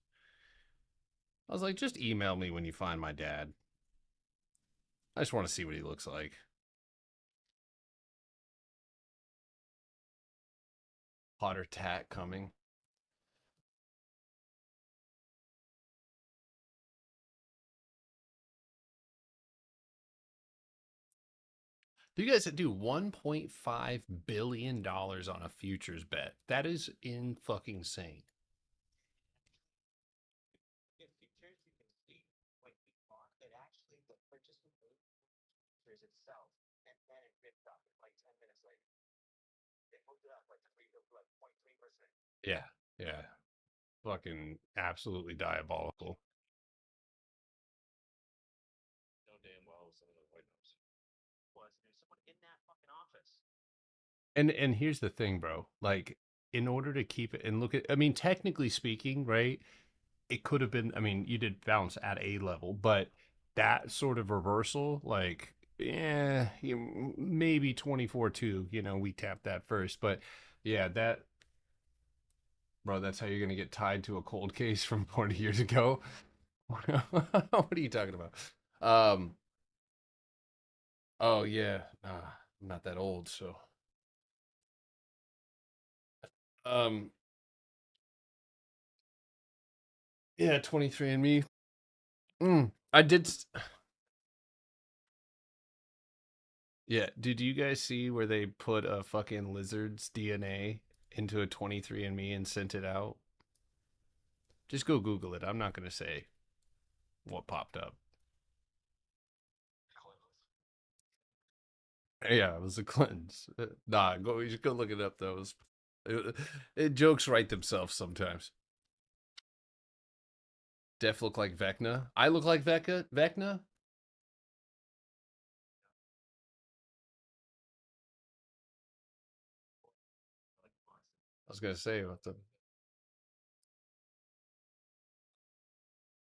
I was like, just email me when you find my dad. I just want to see what he looks like. Potter tat coming. You guys do $1.5 billion on a futures bet. That is in fucking insane. In futures, you can see when we bought it actually the purchase was made futures itself, and then it ripped up like 10 minutes later. It moved it up like 0.3%. Yeah. Yeah. Fucking absolutely diabolical. No damn well some of the White House was there's someone in that fucking office. And here's the thing, bro. Like, in order to keep it and look at, I mean, technically speaking, right? It could have been, I mean, you did bounce at A level, but that sort of reversal, like, yeah, maybe 24-2, we tapped that first. But yeah, bro, that's how you're going to get tied to a cold case from 40 years ago. What are you talking about? Oh, yeah. I'm not that old, so. Um, yeah, 23andMe. I did. Yeah. Did you guys see where they put a fucking lizard's DNA into a 23andMe and sent it out? Just go Google it. I'm not going to say what popped up. Yeah, it was the Clintons. Nah, you just go look it up though. Jokes write themselves sometimes. Def look like Vecna. I look like Vecna. I was gonna say what the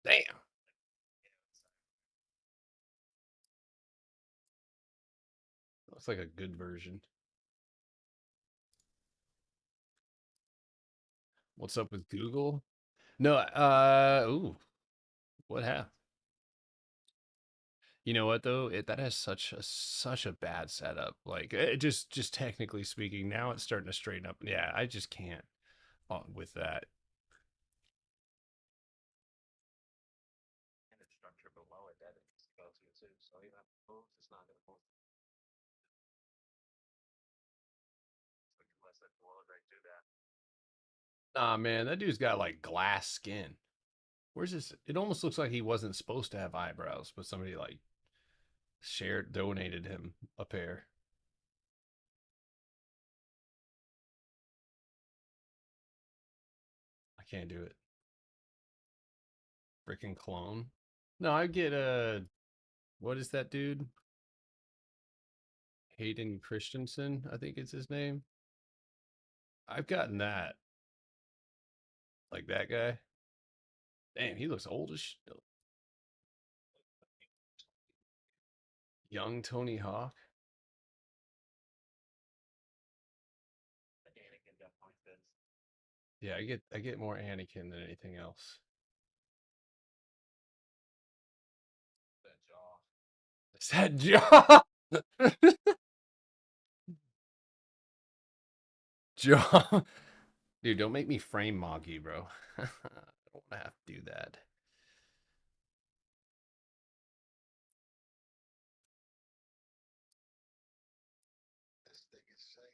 damn. Looks like a good version. What's up with Google? No, ooh, what happened? You know what though? That has such a bad setup. Like just technically speaking, now it's starting to straighten up. Yeah, I just can't with that. And the structure below it that it's go to too. So even if it moves, it's not gonna move. So unless that blows right through that. Nah, man, that dude's got like glass skin. Where's this? It almost looks like he wasn't supposed to have eyebrows, but somebody like donated him a pair. I can't do it. Freaking clone. No, I get what is that dude? Hayden Christensen, I think it's his name. I've gotten that. Like that guy. Damn, he looks old as shit. Young Tony Hawk. Anakin definitely fits. Yeah, I get more Anakin than anything else. That jaw. Is that John? John. Dude, don't make me frame Moggy, bro. I don't want to have to do that. This thing is saying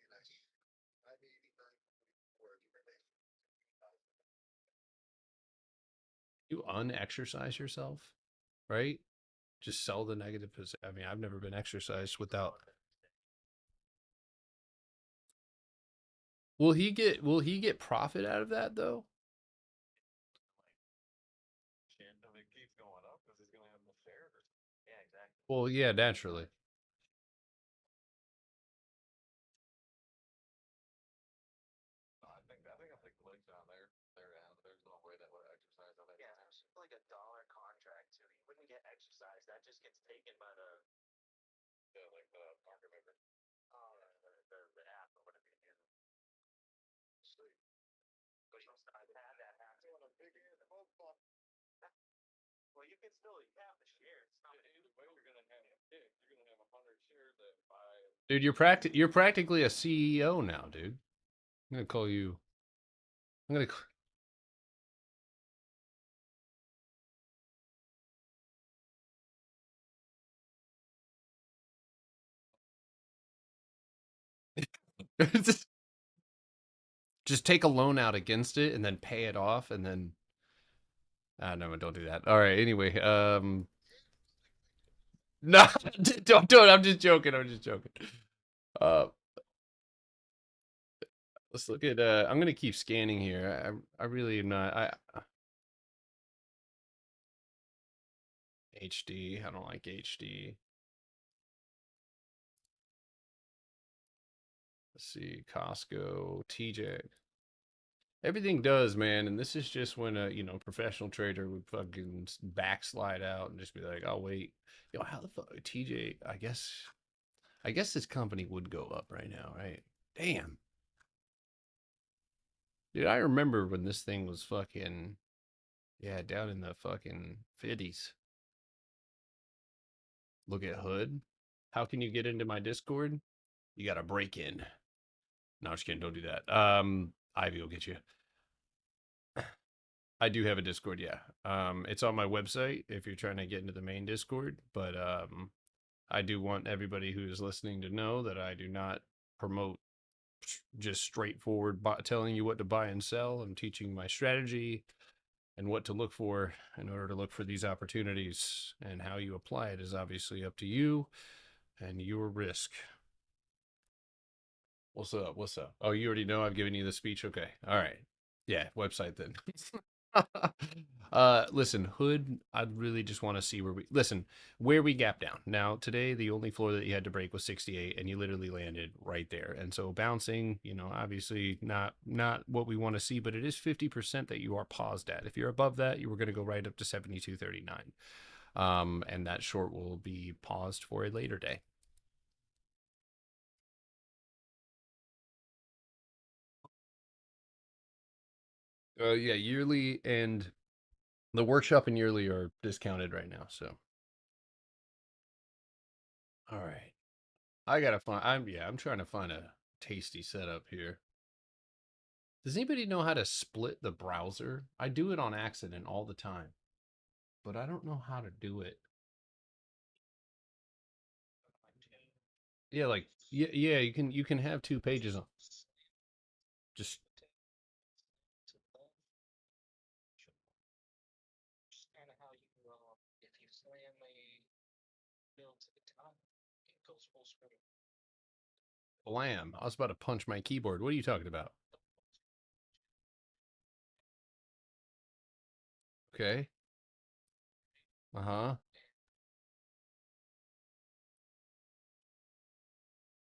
I'm 89 words remaining. You unexercise yourself, right? Just sell the negative. I mean, I've never been exercised without. Will he get profit out of that though? Shit, if it keeps going up because he's gonna have the shares. Yeah, exactly. Well, yeah, naturally. I think the legs down there. There's no way that would exercise on that. Yeah, there's like a dollar contract too. You wouldn't get exercise. That just gets taken by the Like the market maker. the app or whatever you're using. Sweet. But you still have that happen. Well, you can still have the shares. It's not Either way, you're gonna have 100 shares that buy. Dude, you're practically a CEO now, dude. I'm gonna call you. I'm gonna. Just take a loan out against it and then pay it off and then. No, don't do that. All right. Anyway, no, don't. I'm just joking. I'm just joking. Uh, let's look at. I'm gonna keep scanning here. I really am not. HD. I don't like HD. Let's see. Costco, TJ. Everything does, man, and this is just when a professional trader would fucking backslide out and just be like, "I'll wait." How the fuck TJ? I guess this company would go up right now, right? Damn, dude, I remember when this thing was fucking down in the fucking 50s. Look at Hood. How can you get into my Discord? You got to break in. No, I'm just kidding. Don't do that. Ivy will get you. I do have a Discord, yeah. It's on my website if you're trying to get into the main Discord, but I do want everybody who is listening to know that I do not promote just straightforward telling you what to buy and sell. I'm teaching my strategy and what to look for in order to look for these opportunities, and how you apply it is obviously up to you and your risk. What's up? What's up? Oh, you already know I've given you the speech. Okay. All right. Yeah, website then. Listen, Hood, I really just want to see where we gap down. Now, today the only floor that you had to break was 68 and you literally landed right there. And so bouncing, obviously not what we want to see, but it is 50% that you are paused at. If you're above that, you were going to go right up to 72.39. And that short will be paused for a later day. Yeah, yearly and the workshop and yearly are discounted right now, so. All right. I gotta find. I'm trying to find a tasty setup here. Does anybody know how to split the browser? I do it on accident all the time, but I don't know how to do it. Yeah, like yeah, you can have two pages on. Just kind of how you if you slam a bill to the top, it goes full screen. blam. I was about to punch my keyboard. What are you talking about? Okay. Uh-huh.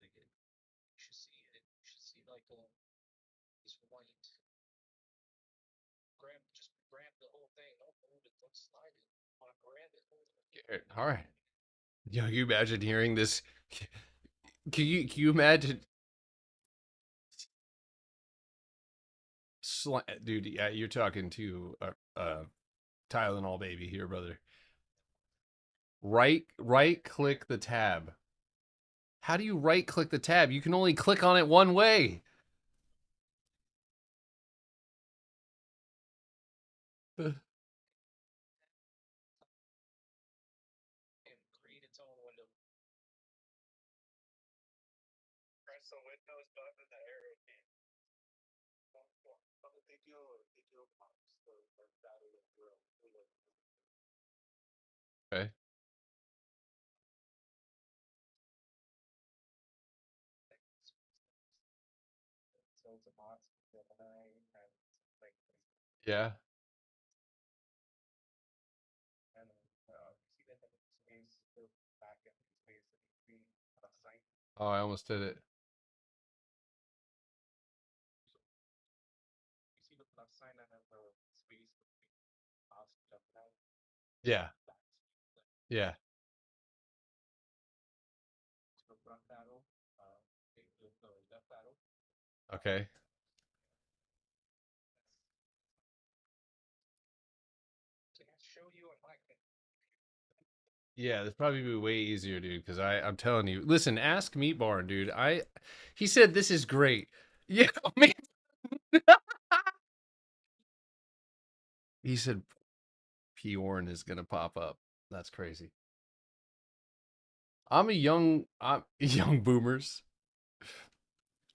You should see it. You should see like this white. Just grab the whole thing. Don't move it. Don't slide it. Want to grab it? All right. You imagine hearing this? Can you imagine? Dude, yeah, you're talking to Tylenol baby here, brother. Right click the tab. How do you right click the tab? You can only click on it one way. And create its own window. Press the Windows button, the arrow key. Video pops the battle of drill. Okay. loads of mods the other night, and like, Yeah. and see that space, the back end space that needs to be assigned. Oh, I almost did it. You see the plus sign and then the space between mouse jump out. Yeah. Yeah. To the front arrow, take the left arrow. Okay. So I can show you on my thing. Yeah, this probably be way easier, dude. Because I'm telling you, listen, ask Meat Barn, dude. He said this is great. Yeah, man. He said Bjorn is gonna pop up. That's crazy. I'm young boomers.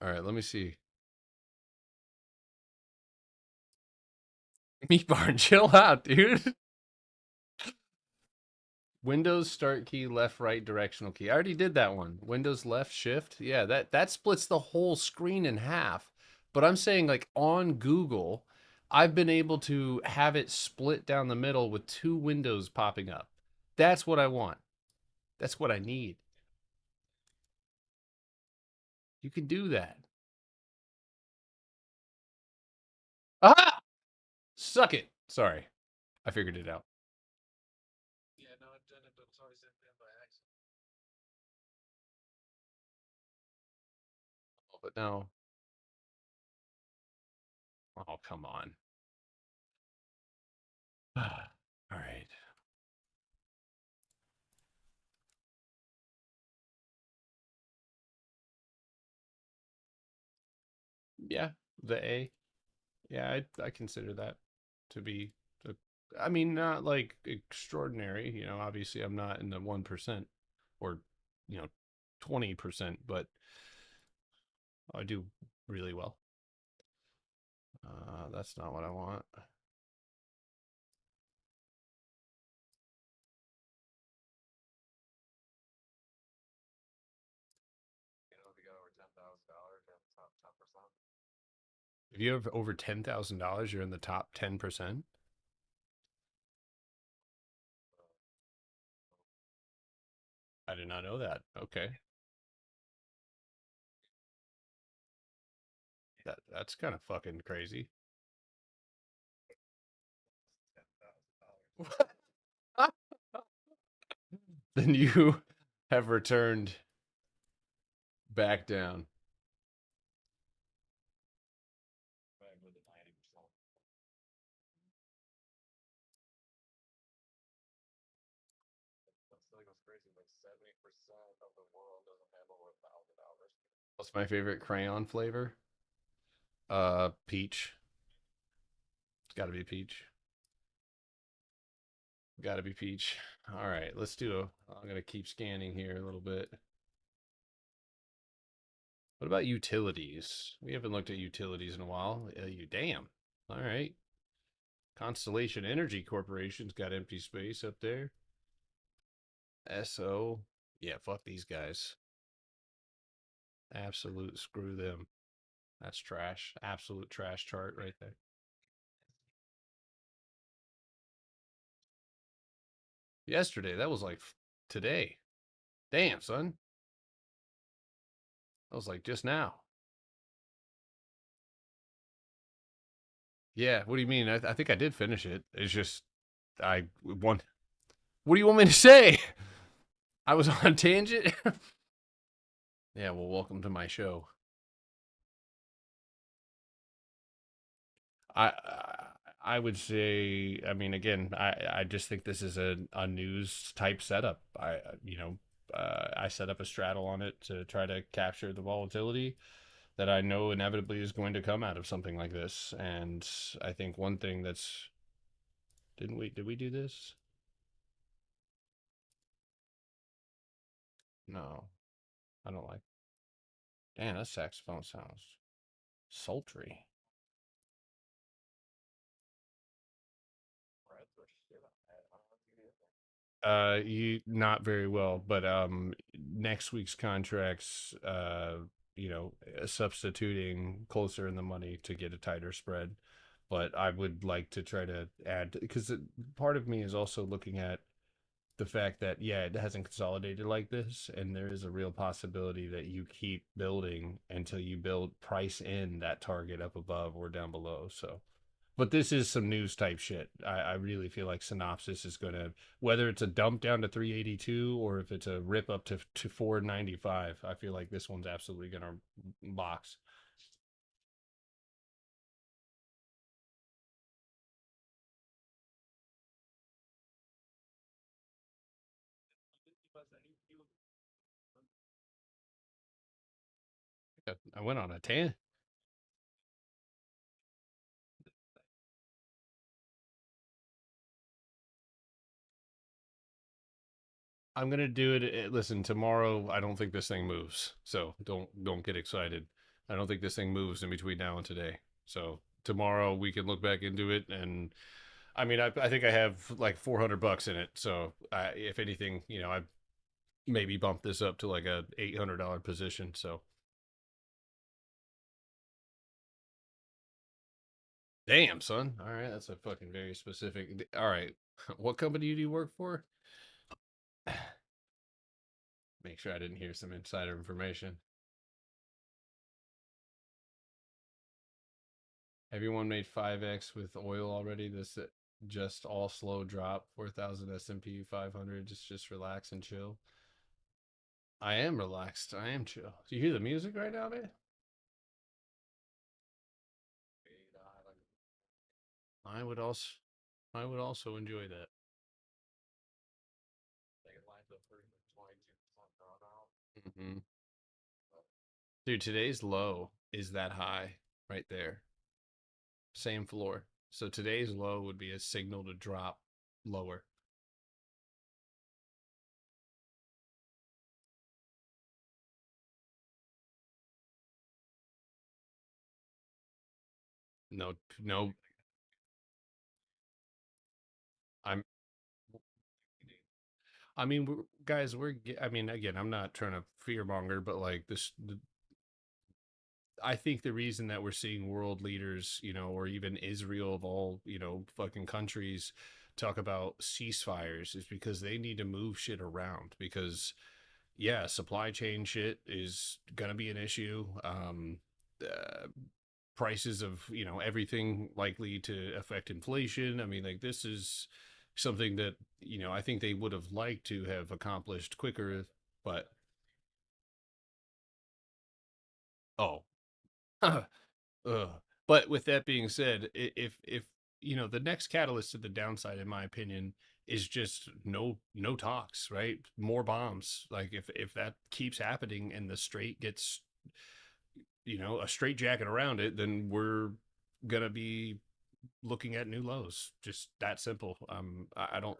All right, let me see. Meat Barn, chill out, dude. Windows start key, left, right, directional key. I already did that one. Windows left, shift. Yeah, that splits the whole screen in half. But I'm saying like on Google, I've been able to have it split down the middle with two windows popping up. That's what I want. That's what I need. You can do that. Ah! Suck it. Sorry. I figured it out. Yeah, no, I've done it, but it's always been by accident. Oh, but no. Oh, come on. All right. Yeah, the A. Yeah, I consider that to be I mean, not like extraordinary, obviously I'm not in the 1% or, 20%, but I do really well. That's not what I want. You know, if you got over $10,000, you have the top 10%. If you have over $10,000, you're in the top 10%. I did not know that. Okay. That's kind of fucking crazy. $10,000. Then you have returned back down. Back with the 90%. That's like what's crazy. Like 70% of the world doesn't have over $1,000. What's my favorite crayon flavor? Peach. It's got to be peach. Got to be peach. All right, let's do I'm going to keep scanning here a little bit. What about utilities? We haven't looked at utilities in a while. Damn. All right. Constellation Energy Corporation's got empty space up there. SO. Yeah, fuck these guys. Absolute screw them. That's trash. Absolute trash chart right there. Yesterday, that was like today. Damn, son. That was like just now. Yeah, what do you mean? I think I did finish it. It's just I want. What do you want me to say? I was on tangent. Yeah, well, welcome to my show. I I would say, I mean, again, I just think this is a news type setup. I set up a straddle on it to try to capture the volatility that I know inevitably is going to come out of something like this. And I think one thing that's did we do this? No, I don't like. Damn, that saxophone sounds sultry. You not very well, but next week's contracts substituting closer in the money to get a tighter spread. But I would like to try to add, because part of me is also looking at the fact that, yeah, it hasn't consolidated like this, and there is a real possibility that you keep building until you build price in that target up above or down below. So, but this is some news type shit. I really feel like Synopsys is going to, whether it's a dump down to 382 or if it's a rip up to 495, I feel like this one's absolutely going to box. I went on a 10. I'm gonna do it. Listen, tomorrow I don't think this thing moves, so don't get excited. I don't think this thing moves in between now and today. So tomorrow we can look back into it, and I mean, I think I have like $400 in it. So if anything, I maybe bump this up to like a $800 position. So damn, son. All right, that's a fucking very specific. All right, what company do you work for? Make sure I didn't hear some insider information. Everyone made 5x with oil already. This just all slow drop 4,000 S&P 500. Just relax and chill. I am relaxed. I am chill. Do you hear the music right now, man? I would also I would also enjoy that. Hmm. Dude, today's low is that high right there. Same floor. So today's low would be a signal to drop lower. No, no. I'm I mean, guys, I mean, again, I'm not trying to fearmonger, but like I think the reason that we're seeing world leaders, or even Israel of all, fucking countries talk about ceasefires is because they need to move shit around because yeah, supply chain shit is going to be an issue. Uh, Prices of, everything likely to affect inflation. I mean, like this is something that, I think they would have liked to have accomplished quicker, but oh, ugh. But with that being said, if the next catalyst to the downside, in my opinion, is just no talks, right? More bombs. Like if that keeps happening and the strait gets a straight jacket around it, then we're gonna be looking at new lows. Just that simple. I don't.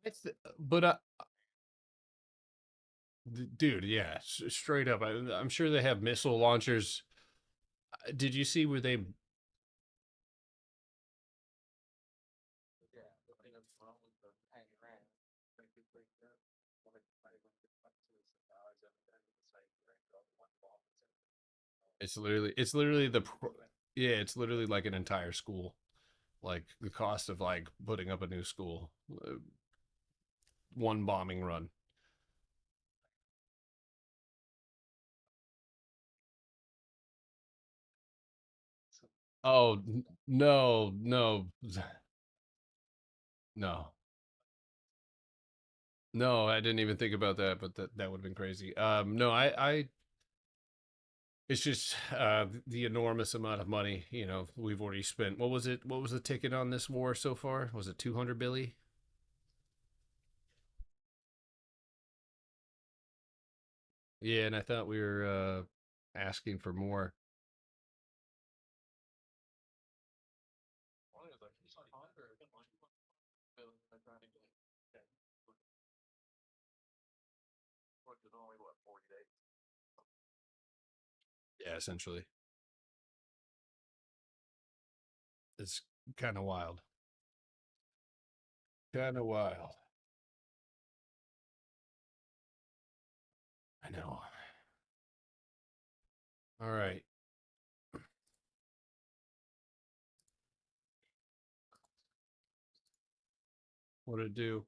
It's but dude, yeah, straight up. I'm sure they have missile launchers. Did you see where they? It's literally yeah, it's literally like an entire school. Like the cost of like putting up a new school, one bombing run. Oh no, no, no, no! I didn't even think about that, but that would have been crazy. No, I it's just the enormous amount of money. We've already spent. What was it? What was the ticket on this war so far? Was it 200 billy? Yeah, and I thought we were asking for more. Yeah, essentially, it's kind of wild. Kind of wild. I know. All right. What'd it do?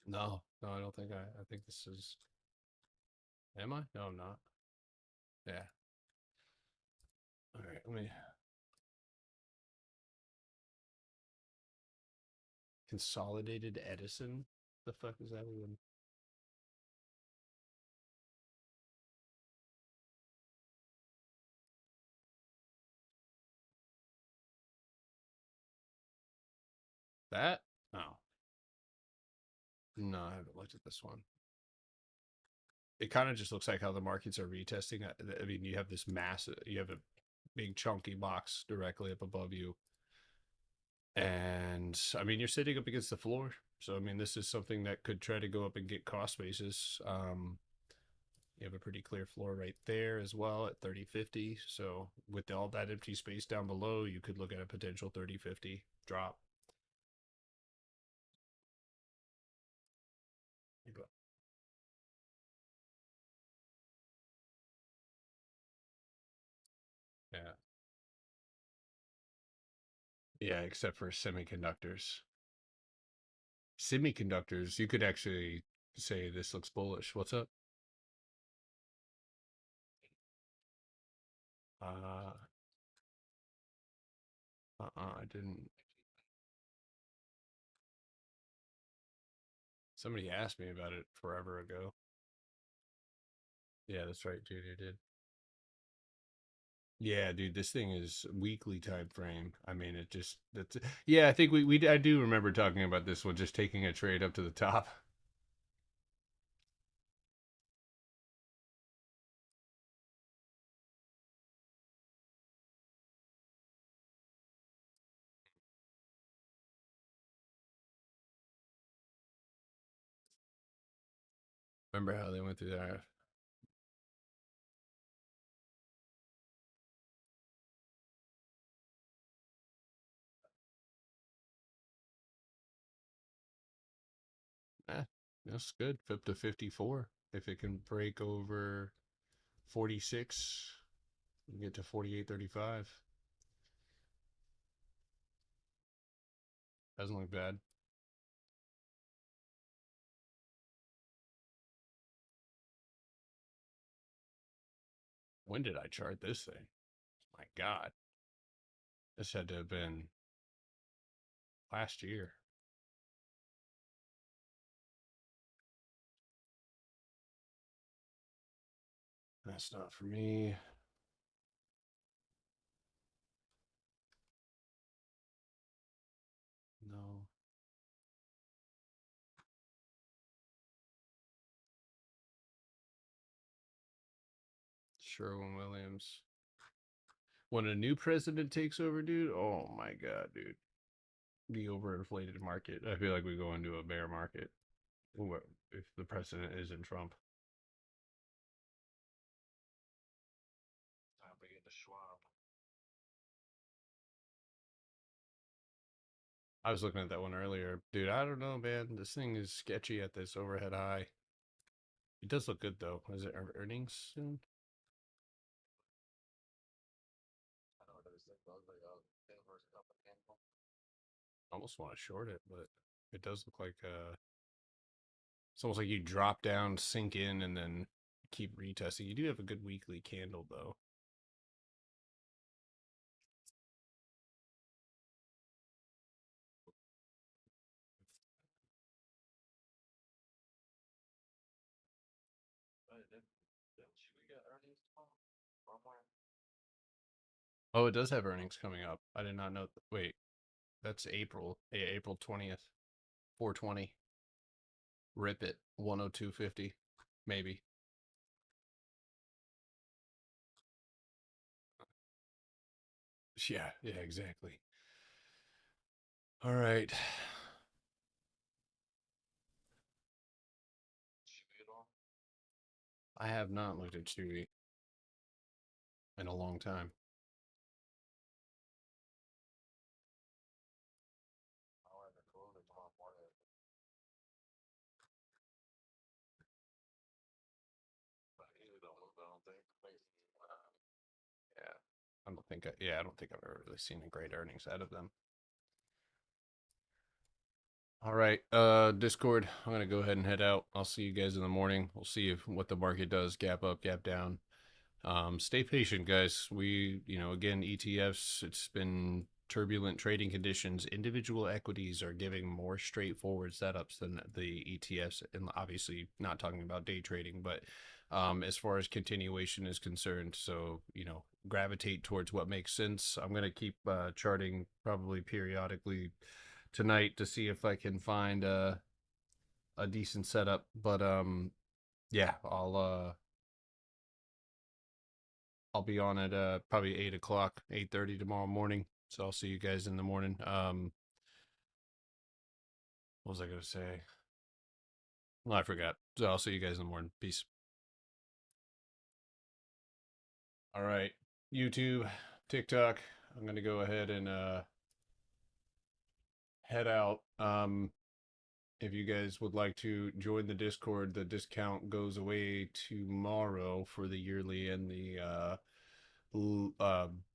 No, no, I don't think I think this is. Am I? No, I'm not. Yeah. All right, let me. Consolidated Edison? The fuck is that even? That? No. No, I haven't looked at this one. It kind of just looks like how the markets are retesting. I mean, you have this massive, you have a big chunky box directly up above you. And I mean, you're sitting up against the floor. So, I mean, this is something that could try to go up and get cost basis. You have a pretty clear floor right there as well at 30.50. So, with all that empty space down below, you could look at a potential 30.50 drop. Yeah. Yeah, except for semiconductors. Semiconductors, you could actually say this looks bullish. What's up? Uh, I didn't. Somebody asked me about it forever ago. Yeah, that's right, dude. You did. Yeah, dude, this thing is weekly time frame. I mean, it just that's yeah. I think we I do remember talking about this one, just taking a trade up to the top. Remember how they went through that? That's good. Flip to 54. If it can break over 46, we get to 48.35. Doesn't look bad. When did I chart this thing? My God. This had to have been last year. That's not for me. No. Sherwin-Williams. When a new president takes over, dude, oh my God, dude. The overinflated market. I feel like we go into a bear market if the president isn't Trump. Time to get the Schwab. I was looking at that one earlier. Dude, I don't know, man. This thing is sketchy at this overhead high. It does look good, though. Is it earnings soon? I don't know. There's like Denver's company. I almost want to short it, but it does look like it's almost like you drop down, sink in, and then keep retesting. You do have a good weekly candle, though. Didn't we get earnings tomorrow? Somewhere? Oh, it does have earnings coming up. I did not know. Wait, that's April. Yeah, April 20th. 420. Rip it. 102.50. Maybe. Yeah, yeah, exactly. All right. Chewy at all? I have not looked at Chewy. in a long time. I'll have it closed tomorrow morning. But I usually don't move, I don't think. Yeah, I don't think I've ever really seen a great earnings out of them. All right, Discord, I'm gonna go ahead and head out. I'll see you guys in the morning. We'll see if what the market does, gap up, gap down. Stay patient, guys. Again, ETFs, it's been turbulent trading conditions. Individual equities are giving more straightforward setups than the ETFs, and obviously not talking about day trading, but as far as continuation is concerned. So, gravitate towards what makes sense. I'm going to keep charting probably periodically tonight to see if I can find a decent setup. But yeah, I'll be on at probably 8 o'clock, 8:30 tomorrow morning. So I'll see you guys in the morning. What was I gonna say? Well, I forgot. So I'll see you guys in the morning. Peace. All right. YouTube, TikTok. I'm gonna go ahead and head out. If you guys would like to join the Discord, the discount goes away tomorrow for the yearly and the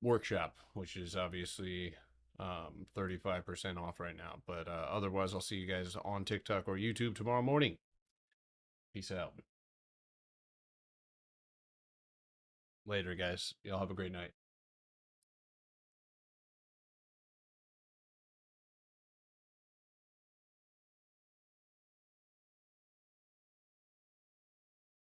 workshop, which is obviously 35% off right now. But otherwise, I'll see you guys on TikTok or YouTube tomorrow morning. Peace out. Later, guys. Y'all have a great night.